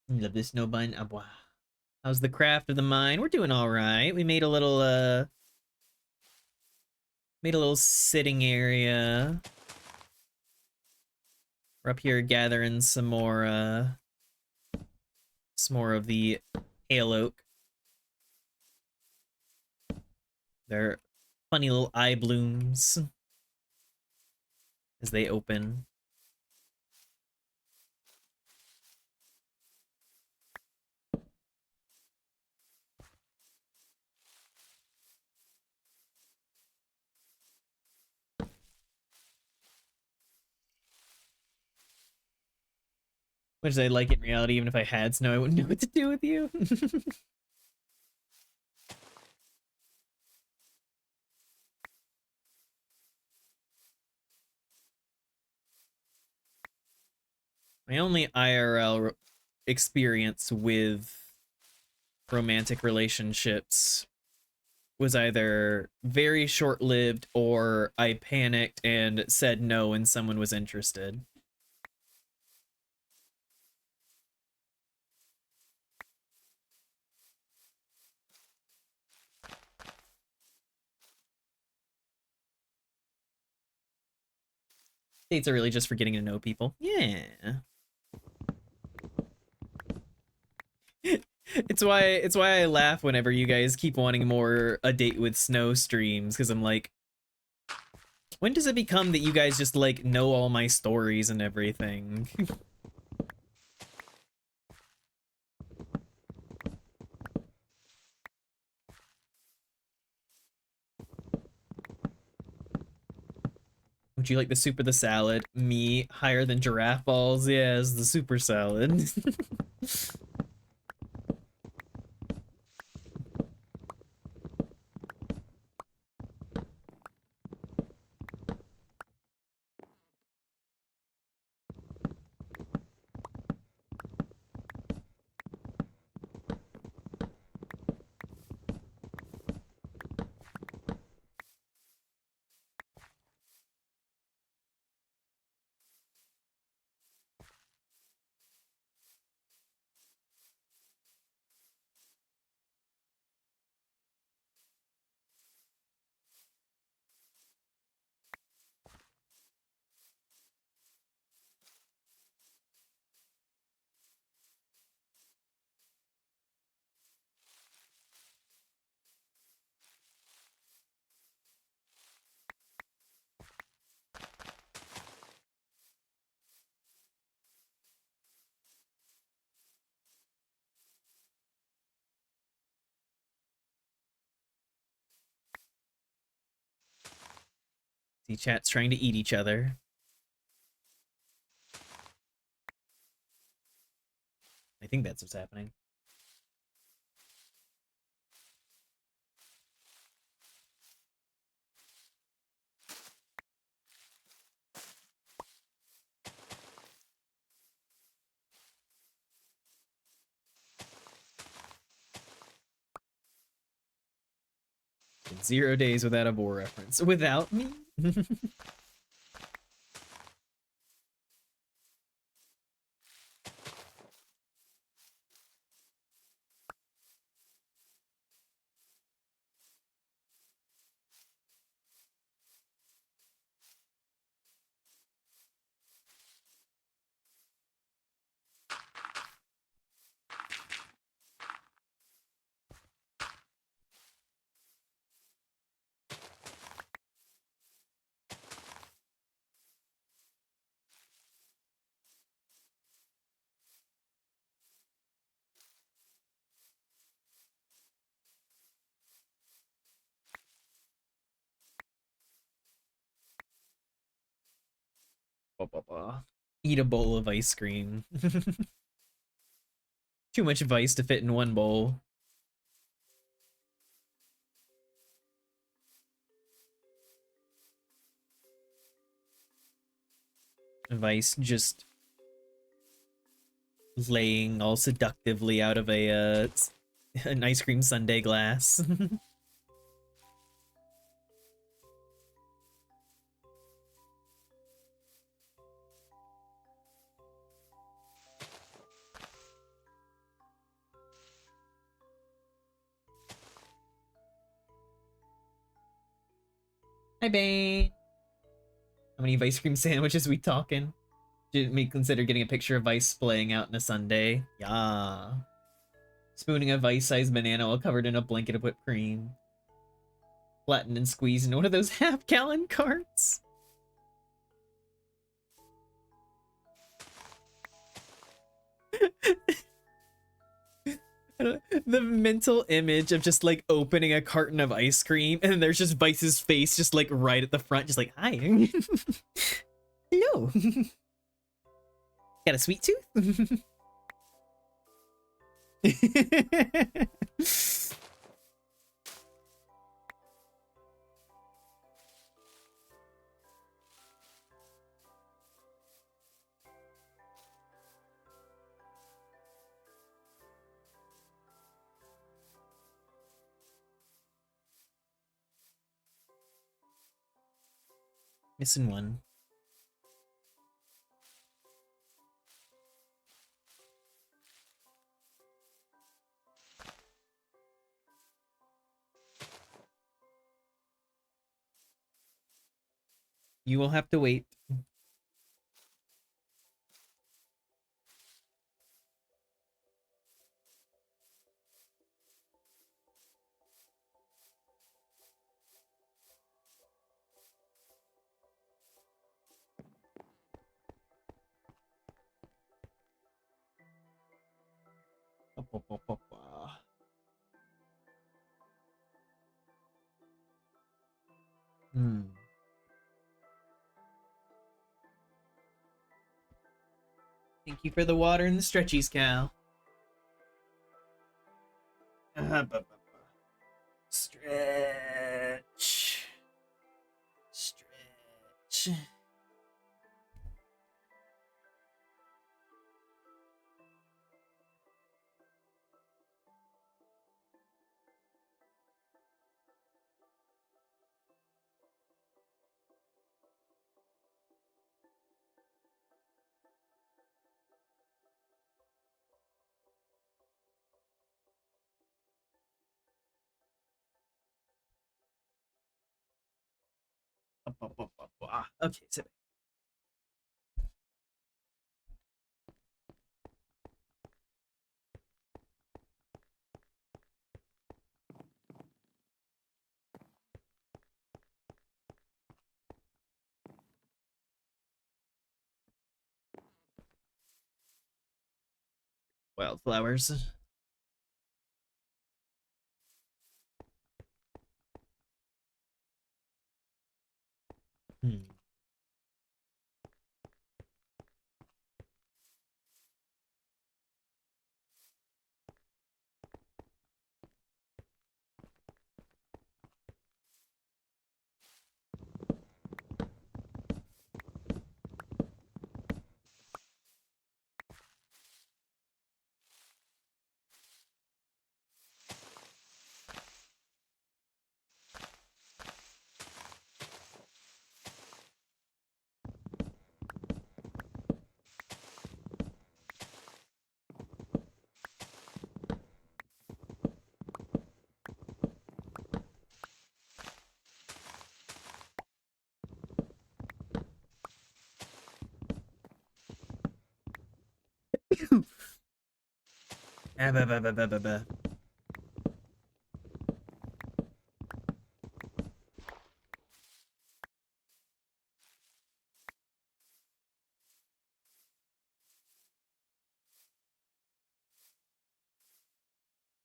Love this snow bun. Wow. How's the craft of the mine? We're doing all right. We made a little sitting area. We're up here gathering some more of the pale oak. They're funny little eye blooms as they open. Which I like in reality, even if I had snow, I wouldn't know what to do with you. My only IRL experience with romantic relationships was either very short-lived or I panicked and said no when someone was interested. Dates are really just for getting to know people. Yeah. It's why I laugh whenever you guys keep wanting more a date with snow streams, because I'm like, when does it become that you guys just like know all my stories and everything? Would you like the soup or the salad? Me, higher than giraffe balls? Yes, the super salad. See, chat's trying to eat each other. I think that's what's happening. Been 0 days without a Boar reference. Without me? Eat a bowl of ice cream. Too much vice to fit in one bowl. Vice just laying all seductively out of an ice cream sundae glass. Hi, Bane. How many ice cream sandwiches we talking? Did me consider getting a picture of Vice splaying out in a sundae? Yeah. Spooning a Vice-sized banana while covered in a blanket of whipped cream. Flattened and squeezed into one of those half-gallon carts. The mental image of just like opening a carton of ice cream and there's just Vice's face just like right at the front, just like, hi. Hello. Got a sweet tooth? Missing one. You will have to wait. Hmm. Thank you for the water and the stretchies, Cal. Stretch. Stretch. Okay, sit back. Wildflowers. Hmm.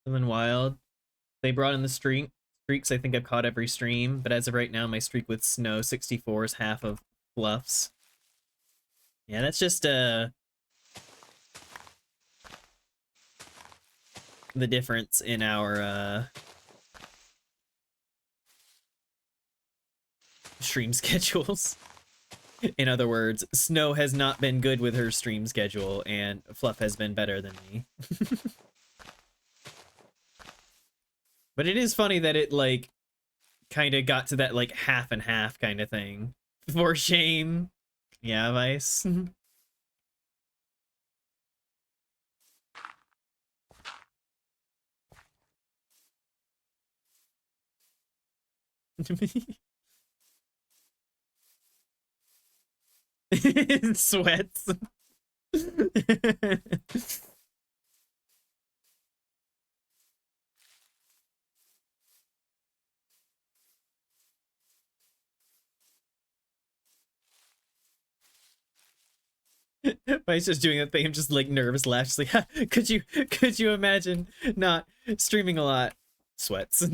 Something wild. They brought in the streaks. I think I've caught every stream, but as of right now, my streak with Snow 64 is half of Fluff's. Yeah, that's just the difference in our stream schedules. In other words, Snow has not been good with her stream schedule, and Fluff has been better than me. But it is funny that it, like, kind of got to that, like, half and half kind of thing. For shame. Yeah, Vice. Sweats. Vice just doing that thing. I'm just like nervous, laughs like, could you imagine not streaming a lot? Sweats.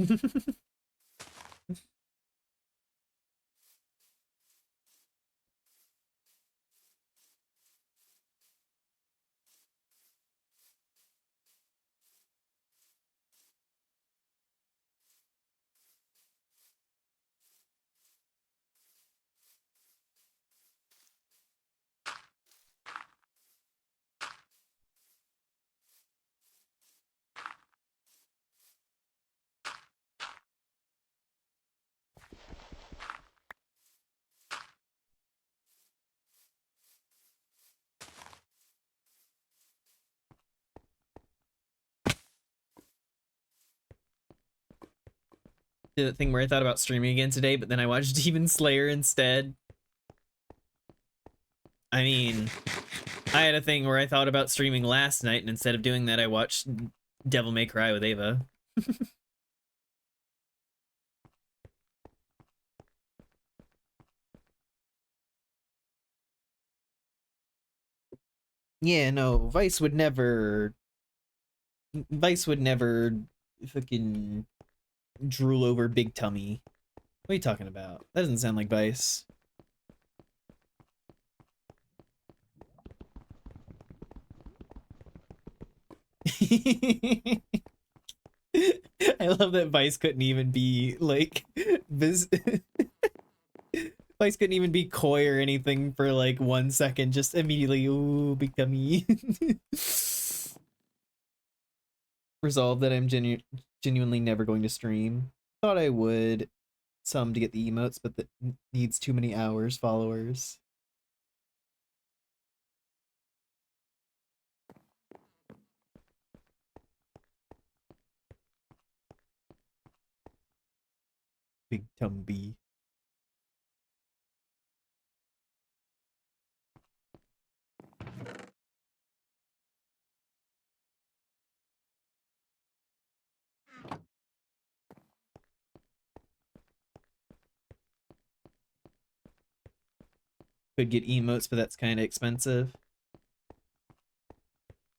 Did that thing where I thought about streaming again today, but then I watched Demon Slayer instead. I mean, I had a thing where I thought about streaming last night, and instead of doing that, I watched Devil May Cry with Ava. Yeah, no, Vice would never Vice would never fucking drool over big tummy. What are you talking about? That doesn't sound like Vice. I love that Vice couldn't even be like Vice couldn't even be coy or anything for like 1 second. Just immediately, ooh, big tummy. Resolve that I'm genuinely never going to stream. Thought I would some to get the emotes, but that needs too many hours, followers. Big Tumby. Could get emotes, but that's kind of expensive.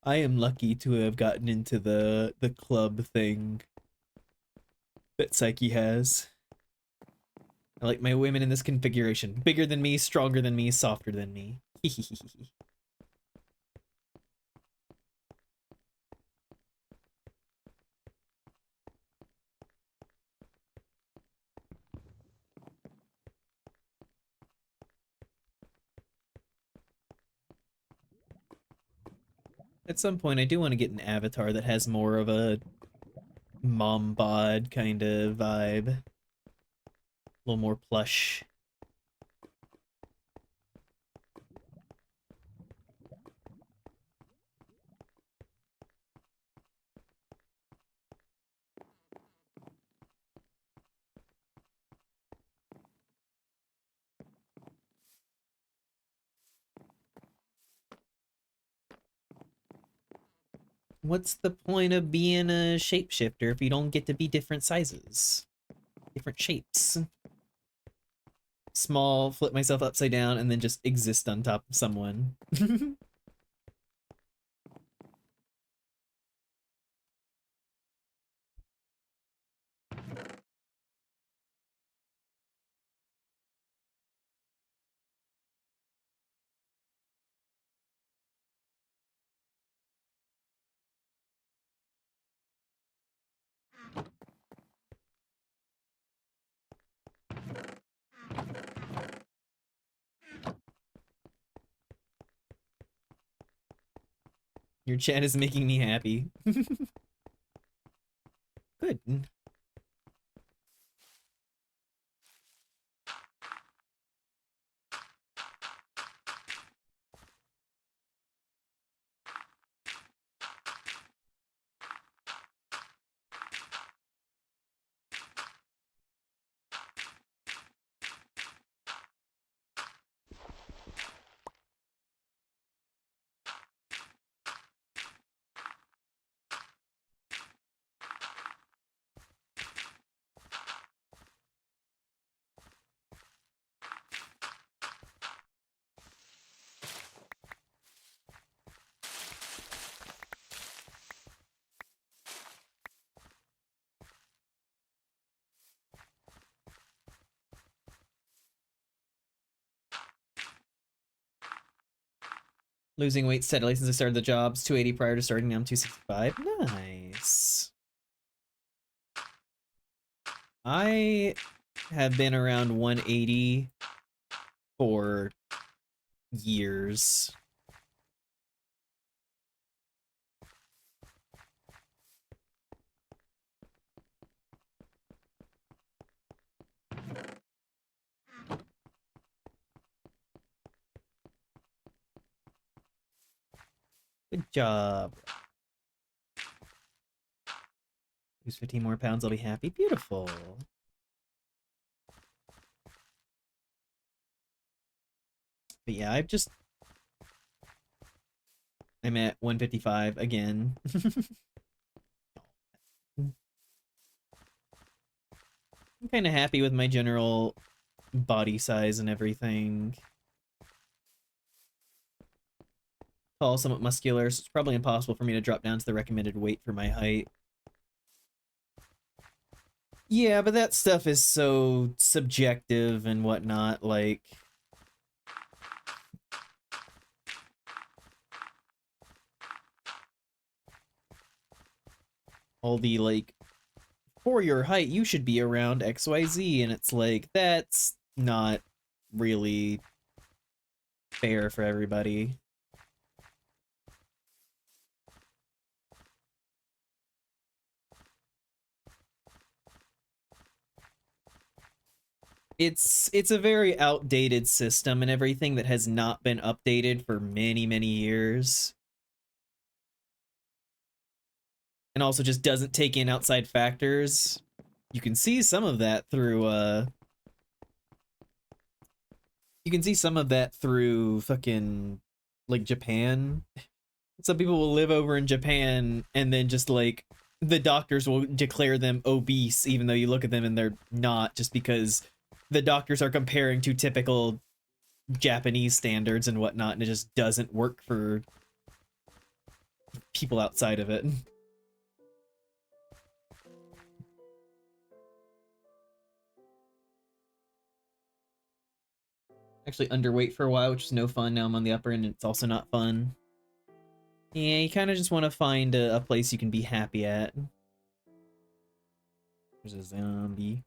I am lucky to have gotten into the club thing that Psyche has. I like my women in this configuration. Bigger than me, stronger than me, softer than me. At some point, I do want to get an avatar that has more of a mom bod kind of vibe. A little more plush. What's the point of being a shapeshifter if you don't get to be different sizes? Different shapes. Small, flip myself upside down, and then just exist on top of someone. Your chat is making me happy. Good. Losing weight steadily since I started the jobs. 280 prior to starting, now I'm 265. Nice. I have been around 180 for years. Good job. Lose 15 more pounds, I'll be happy. Beautiful. But yeah, I'm at 155 again. I'm kind of happy with my general body size and everything. tall, somewhat muscular, so it's probably impossible for me to drop down to the recommended weight for my height. Yeah, but that stuff is so subjective and whatnot, like... all the, like, for your height, you should be around XYZ, and it's like, that's not really fair for everybody. It's a very outdated system and everything that has not been updated for many, many years. And also just doesn't take in outside factors. You can see some of that through, you can see some of that through fucking, like, Japan. Some people will live over in Japan and then just, like, the doctors will declare them obese even though you look at them and they're not, just because the doctors are comparing to typical Japanese standards and whatnot, and it just doesn't work for people outside of it. Actually underweight for a while, which is no fun. Now I'm on the upper end and it's also not fun. Yeah, you kind of just want to find a place you can be happy at. There's a zombie.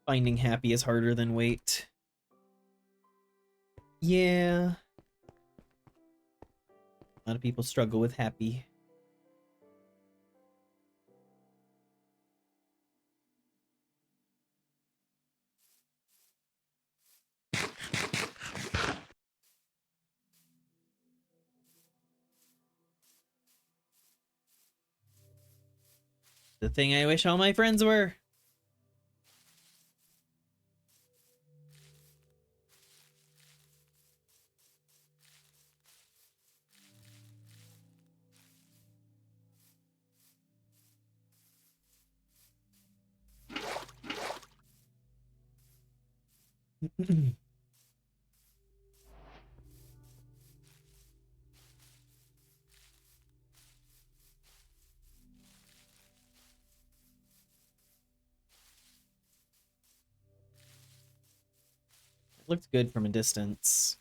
Finding happy is harder than weight. Yeah. A lot of people struggle with happy. The thing I wish all my friends were. It looked good from a distance.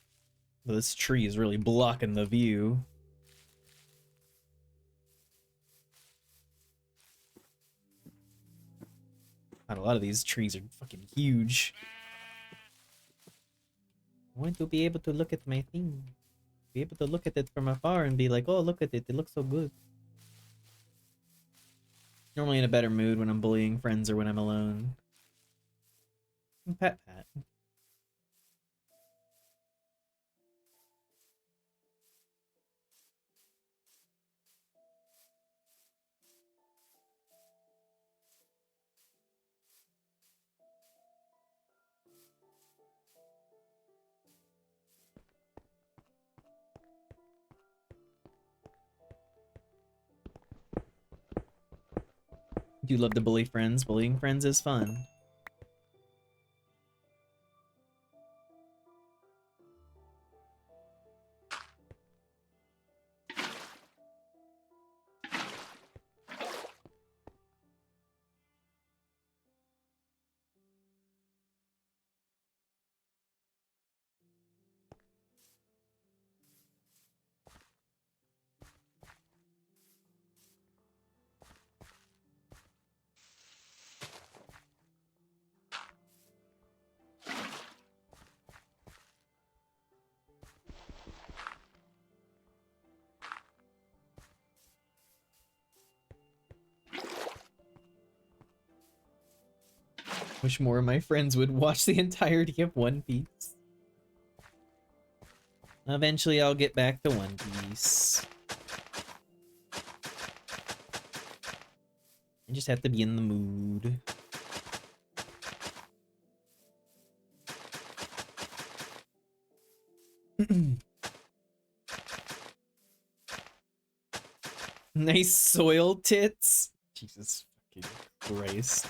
This tree is really blocking the view. God, a lot of these trees are fucking huge. I want to be able to look at my thing. Be able to look at it from afar and be like, oh, look at it. It looks so good. Normally in a better mood when I'm bullying friends or when I'm alone. Pat pat. Do love to bully friends. Bullying friends is fun. Wish more of my friends would watch the entirety of One Piece. Eventually I'll get back to One Piece. I just have to be in the mood. Nice soil tits. Jesus fucking Christ.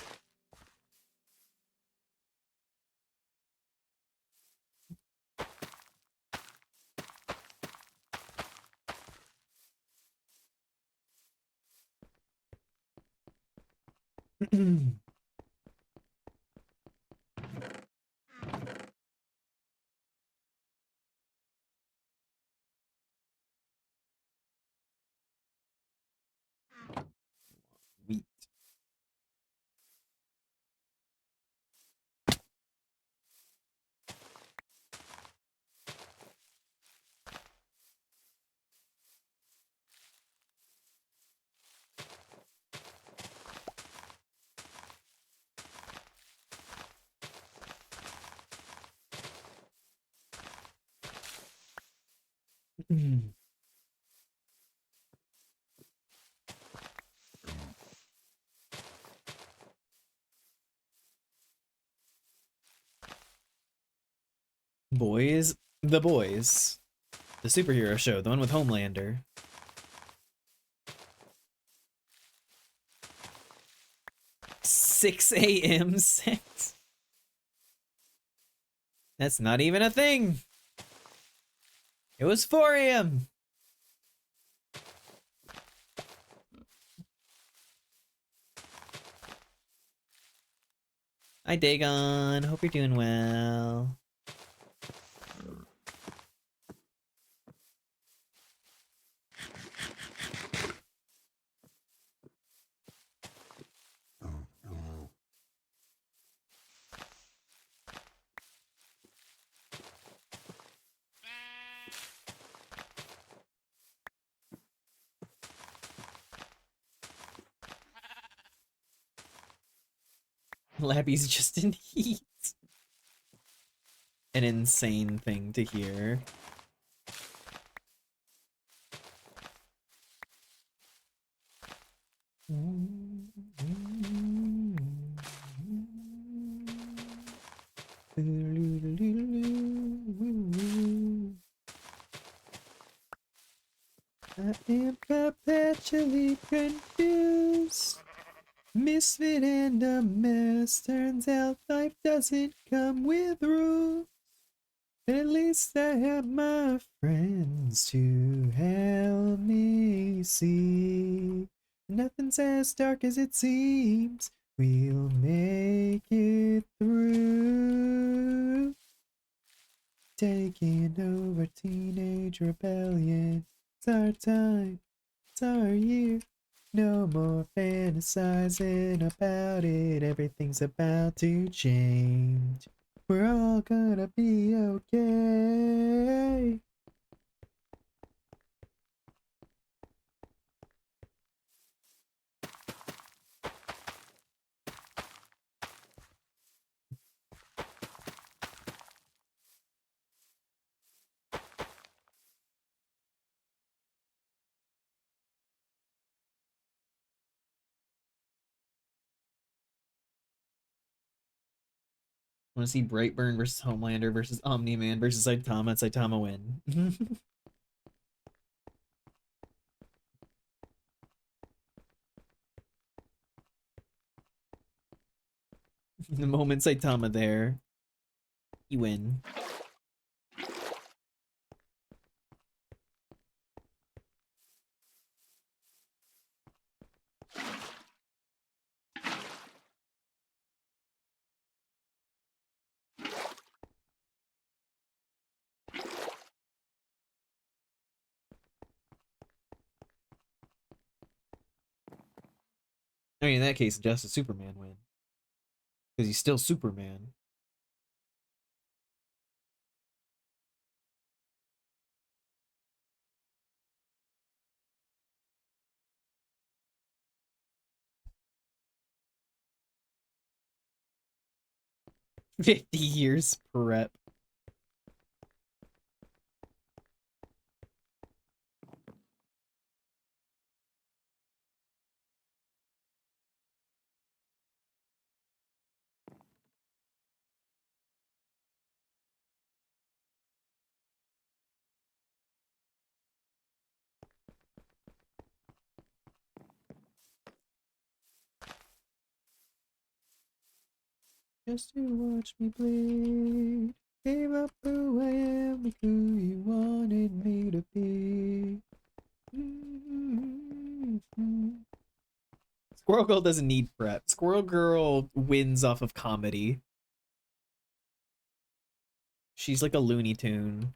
Wheat. Boys, the Boys. The superhero show, the one with Homelander. 6 a.m. sex. That's not even a thing. It was 4 a.m. Hi, Dagon. Hope you're doing well. Labby's just in heat. An insane thing to hear. I am perpetually confused. Misfit and a mess. Turns out life doesn't come with rules. At least I have my friends to help me see. Nothing's as dark as it seems. We'll make it through. Taking over teenage rebellion. It's our time. It's our year. No more fantasizing about it. Everything's about to change. We're all gonna be okay. Want to see Brightburn versus Homelander versus Omni-Man versus Saitama? Saitama win. The moment Saitama there, you win. I mean, in that case, Justice Superman win. Because he's still Superman. $50 prep. just to watch me bleed. Gave up who I am with who you wanted me to be. Squirrel Girl doesn't need prep. Squirrel Girl wins off of comedy. She's like a Looney Tune.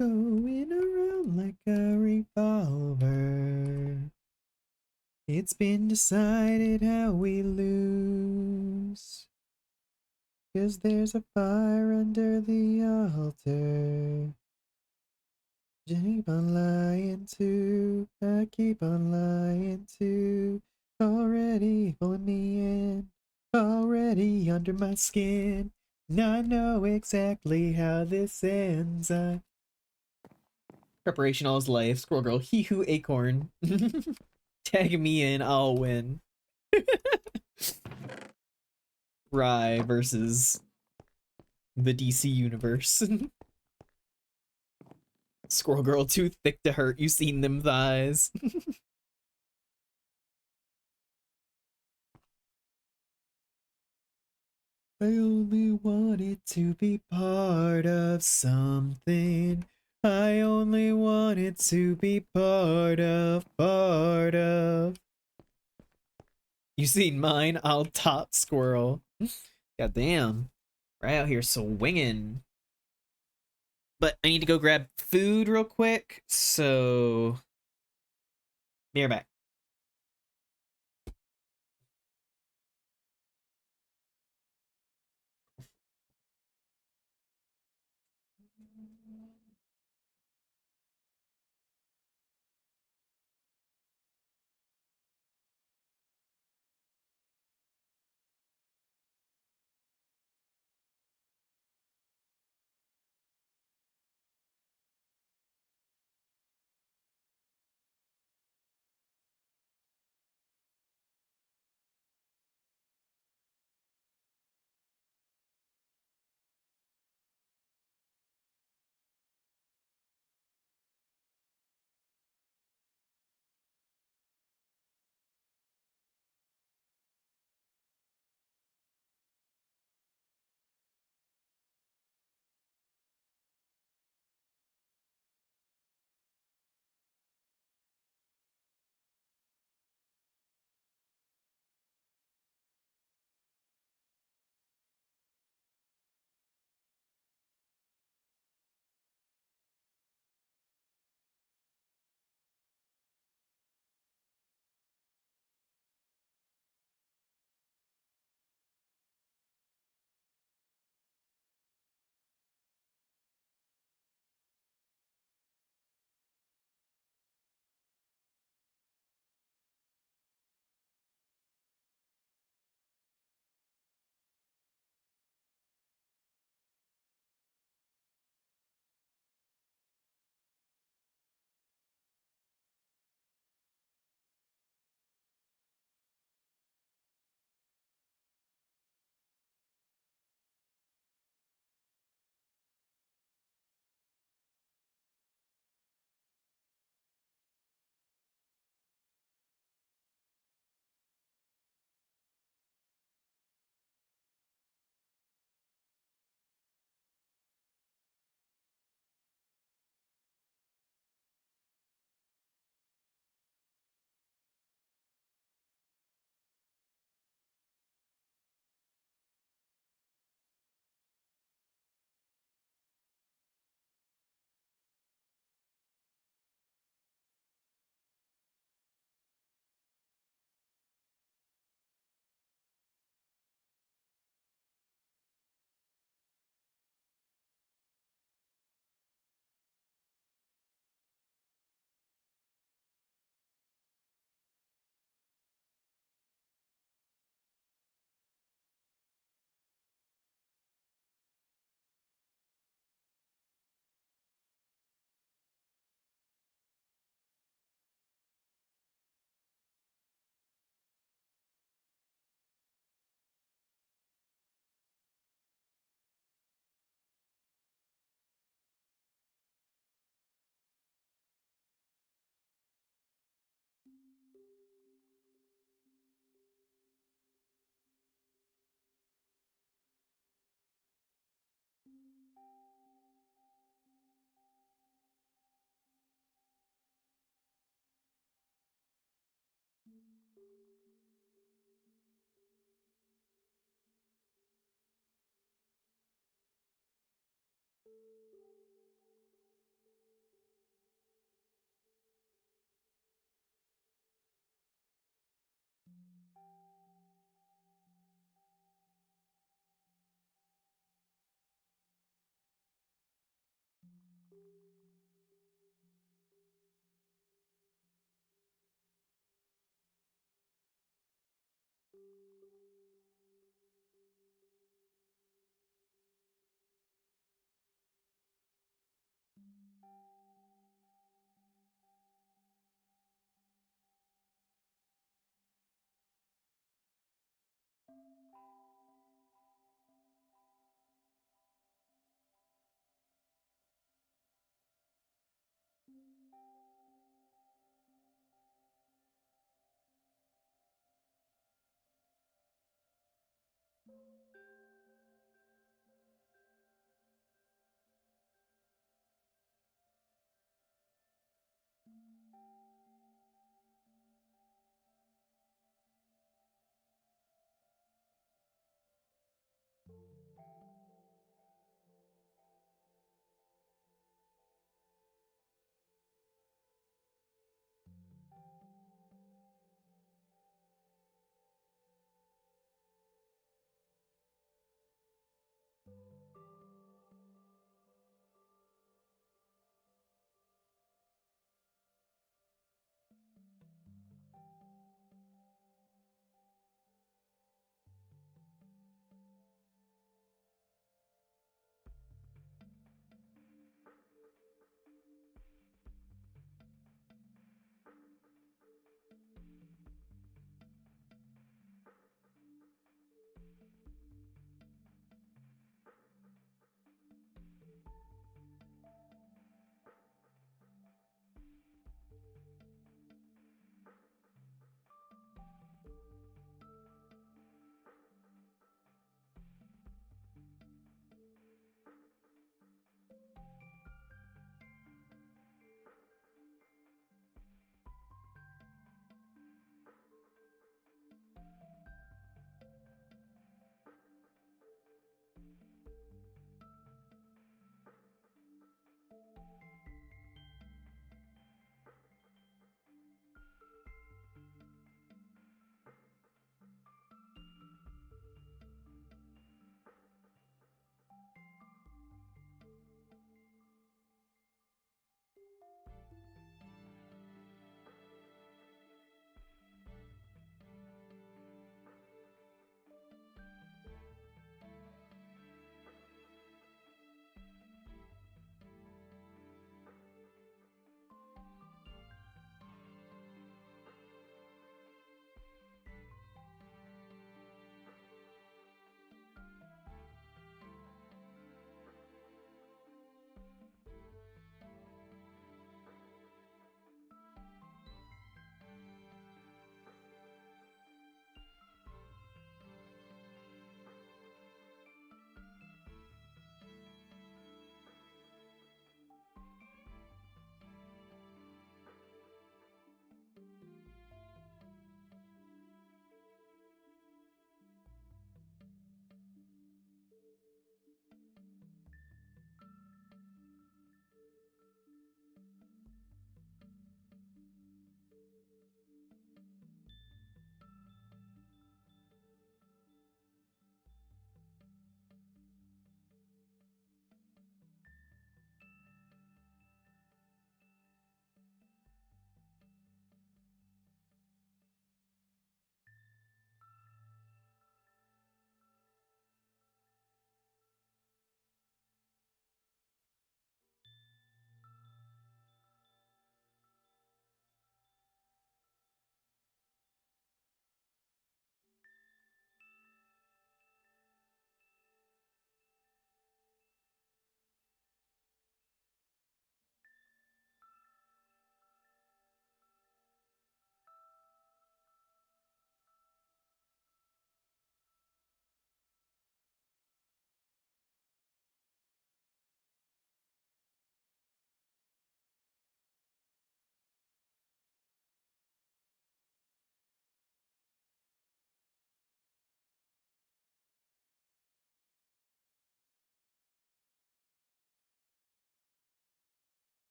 Going around like a revolver. It's been decided how we lose. 'Cause there's a fire under the altar. Keep on lying too. I keep on lying too. Already pulling me in. Already under my skin. I know exactly how this ends. Preparation all his life. Squirrel Girl. He who acorn. Tag me in, I'll win. Rye versus the DC universe. Squirrel Girl too thick to hurt. You seen them thighs. I only wanted to be part of something. I only wanted to be part of. You seen mine? I'll top Squirrel. Goddamn. Right out here swinging. But I need to go grab food real quick, so be right back.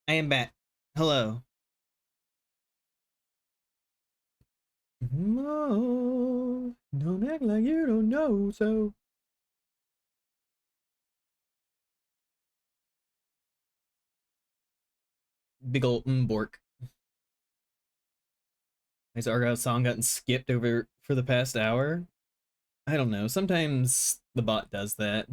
I am back. Hello. No, don't act like you don't know so. Big ol' Bork. Has Argyle song gotten skipped over for the past hour? I don't know. Sometimes the bot does that.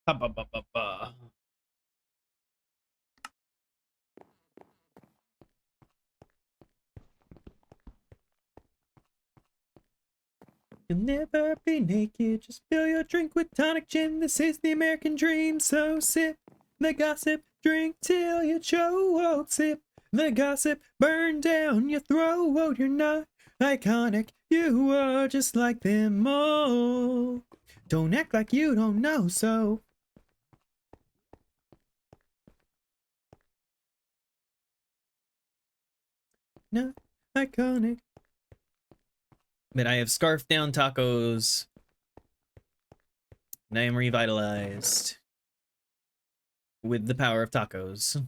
Ba, ba, ba, ba, ba. You'll never be naked, just fill your drink with tonic gin. This is the American dream, so sip the gossip, drink till you choke. Sip the gossip, burn down your throat. You're not iconic, you are just like them all. Don't act like you don't know so. Not iconic. But I have scarfed down tacos. And I am revitalized with the power of tacos.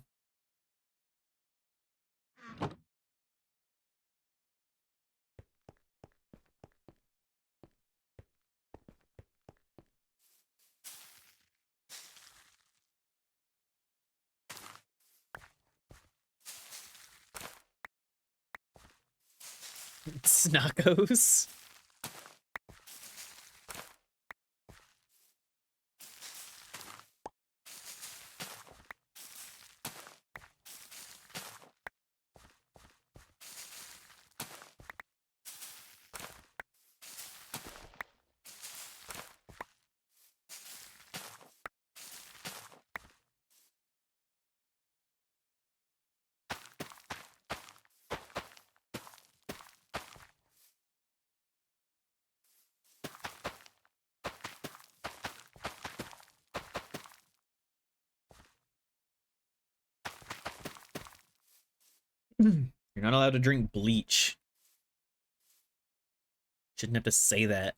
Snackos. You're not allowed to drink bleach. Shouldn't have to say that.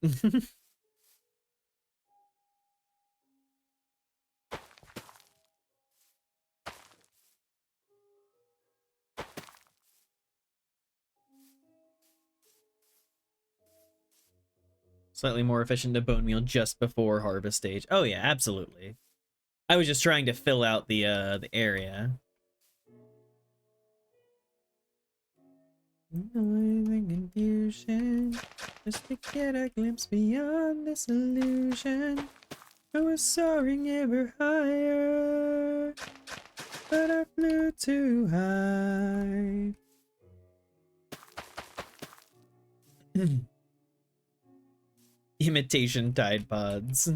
Slightly more efficient to bone meal just before harvest stage. Oh yeah, absolutely. I was just trying to fill out the area. Noise and confusion, just to get a glimpse beyond this illusion. I was soaring ever higher, but I flew too high. Imitation Tide Pods.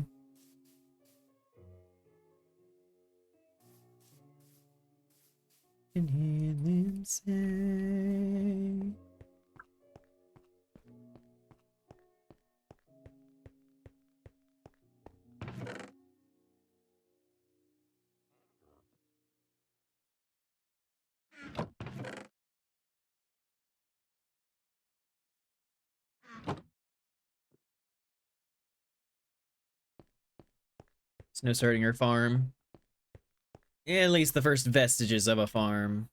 Can hear them say. It's no starting your farm. At least the first vestiges of a farm.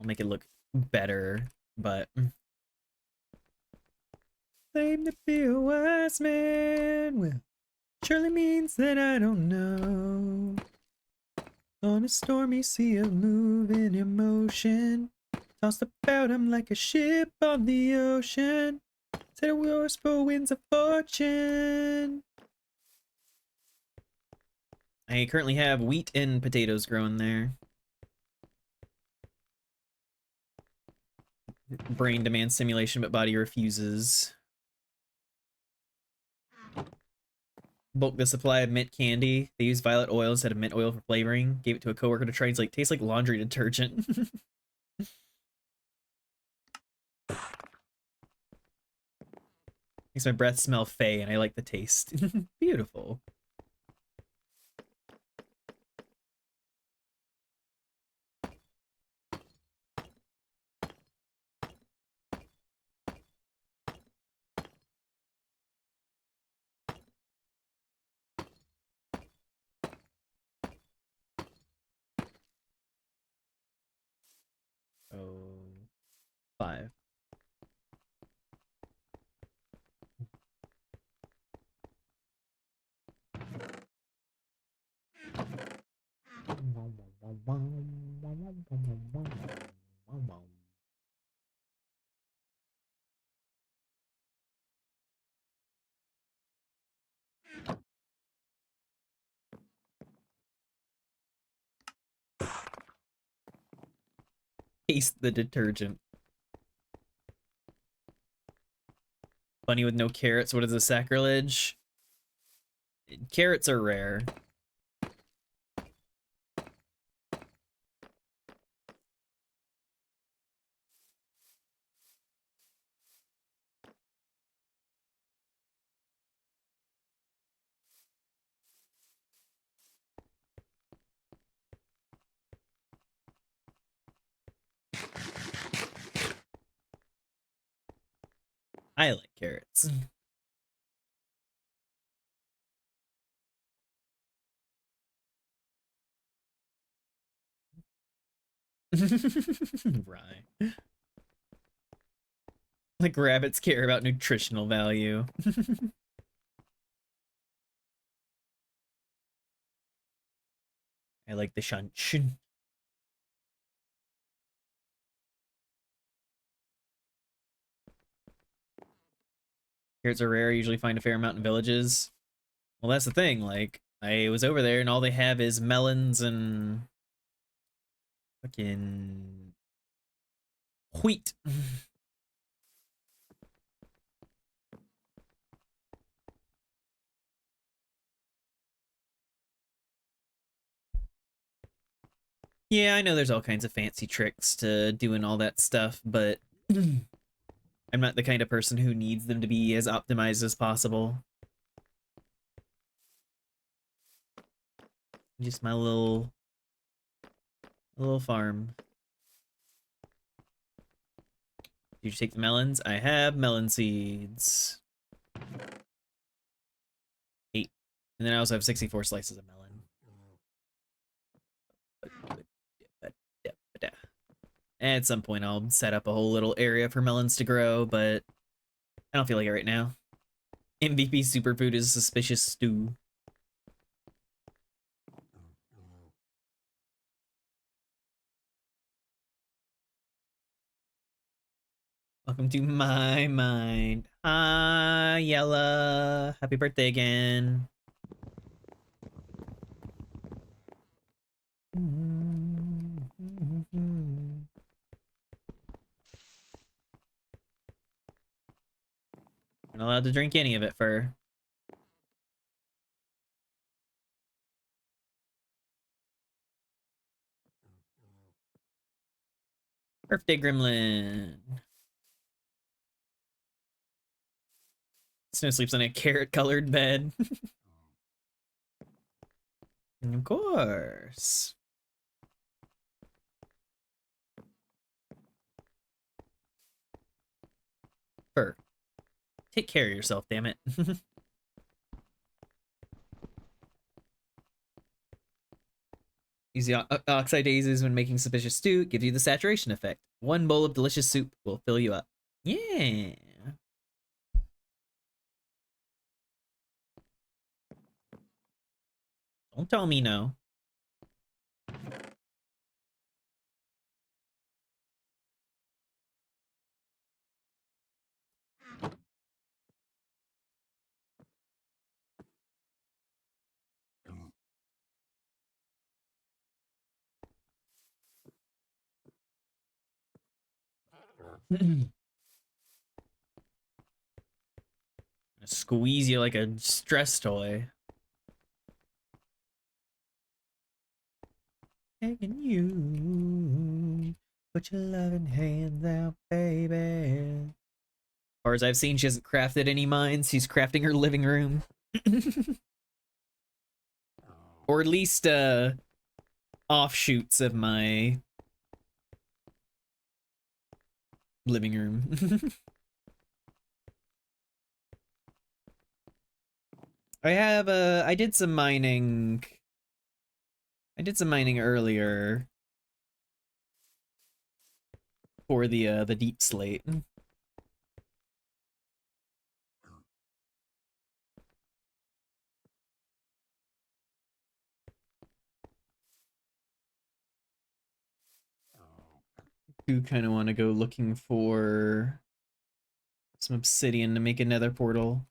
I'll make it look better, but claim to be a wise man. Well, surely means that I don't know. On a stormy sea of moving emotion, tossed about I'm like a ship on the ocean. Set a course for winds of fortune. I currently have wheat and potatoes growing there. Brain demands simulation, but body refuses. Bulk the supply of mint candy. They use violet oil instead of mint oil for flavoring. Gave it to a coworker to try. He's like, tastes like laundry detergent. Makes my breath smell fey, and I like the taste. Beautiful. Oh, 5. Taste the detergent. Bunny with no carrots. What is a sacrilege? Carrots are rare. I like carrots. Right. Like rabbits care about nutritional value. I like the shunch. Carrots are rare, usually find a fair amount in villages. Well, that's the thing, like, I was over there and all they have is melons and fucking wheat. Yeah, I know there's all kinds of fancy tricks to doing all that stuff, but I'm not the kind of person who needs them to be as optimized as possible. Just my little farm. Did you take the melons? I have melon seeds. 8. And then I also have 64 slices of melon. At some point, I'll set up a whole little area for melons to grow, but I don't feel like it right now. MVP superfood is suspicious stew. Welcome to my mind. Hi, Yella. Happy birthday again. Not allowed to drink any of it, Fur. Birthday gremlin. Snow sleeps on a carrot-colored bed. Of course. Fur. Take care of yourself, damn it. Use the oxidazes when making suspicious stew. Gives you the saturation effect. 1 bowl of delicious soup will fill you up. Yeah. Don't tell me no. Squeeze you like a stress toy. Taking you. Put your loving hands out, baby. far as I've seen, she hasn't crafted any mines. She's crafting her living room. Or at least, offshoots of my living room. I did some mining. I did some mining earlier for the deep slate. Do kind of want to go looking for some obsidian to make a nether portal.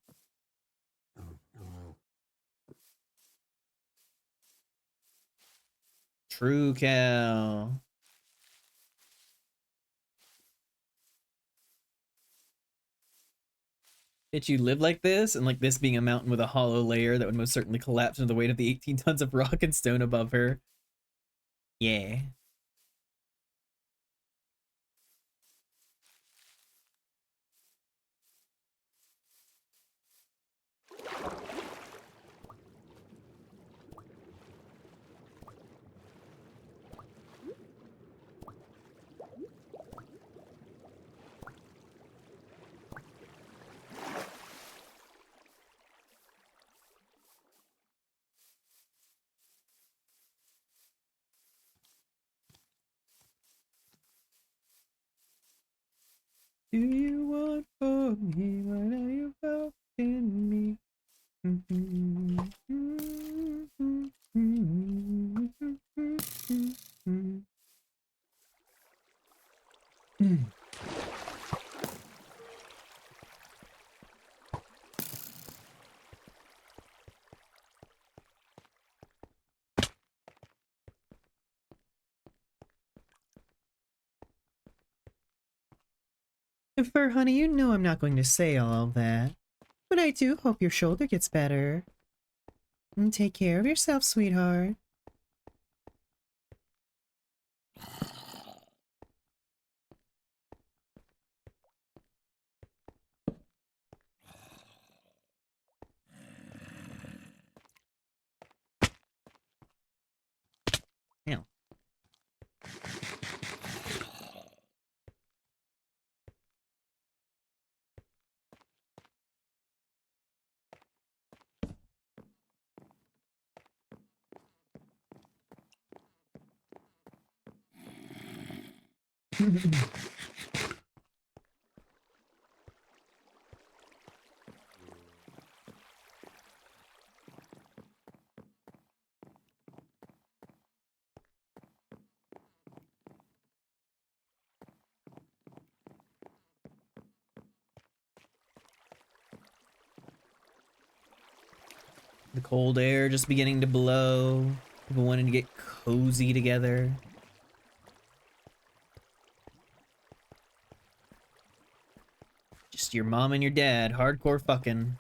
True cow. Did you live like this? And like this being a mountain with a hollow layer that would most certainly collapse under the weight of the 18 tons of rock and stone above her. Yeah. Do you want for me what are you felt in me? Fur, honey, you know I'm not going to say all that. But I do hope your shoulder gets better. And take care of yourself, sweetheart. Yeah. The cold air just beginning to blow. People wanting to get cozy together. Just your mom and your dad, hardcore fucking.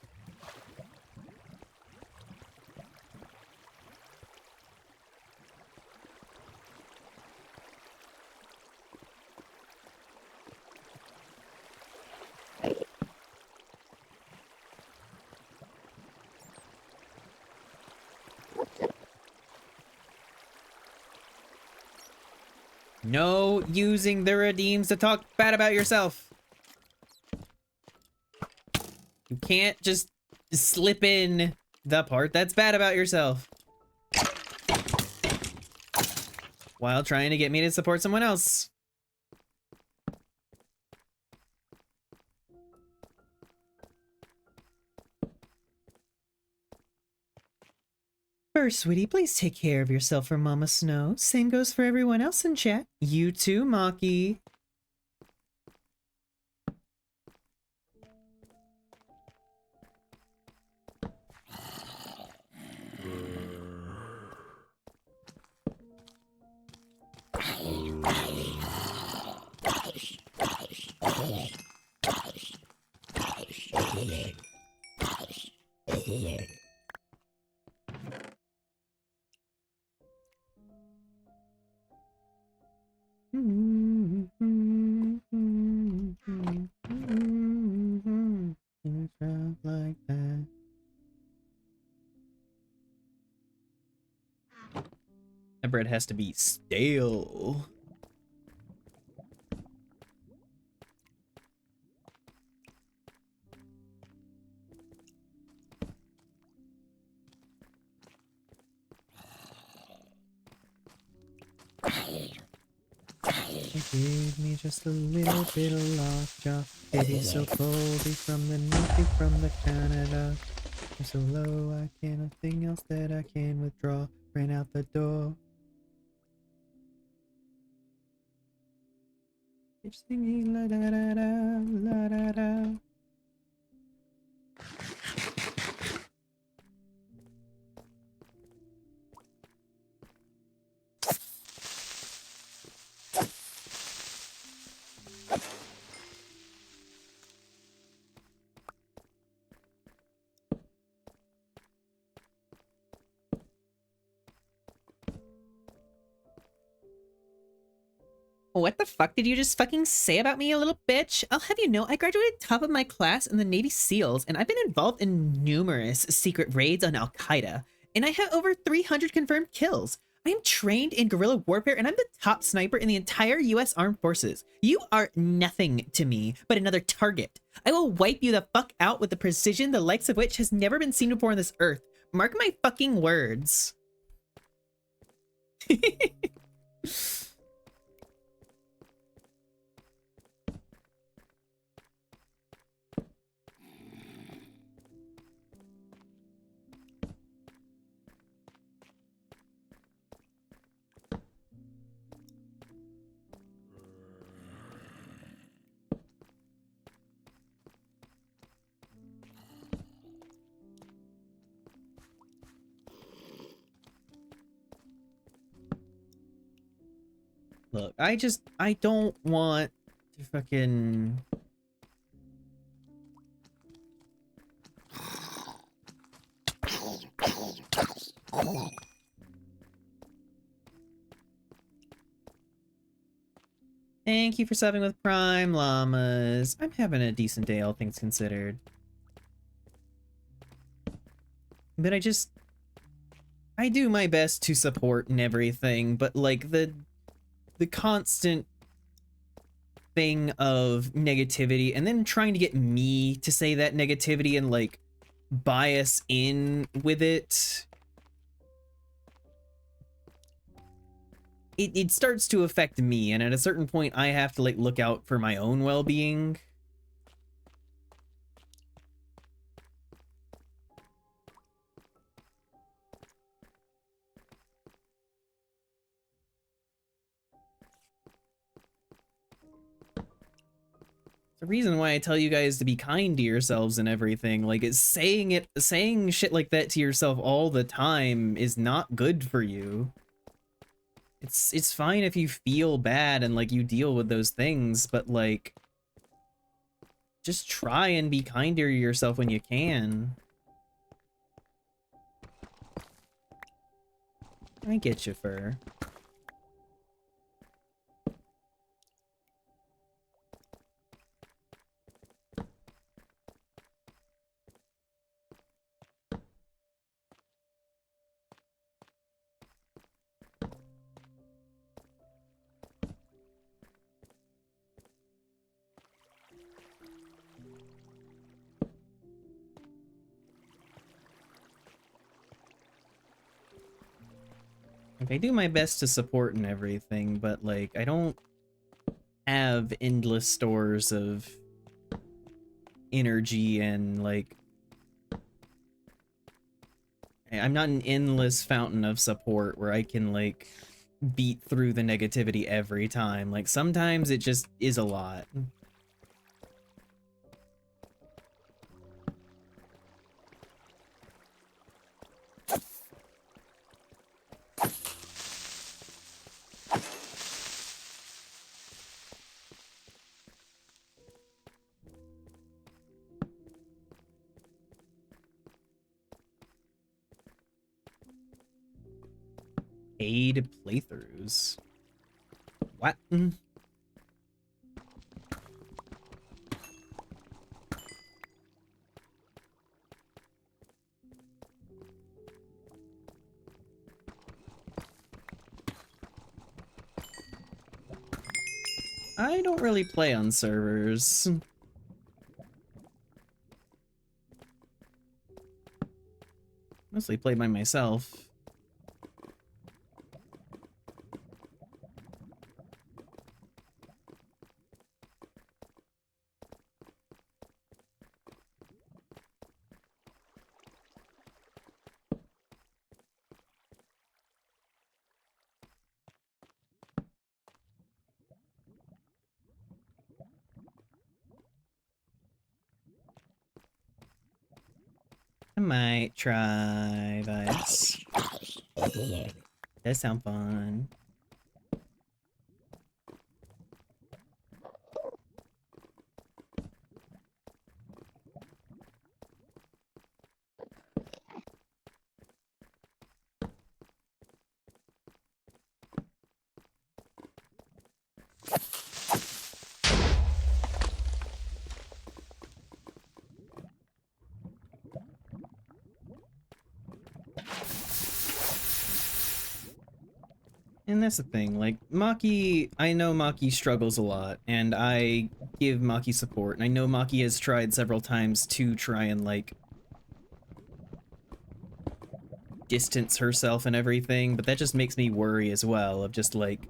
No using the redeems to talk bad about yourself. You can't just slip in the part that's bad about yourself while trying to get me to support someone else. First, sweetie, please take care of yourself for Mama Snow. Same goes for everyone else in chat. You too, Maki. bread has to be stale. Give me just a little bit of lockjaw. Baby so cold, be from the north, be from the Canada. I'm so low, I can't nothing else that I can withdraw. Ran out the door. You're singing la da da da, la da da. What the fuck did you just fucking say about me, you little bitch? I'll have you know, I graduated top of my class in the Navy SEALs, and I've been involved in numerous secret raids on Al-Qaeda, and I have over 300 confirmed kills. I am trained in guerrilla warfare, and I'm the top sniper in the entire US Armed Forces. You are nothing to me but another target. I will wipe you the fuck out with the precision the likes of which has never been seen before on this earth. Mark my fucking words. Look, I don't want to fucking... Thank you for subbing with Prime Llamas. I'm having a decent day, all things considered. But I do my best to support and everything, but like the constant thing of negativity and then trying to get me to say that negativity and like bias in with it, it starts to affect me, and at a certain point I have to like look out for my own well-being. The reason why I tell you guys to be kind to yourselves and everything, like, is saying shit like that to yourself all the time is not good for you. It's fine if you feel bad and like you deal with those things, but like just try and be kinder to yourself when you can. I get you, Fur. Like, I do my best to support and everything, but like I don't have endless stores of energy and like I'm not an endless fountain of support where I can like beat through the negativity every time. Like sometimes it just is a lot. Paid playthroughs. What? I don't really play on servers. Mostly play by myself. I might try vibes. That sound fun. And that's the thing, like, Maki, I know Maki struggles a lot, and I give Maki support, and I know Maki has tried several times to try and, like, distance herself and everything, but that just makes me worry as well, of just, like,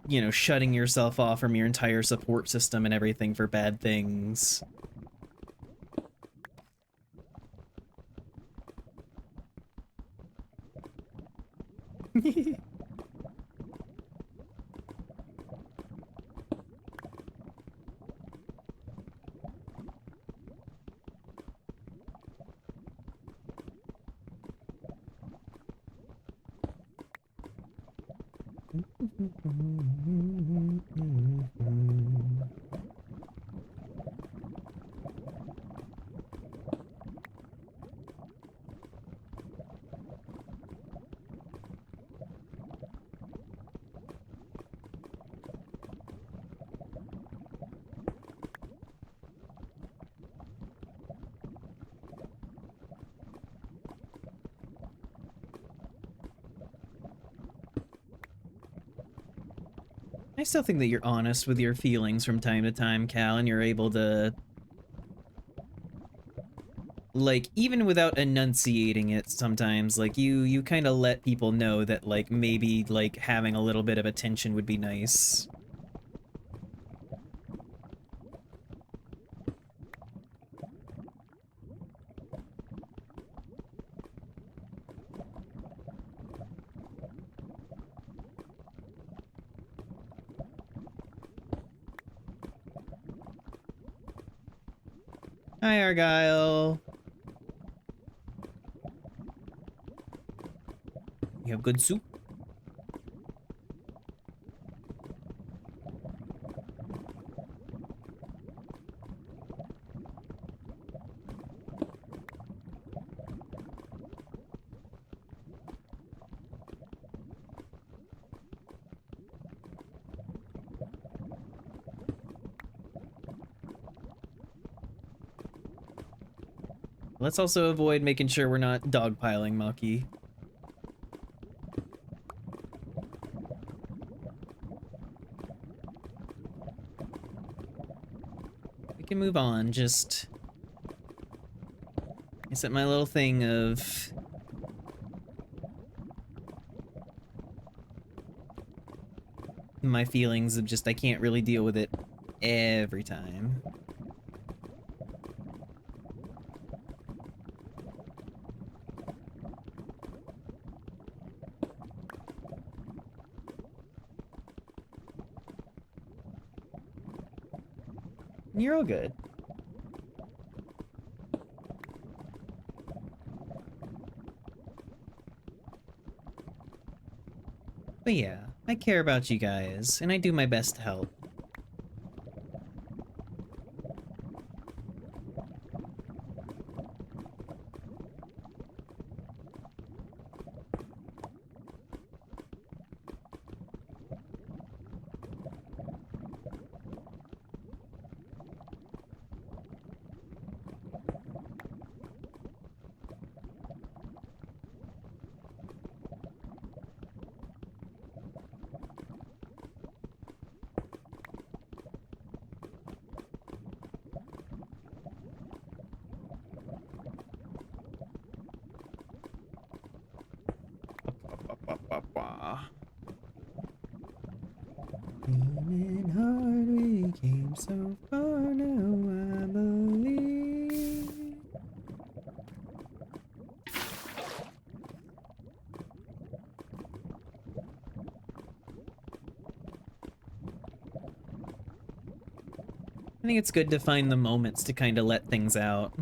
you know, shutting yourself off from your entire support system and everything for bad things. I still think that you're honest with your feelings from time to time, Cal, and you're able to, like, even without enunciating it sometimes, like, you kind of let people know that, like, maybe, like, having a little bit of attention would be nice. Hi, Argyle. You have good soup? Let's also avoid making sure we're not dogpiling Maki. We can move on, just... I set my little thing of... my feelings of just I can't really deal with it every time. You're all good. But yeah, I care about you guys, and I do my best to help. so far now, I believe. I think it's good to find the moments to kind of let things out.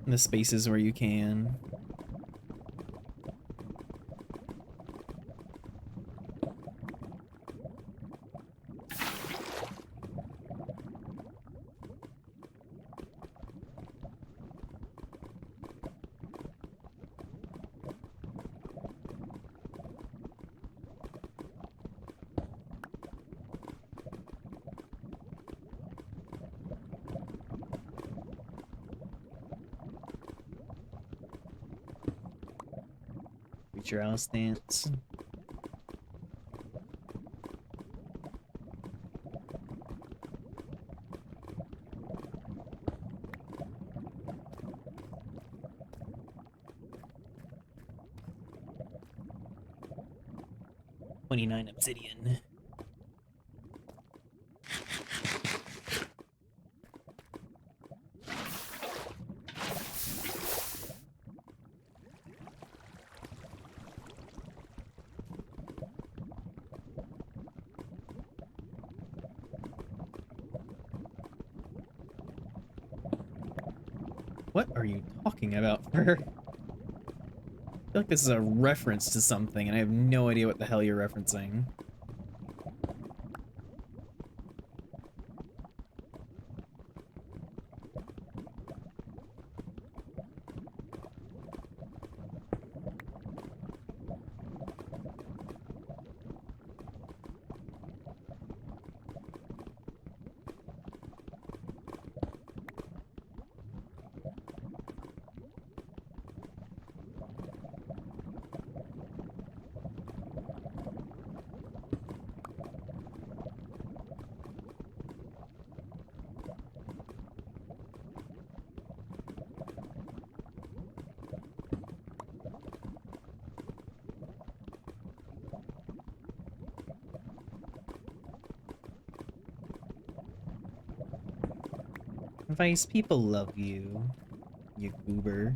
In the spaces where you can. Your house stance. $29 obsidian. What are you talking about, Fur? I feel like this is a reference to something, and I have no idea what the hell you're referencing. Vice, people love you, you goober.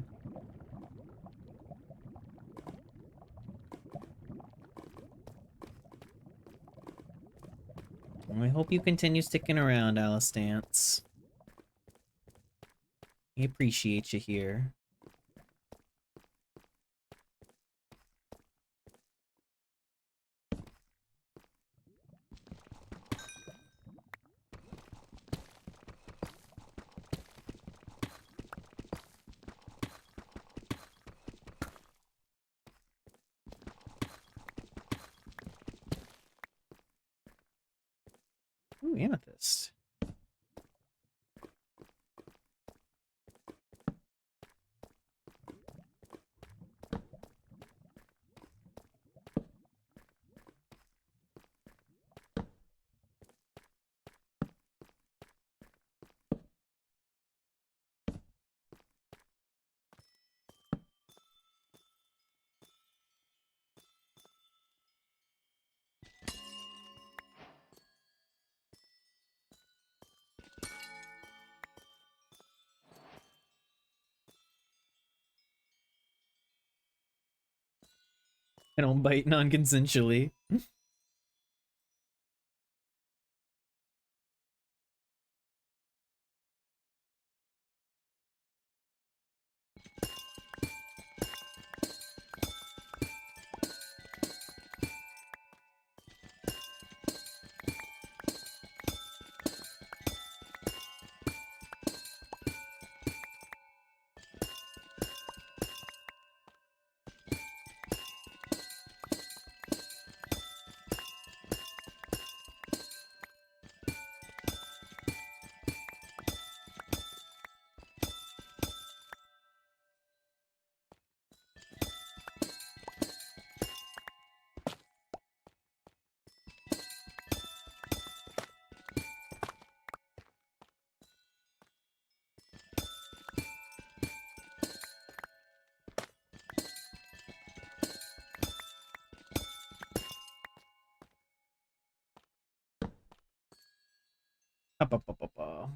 I hope you continue sticking around, Alistance. We appreciate you here. Ooh, amethyst. I don't bite non-consensually. ba, ba, ba, ba.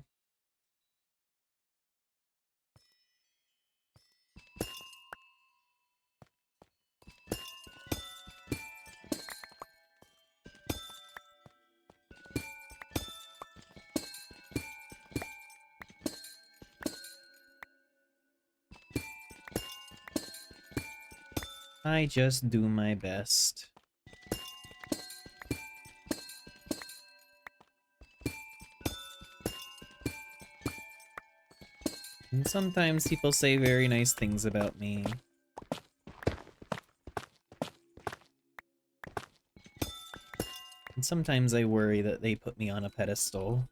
I just do my best. And sometimes people say very nice things about me. And sometimes I worry that they put me on a pedestal.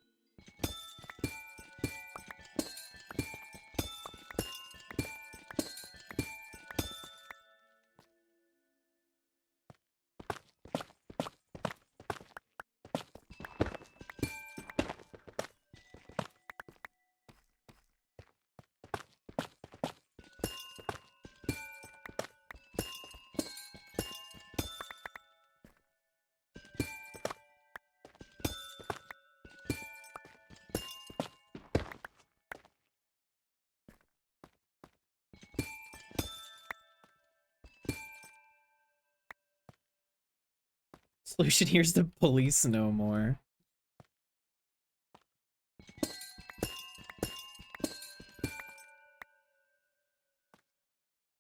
Solution here's the police no more.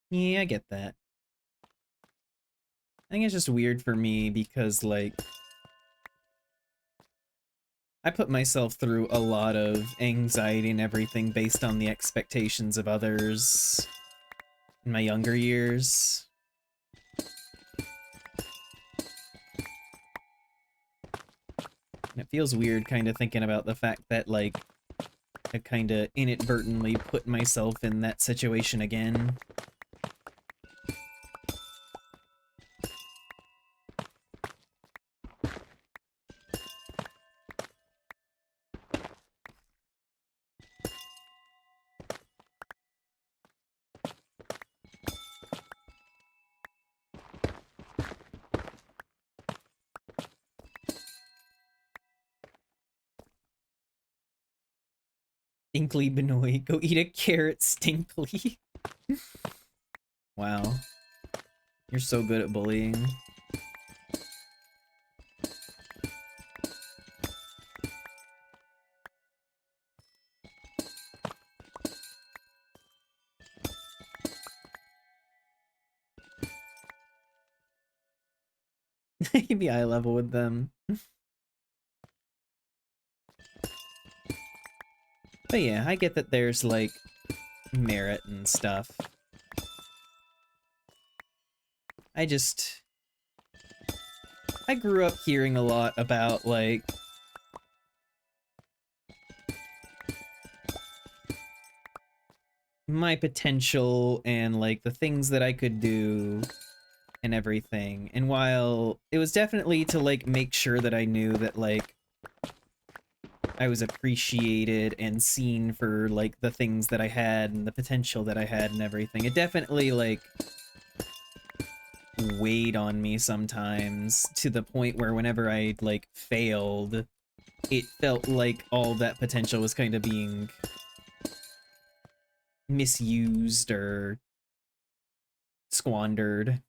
Yeah, I get that. I think it's just weird for me because, like, I put myself through a lot of anxiety and everything based on the expectations of others in my younger years. And it feels weird kind of thinking about the fact that, like, I kind of inadvertently put myself in that situation again. Inkly Benoit, go eat a carrot stinkly. Wow. You're so good at bullying. You can be eye level with them. But yeah, I get that there's, like, merit and stuff. I just... I grew up hearing a lot about, like... my potential and, like, the things that I could do and everything. And while it was definitely to, like, make sure that I knew that, like, I was appreciated and seen for, like, the things that I had and the potential that I had and everything, it definitely, like, weighed on me sometimes to the point where whenever I, like, failed, it felt like all that potential was kind of being misused or squandered.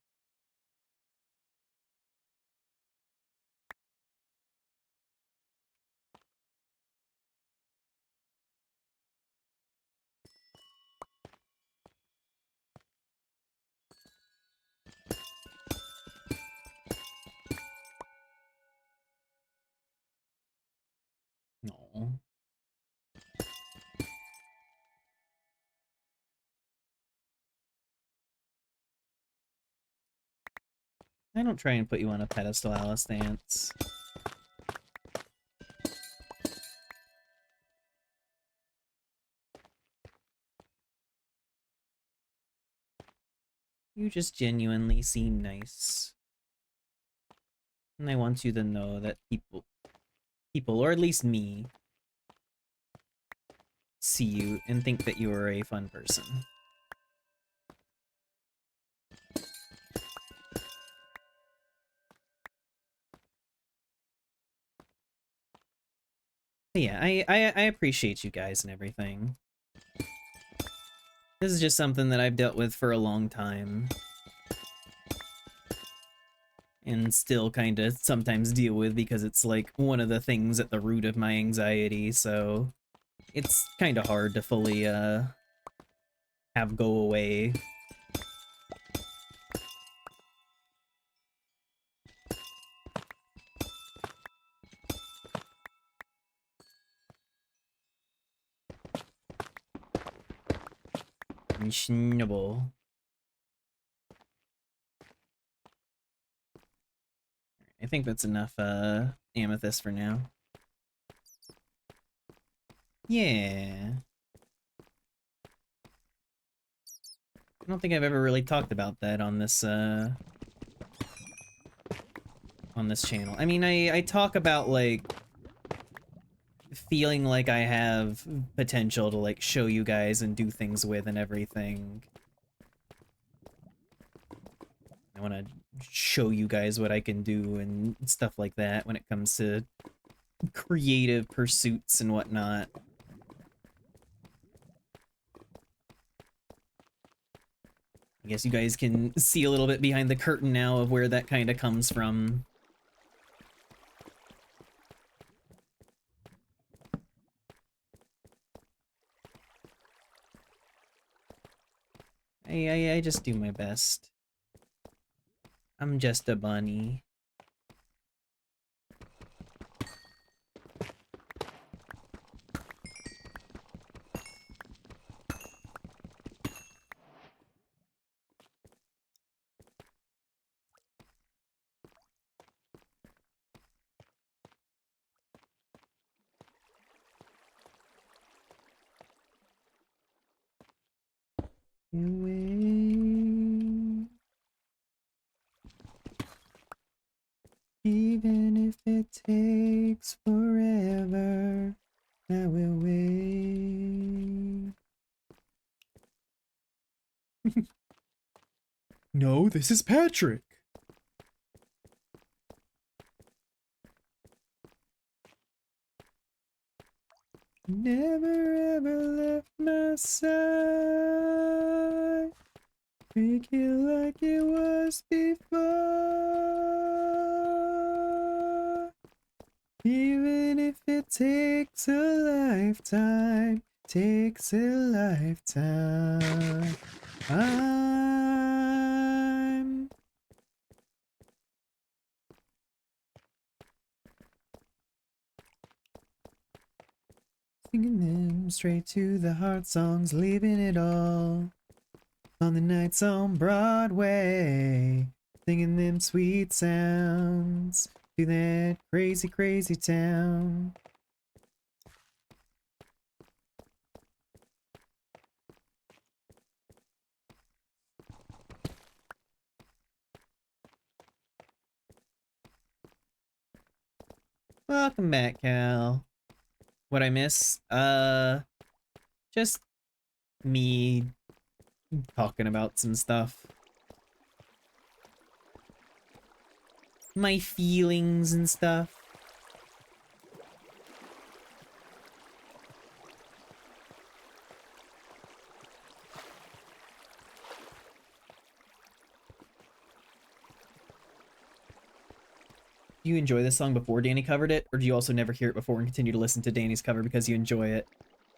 No. I don't try and put you on a pedestal, Alice Dance. You just genuinely seem nice. And I want you to know that people, or at least me, see you and think that you are a fun person. Yeah, I appreciate you guys and everything. This is just something that I've dealt with for a long time. And still kind of sometimes deal with because it's like one of the things at the root of my anxiety, so it's kind of hard to fully have go away. Reasonable. I think that's enough amethyst for now. Yeah. I don't think I've ever really talked about that on this channel. I mean, I talk about like feeling like I have potential to like show you guys and do things with and everything. I want to show you guys what I can do and stuff like that when it comes to creative pursuits and whatnot. I guess you guys can see a little bit behind the curtain now of where that kind of comes from. I just do my best. I'm just a bunny. Wait. Even if it takes forever, I will wait. No, this is Patrick. Never ever left my side. Make it like it was before. Even if it takes a lifetime, takes a lifetime. I'm singing them straight to the heart songs, leaving it all on the nights on Broadway, singing them sweet sounds to that crazy, crazy town. Welcome back, Cal. What I miss? Just me talking about some stuff. My feelings and stuff. Do you enjoy this song before Danny covered it, or do you also never hear it before and continue to listen to Danny's cover because you enjoy it?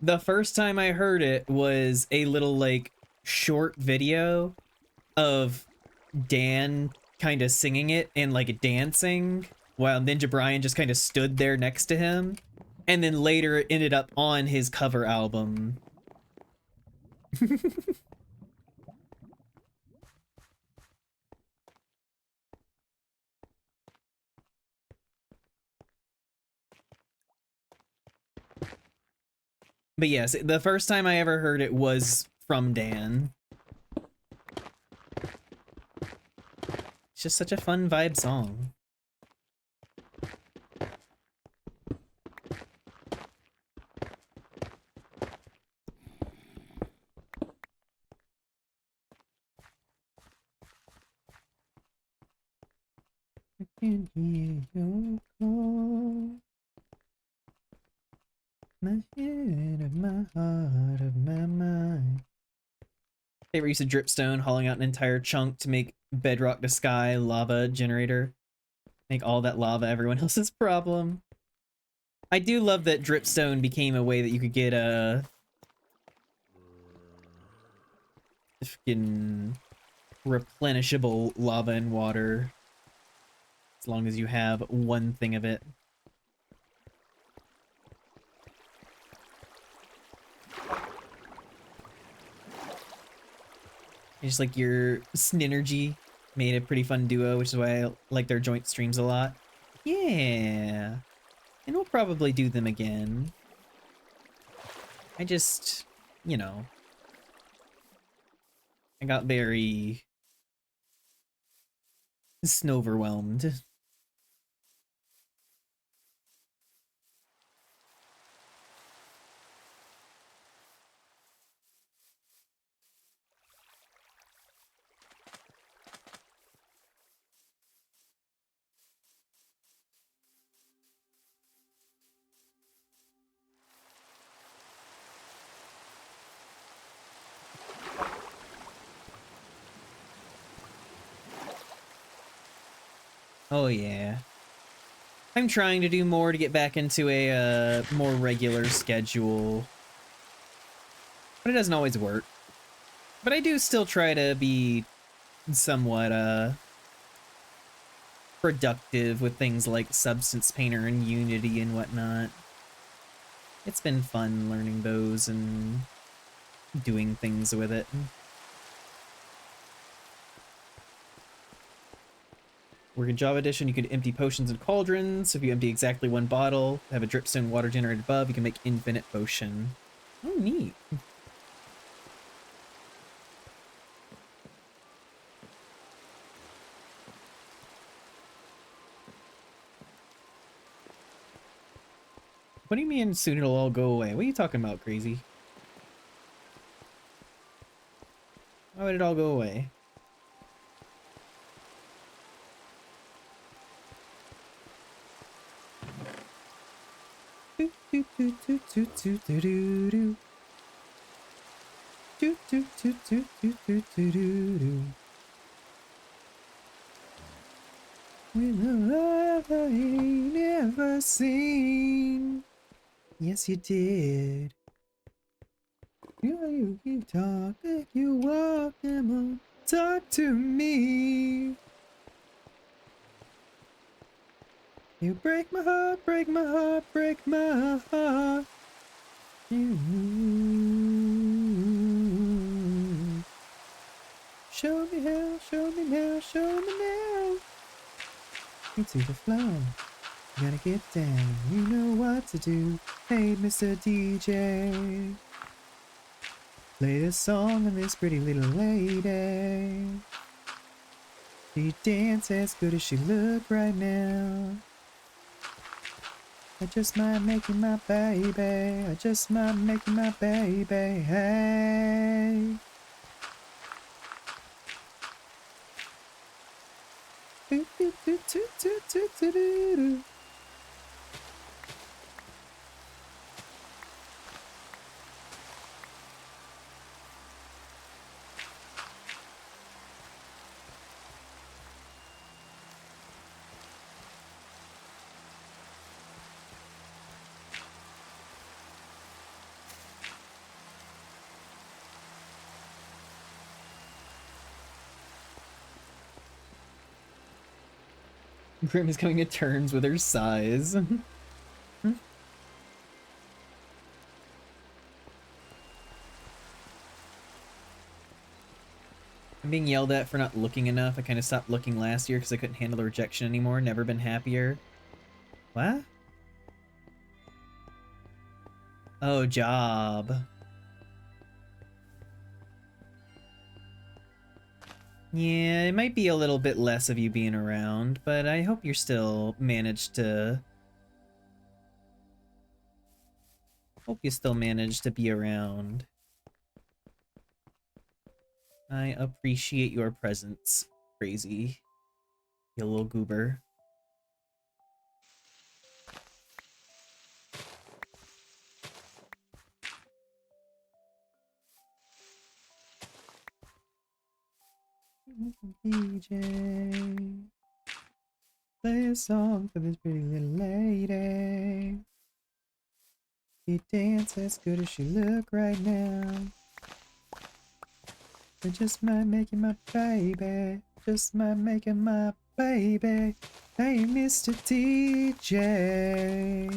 The first time I heard it was a little, like, short video of Dan kind of singing it and, like, dancing while Ninja Brian just kind of stood there next to him. And then later it ended up on his cover album. But yes, the first time I ever heard it was from Dan. It's just such a fun vibe song. I can hear your call. My head of my heart of my mind. Favorite use of dripstone, hauling out an entire chunk to make bedrock to sky lava generator. Make all that lava everyone else's problem. I do love that dripstone became a way that you could get a freaking replenishable lava and water as long as you have one thing of it. Just like your Sninergy made a pretty fun duo, which is why I like their joint streams a lot. Yeah. And we'll probably do them again. I just, you know, I got very snoverwhelmed. Oh yeah. I'm trying to do more to get back into a more regular schedule. But it doesn't always work. But I do still try to be somewhat productive with things like Substance Painter and Unity and whatnot. It's been fun learning those and doing things with it. Work in Java Edition, you could empty potions and cauldrons. So if you empty exactly one bottle, have a dripstone water generated above, you can make infinite potion. Oh, neat. What do you mean soon it'll all go away? What are you talking about, crazy? Why would it all go away? With a love I ain't never seen. Yes, you did. You talk like you walk them on. Talk to me. You break my heart, break my heart, break my heart. You. Show me how, show me now, show me now. Into the flow. Gotta get down, you know what to do. Hey, Mr. DJ. Play this song on this pretty little lady. She dance as good as she look right now. I just might make you my baby. I just might make you my baby. Hey. Do, do, do, do, do, do, do, do. Grim is coming to terms with her size. I'm being yelled at for not looking enough. I kind of stopped looking last year because I couldn't handle the rejection anymore. Never been happier. What? Oh, job. Yeah, it might be a little bit less of you being around, but I hope you're still managed to... Hope you still managed to be around. I appreciate your presence, crazy. You little goober. DJ, play a song for this pretty little lady. She dance as good as she look right now. It just might make you my baby. Just might make you my baby. Hey, Mr. DJ,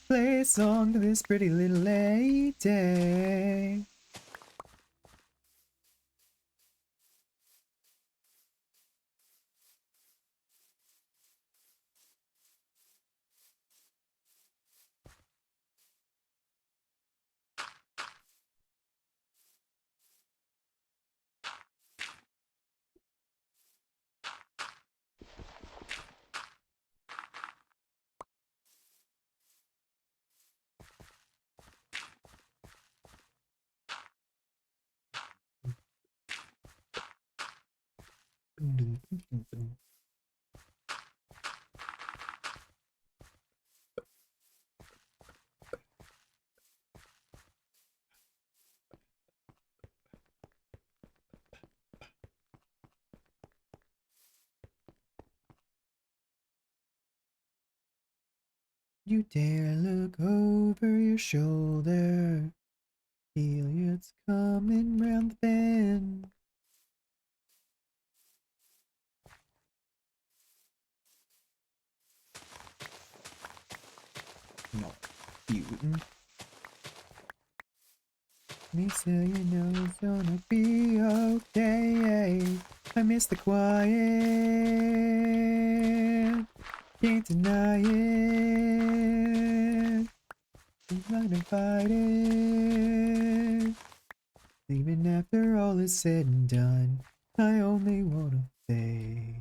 play a song for this pretty little lady. You dare look over your shoulder, feel it's coming round the bend. No, Putin. Me so you know it's gonna be okay. I miss the quiet, can't deny it. I'm not gonna fight it. Even after all is said and done, I only wanna say,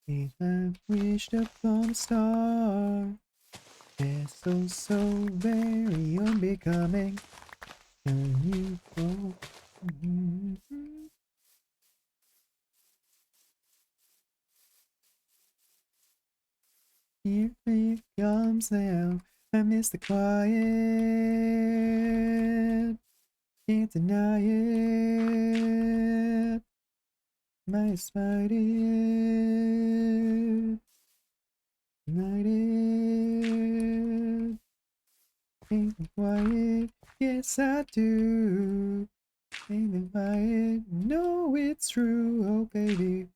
if I wished upon a star, they're so, so very unbecoming. Can you go? Here it comes now. I miss the quiet. Can't deny it. My spite it. Denied it. Ain't the quiet. Yes, I do. Ain't the quiet. No, it's true. Oh, baby.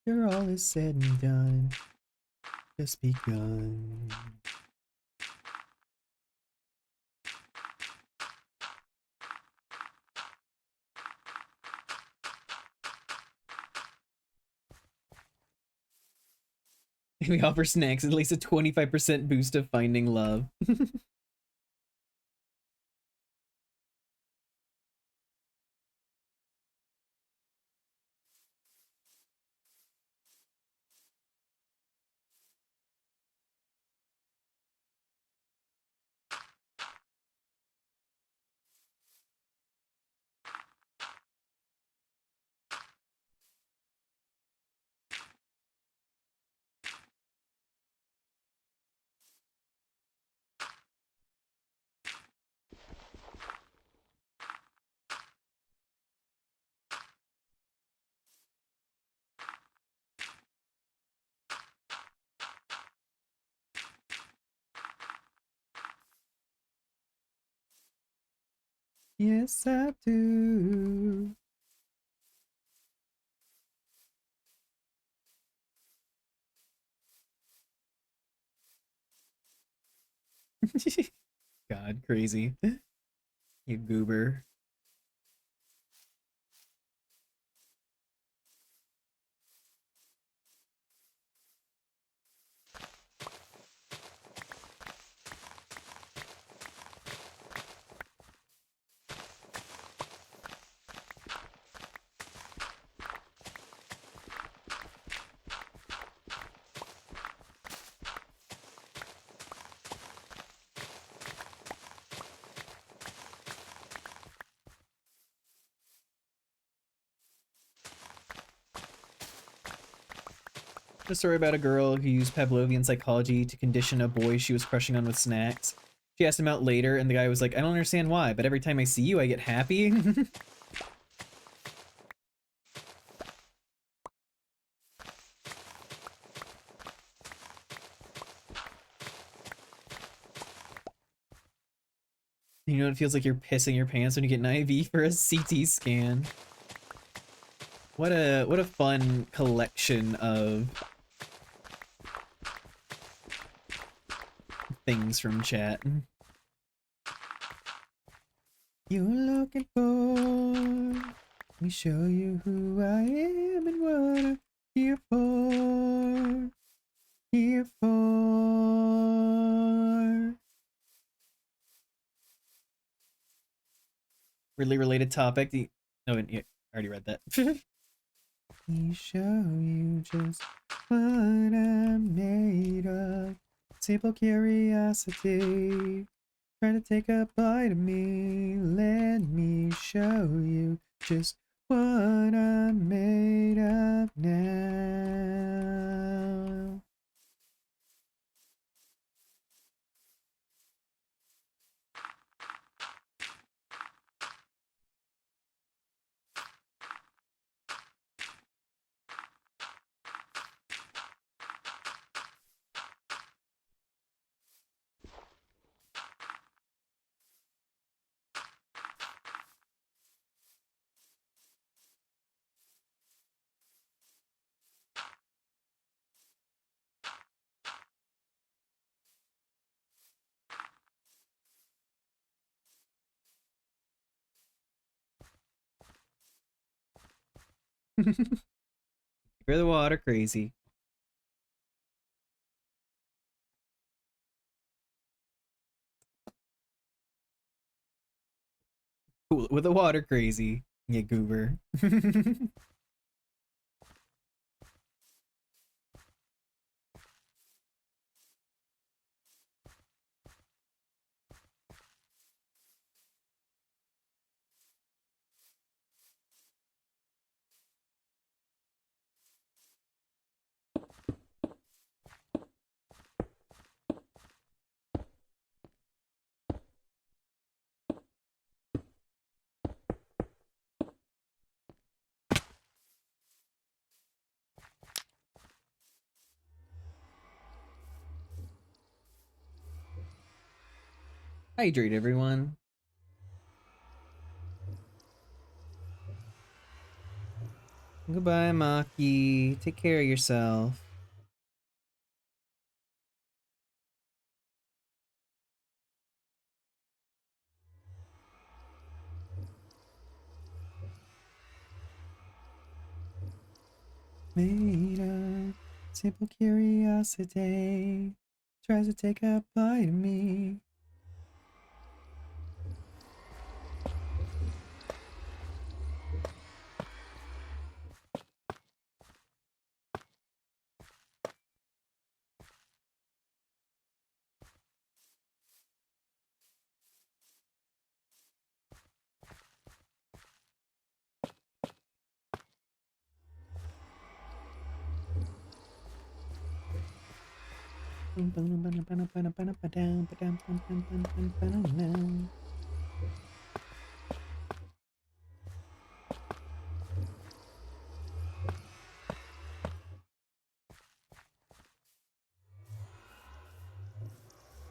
After all is said and done, just begun. We offer snacks, at least a 25% boost of finding love. Yes, I do. God, crazy. You goober. A story about a girl who used Pavlovian psychology to condition a boy she was crushing on with snacks. She asked him out later, and the guy was like, I don't understand why, but every time I see you, I get happy. You know, it feels like you're pissing your pants when you get an IV for a CT scan. What a fun collection of things from chat. You're looking for, let me show you who I am and what I'm here for. Here for. Really related topic. No, yeah, I already read that. Let me show you just what I'm made of. Simple curiosity. Trying to take a bite of me. Let me show you just what I'm made of now. For the water crazy. Cool with the water crazy. Yeah, goober. Hydrate, everyone. Goodbye, Maki. Take care of yourself. Made of simple curiosity. Tries to take a bite of me.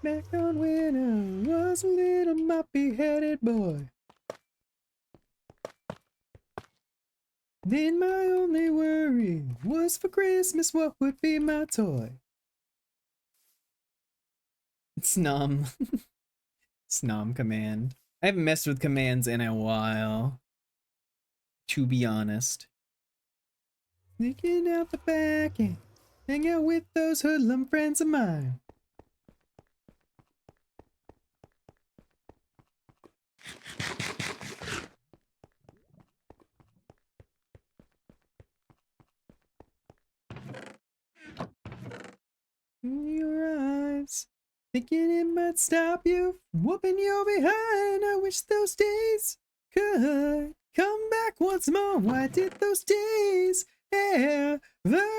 Back on when I was a little moppy-headed boy. Then my only worry was for Christmas what would be my toy. Snom. Snom command. I haven't messed with commands in a while, to be honest. Sneaking out the back and hang out with those hoodlum friends of mine. In your eyes, thinking it might stop you from whooping your behind. I wish those days could come back once more. Why did those days ever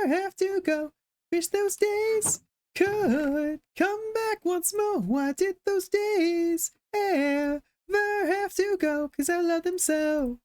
have to go? Wish those days could come back once more, why did those days ever have to go? 'Cause I love them so.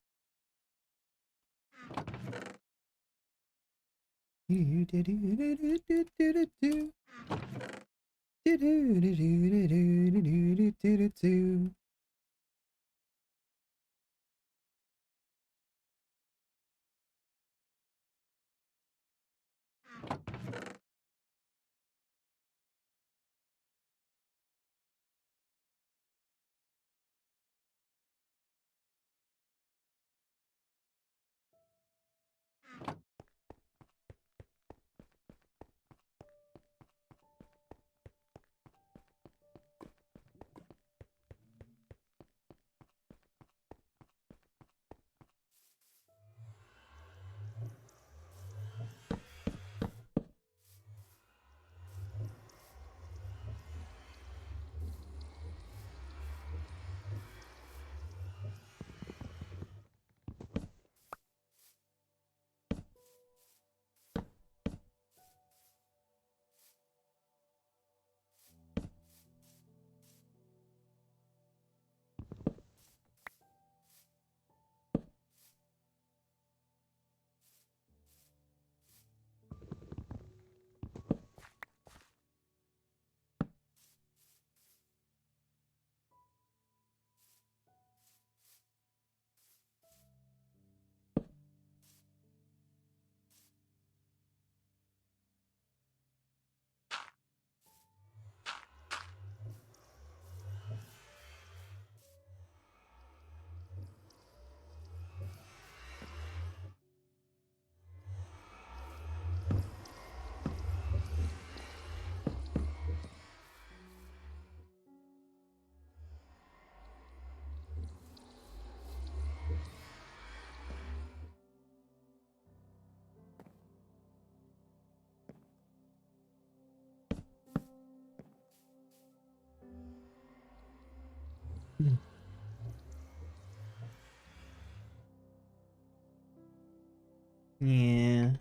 Yeah.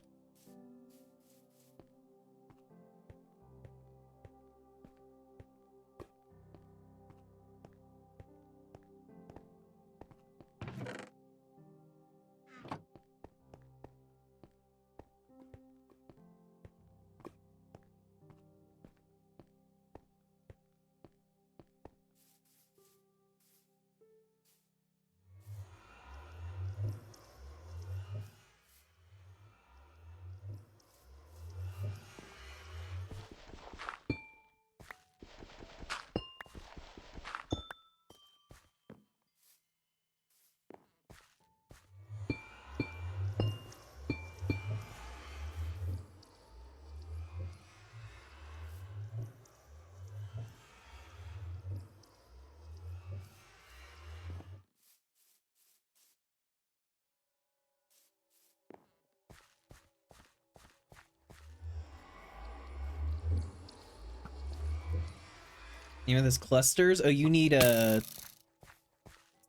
You know, there's clusters. Oh, you need a...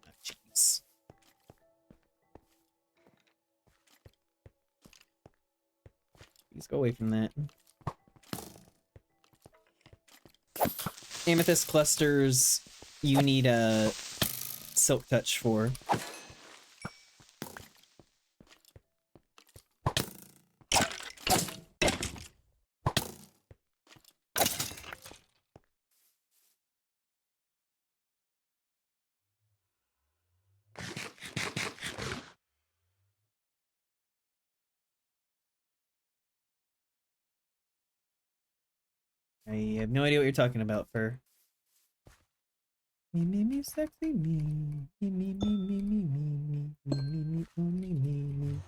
Oh, jeez. Please go away from that. Amethyst clusters, you need a silk touch for. I have no idea what you're talking about, Fur. Me, sexy me. Only me.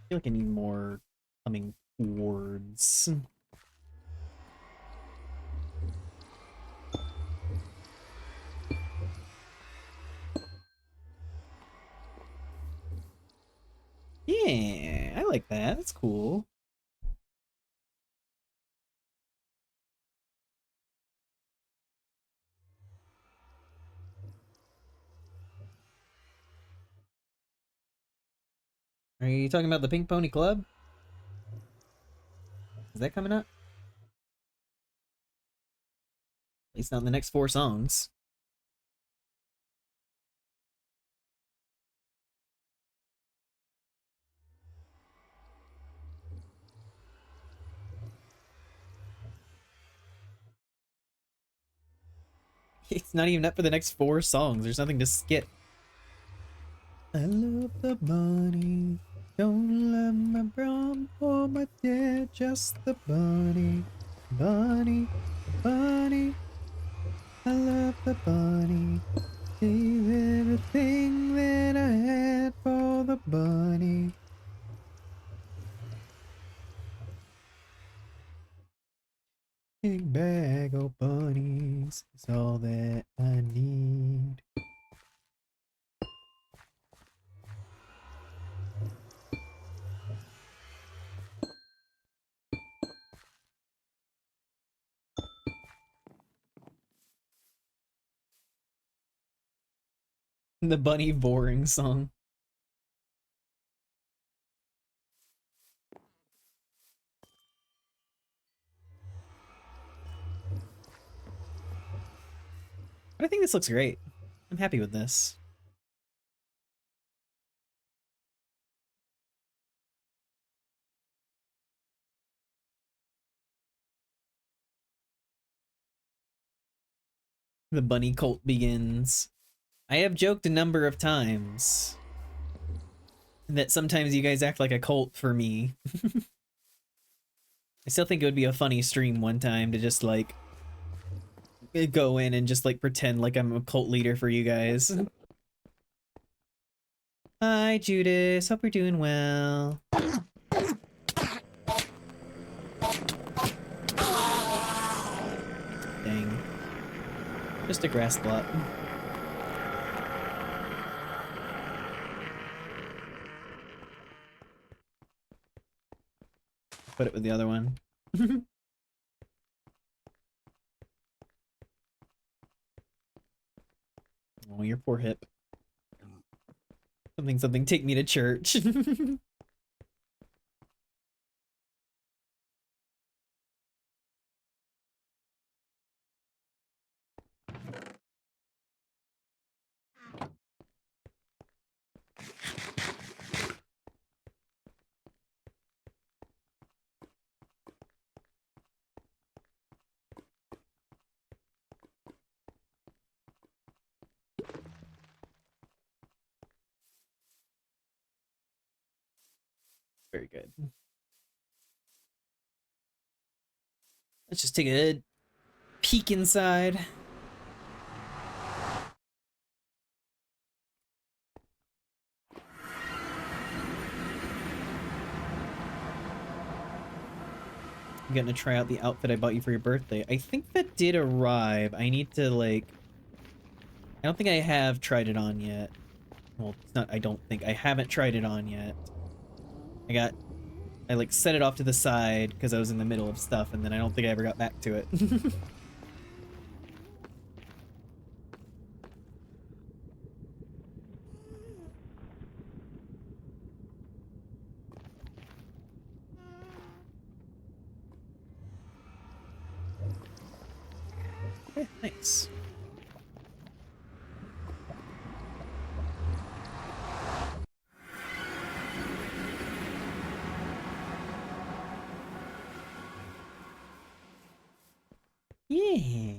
I feel like I need more coming towards. Yeah, I like that. That's cool. Are you talking about the Pink Pony Club? Is that coming up? At least not in the next 4 songs. It's not even up for the next 4 songs. There's nothing to skip. I love the bunny. Don't love my brown or my dad, just the bunny. Bunny, bunny. I love the bunny. Gave everything that I had for the bunny. Big bag of bunnies is all that I need. The bunny boring song. But I think this looks great. I'm happy with this. The bunny cult begins. I have joked a number of times that sometimes you guys act like a cult for me. I still think it would be a funny stream one time to just like go in and just like pretend like I'm a cult leader for you guys. Hi, Judas. Hope you're doing well. Dang. Just a grass plot. Put it with the other one. Oh, your poor hip. Something, take me to church. Very good. Let's just take a peek inside. I'm gonna try out the outfit I bought you for your birthday. I think that did arrive. I need to like... I don't think I have tried it on yet. Well, it's not, I don't think. I haven't tried it on yet. I like set it off to the side because I was in the middle of stuff and then I don't think I ever got back to it. Okay, nice. Yeah.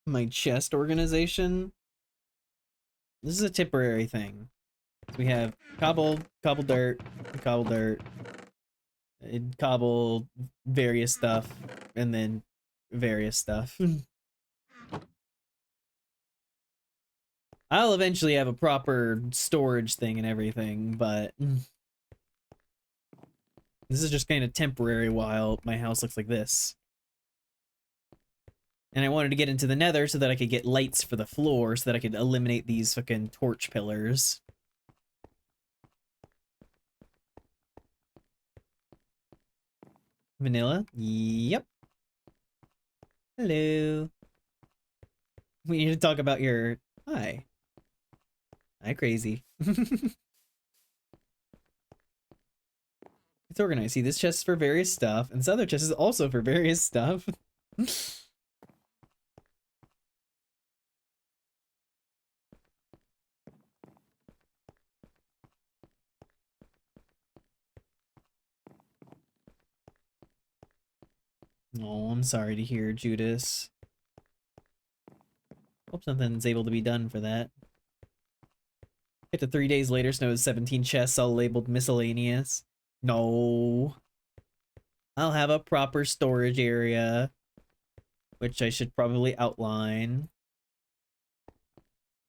My chest organization. This is a temporary thing. So we have cobble dirt, and cobble various stuff, and then various stuff. I'll eventually have a proper storage thing and everything, but this is just kind of temporary while my house looks like this. And I wanted to get into the nether so that I could get lights for the floor so that I could eliminate these fucking torch pillars. Vanilla? Yep. Hello. We need to talk about your... Hi. Hi, crazy. It's organized. See, this chest is for various stuff, and this other chest is also for various stuff. Oh, I'm sorry to hear, Judas. Hope something's able to be done for that. Get to 3 days later, Snow has 17 chests all labeled miscellaneous. No. I'll have a proper storage area, which I should probably outline.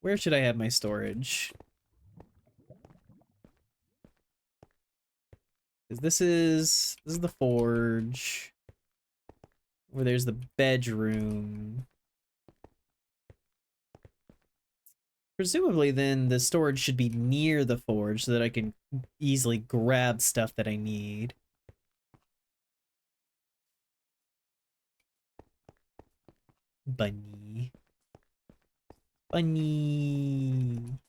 Where should I have my storage? Because this is the forge. Where there's the bedroom. Presumably then the storage should be near the forge so that I can easily grab stuff that I need. Bunny. Bunny.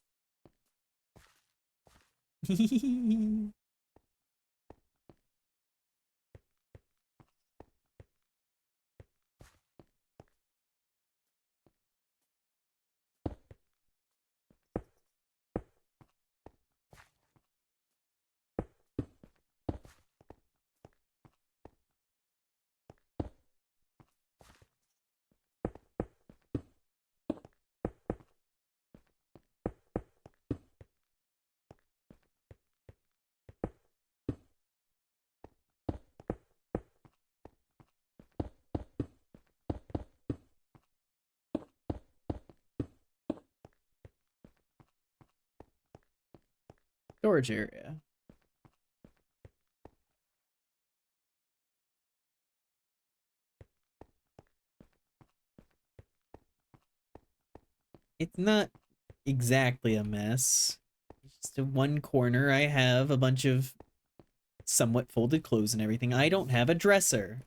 Storage area. It's not exactly a mess. Just in one corner I have a bunch of somewhat folded clothes and everything. I don't have a dresser.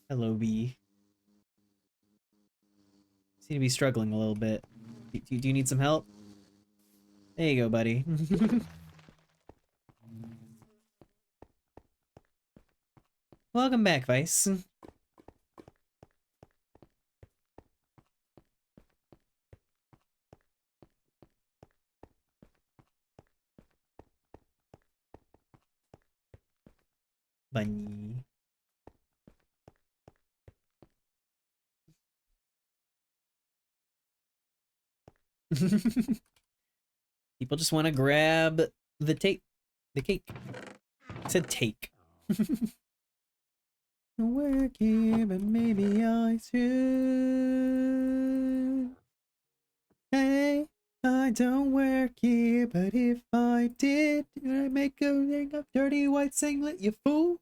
Hello, bee. Seem to be struggling a little bit. Do you need some help? There you go, buddy. Welcome back, Vice. Bunny. People just want to grab the cake. I said take. Work here, but maybe I should. Hey, I don't work here, but if I did I make a ring of dirty white singlet, you fool?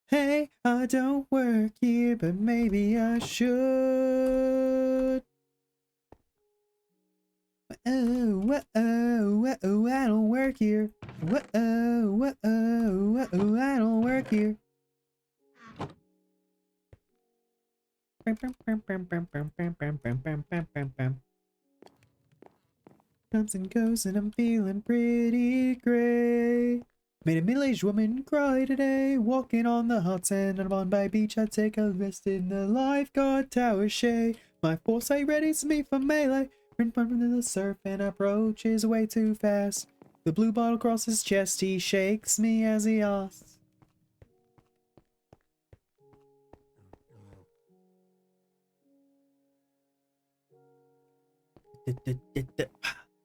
Hey, I don't work here, but maybe I should. Whoa, whoa, whoa, I don't work here. Whoa, whoa, whoa, I don't work here. Comes and goes and I'm feeling pretty great. Made a middle-aged woman cry today, walking on the hot sand on a Bondi beach. I take a rest in the lifeguard tower shade. My foresight readies me for melee. Print from the surf and approaches way too fast. The blue bottle across his chest, he shakes me as he asks.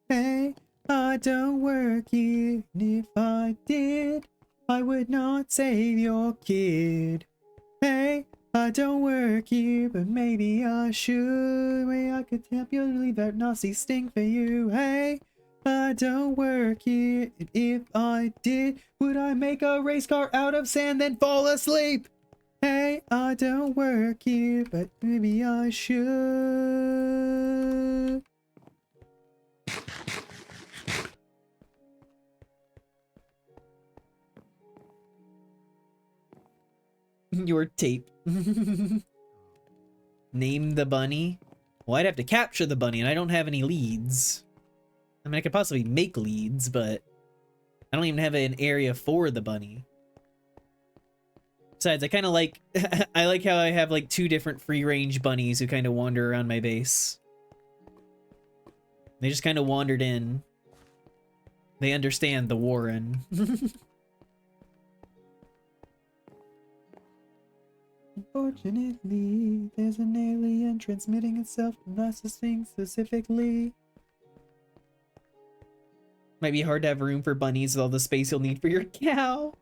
Hey, I don't work here, and if I did, I would not save your kid. Hey, I don't work here, but maybe I should. Maybe I could help you leave that nasty stink for you. Hey, I don't work here, and if I did, would I make a race car out of sand then fall asleep? Hey, I don't work here, but maybe I should. Your tape. Name the bunny? Well, I'd have to capture the bunny, and I don't have any leads. I mean, I could possibly make leads, but I don't even have an area for the bunny. Besides, I kind of like... I like how I have, like, 2 different free-range bunnies who kind of wander around my base. They just kind of wandered in. They understand the Warren. Unfortunately, there's an alien transmitting itself from licensing specifically. Might be hard to have room for bunnies with all the space you'll need for your cow.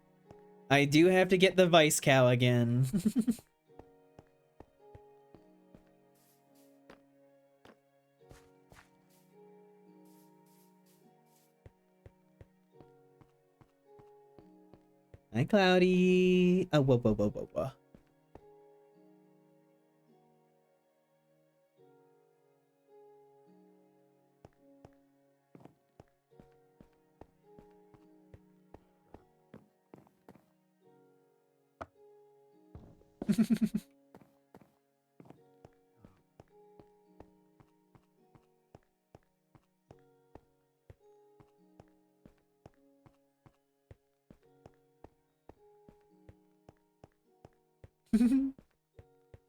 I do have to get the vice cow again. Hi, Cloudy. Oh, whoa, whoa, whoa, whoa, whoa.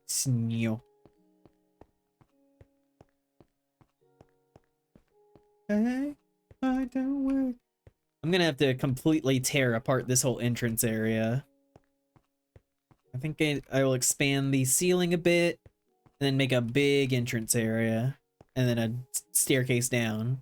Sneo. Hey, I don't work. I'm gonna have to completely tear apart this whole entrance area. I think I will expand the ceiling a bit, and then make a big entrance area, and then a staircase down.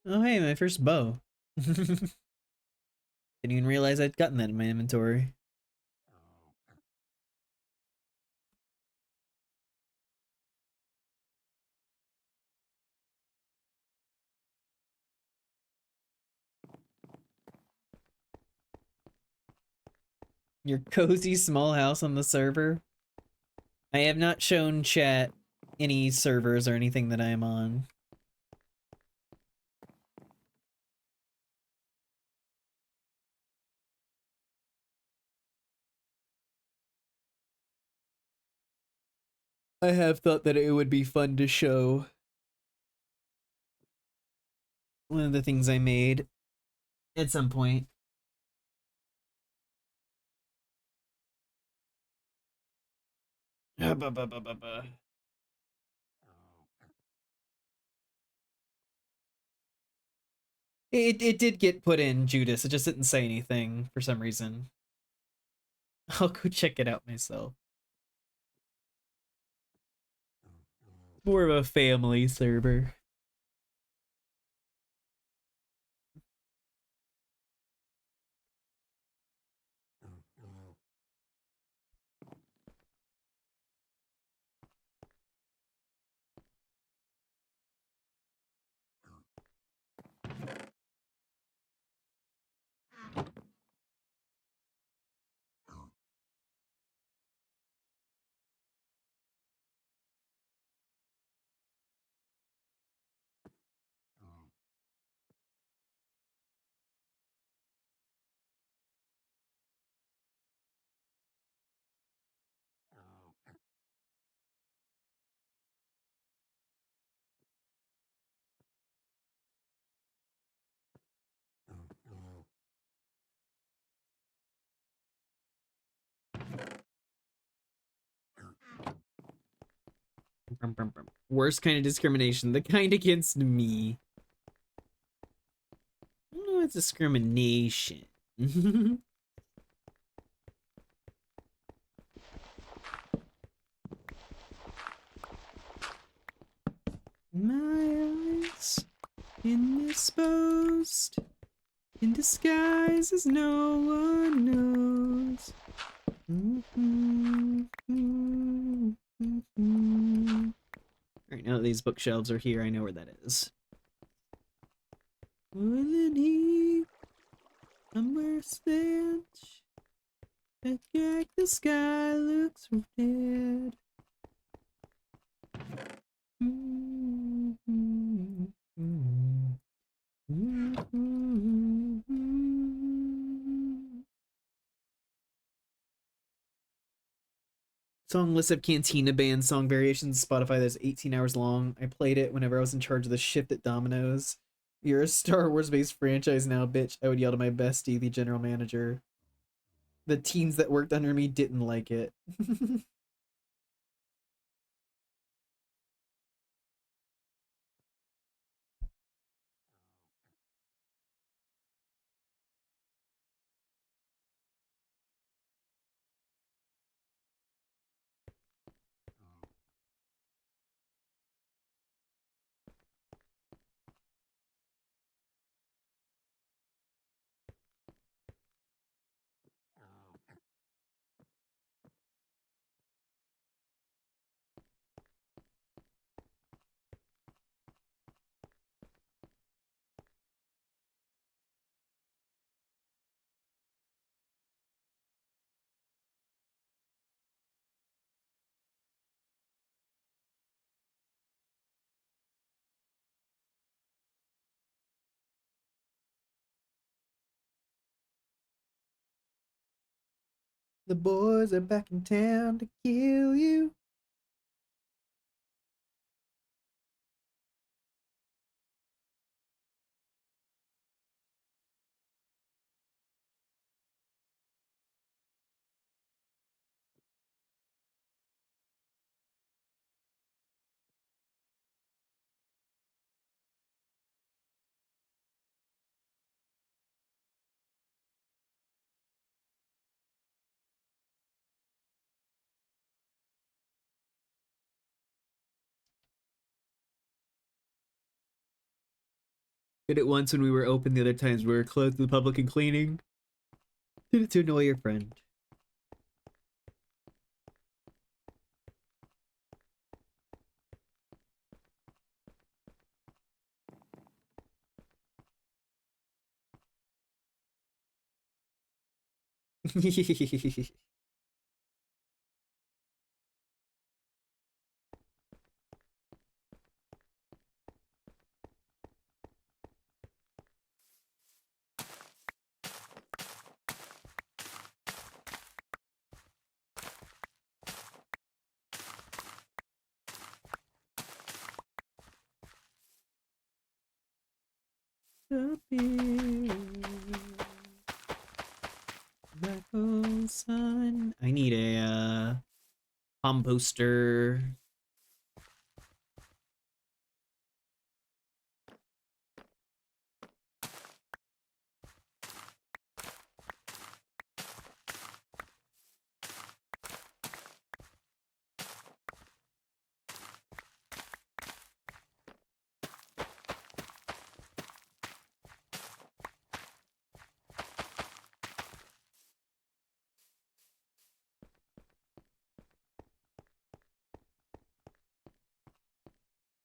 Oh, hey, my first bow. Didn't even realize I'd gotten that in my inventory. Your cozy small house on the server? I have not shown chat any servers or anything that I am on. I have thought that it would be fun to show one of the things I made at some point. It did get put in Judas, it just didn't say anything for some reason. I'll go check it out myself. More of a family server. Worst kind of discrimination, the kind against me. I don't know, it's discrimination. My eyes indisposed, in disguise as no one knows. Alright, now that these bookshelves are here, I know where that is. Wouldn't he? Somewhere stench. Like the sky looks red. Song list of Cantina band song variations Spotify that's 18 hours long. I played it whenever I was in charge of the shift at Domino's. You're a Star Wars based franchise now, bitch. I would yell to my bestie, the general manager. The teens that worked under me didn't like it. The boys are back in town to kill you. Did it once when we were open, the other times we were closed to the public and cleaning. Did it to annoy your friend. Black hole sun. I need a composter.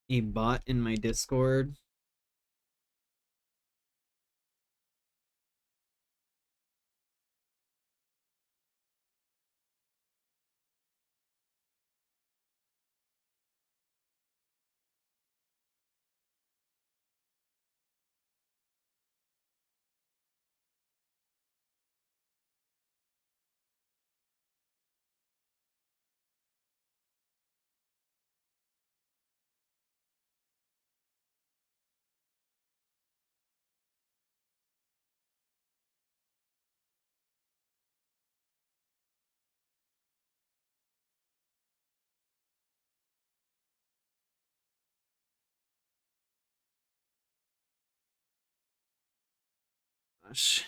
A bot in my Discord. gosh.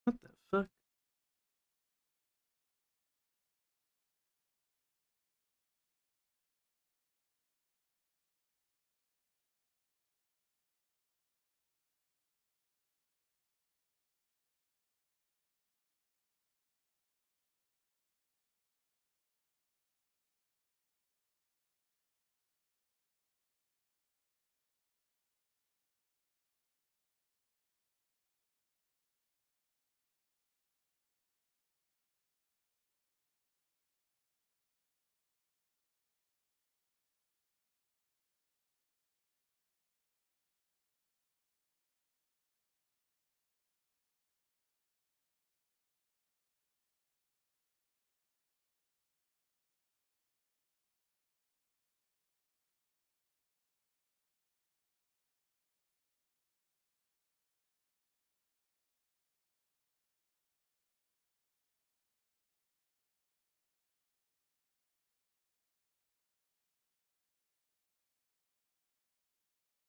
What the fuck?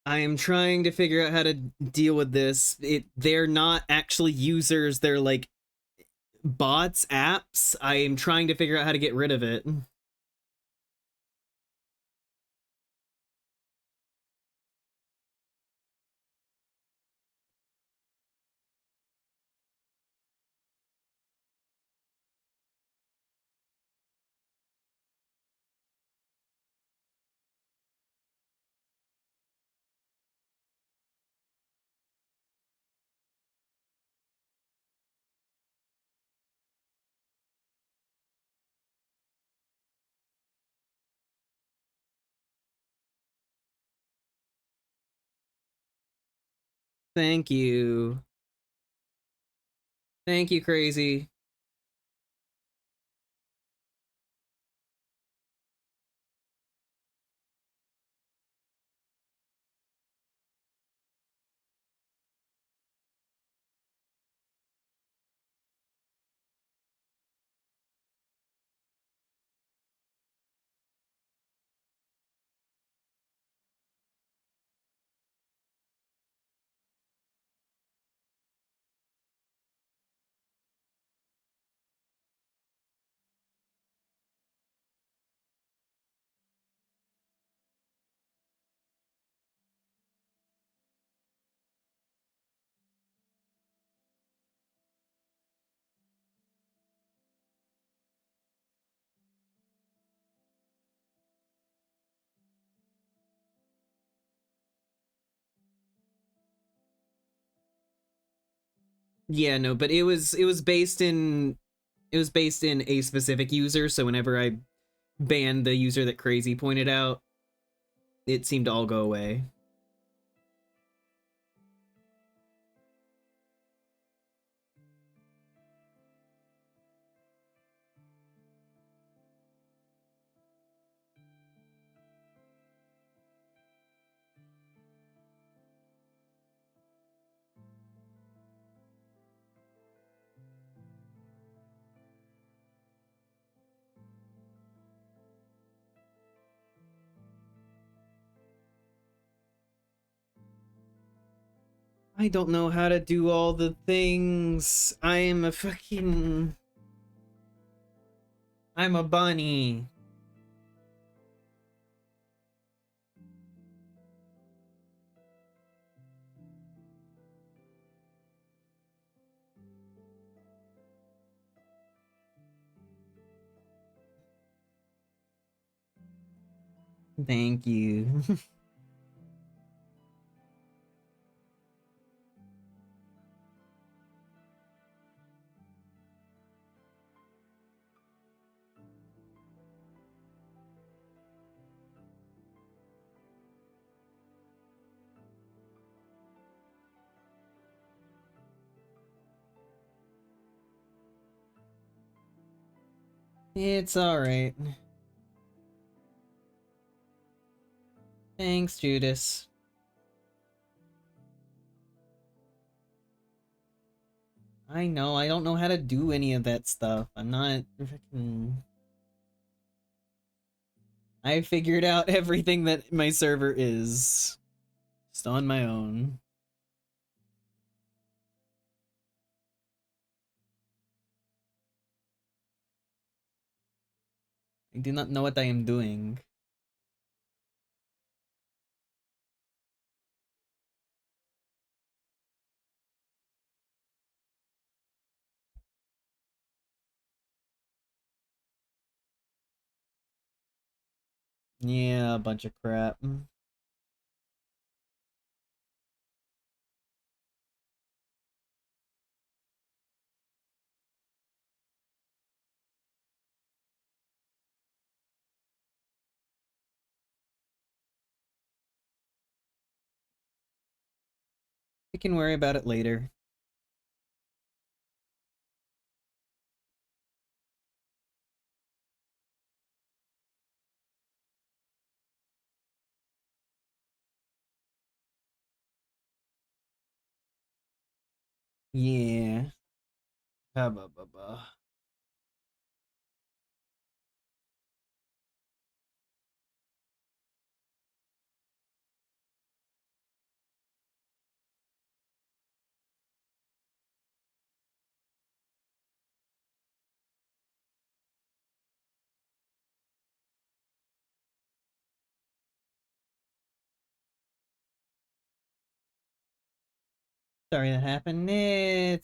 I am trying to figure out how to deal with this. They're not actually users, they're like bots, apps. I am trying to figure out how to get rid of it. Thank you. Thank you, Crazy. Yeah, no, but it was based in a specific user, so whenever I banned the user that Crazy pointed out, it seemed to all go away. I don't know how to do all the things. I'm a bunny. Thank you. It's alright. Thanks, Judas. I know, I don't know how to do any of that stuff. I'm not freaking... I figured out everything that my server is. Just on my own. I do not know what I am doing. Yeah, a bunch of crap. We can worry about it later. Yeah. Ba ba ba ba. Sorry that happened. It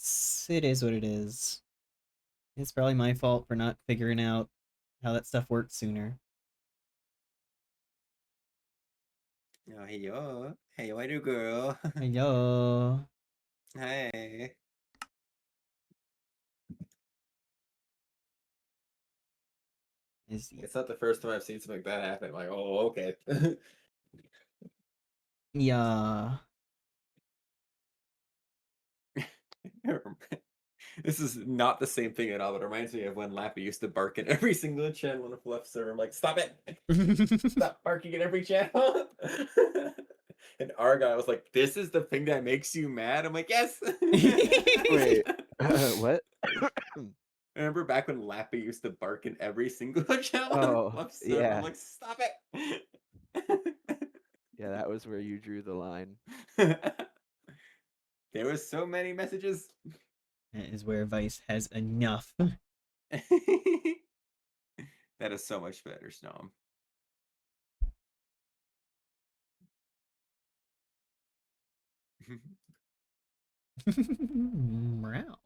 is what it is. It's probably my fault for not figuring out how that stuff works sooner. Oh, hey yo. Hey, why do girl? Yo. Hey. Is he? It's not the first time I've seen something like that happen. I'm like, oh, okay. Yeah. This is not the same thing at all, but it reminds me of when Lappy used to bark at every single channel on a left server. I'm like, stop it! Stop barking at every channel! And our guy was like, this is the thing that makes you mad? I'm like, yes! Wait, what? Remember back when Lappy used to bark in every single channel Oh, on left server? yeah. I'm like, stop it! Yeah, that was where you drew the line. There was so many messages. That is where Vice has enough. That is so much better, Snom. Meow.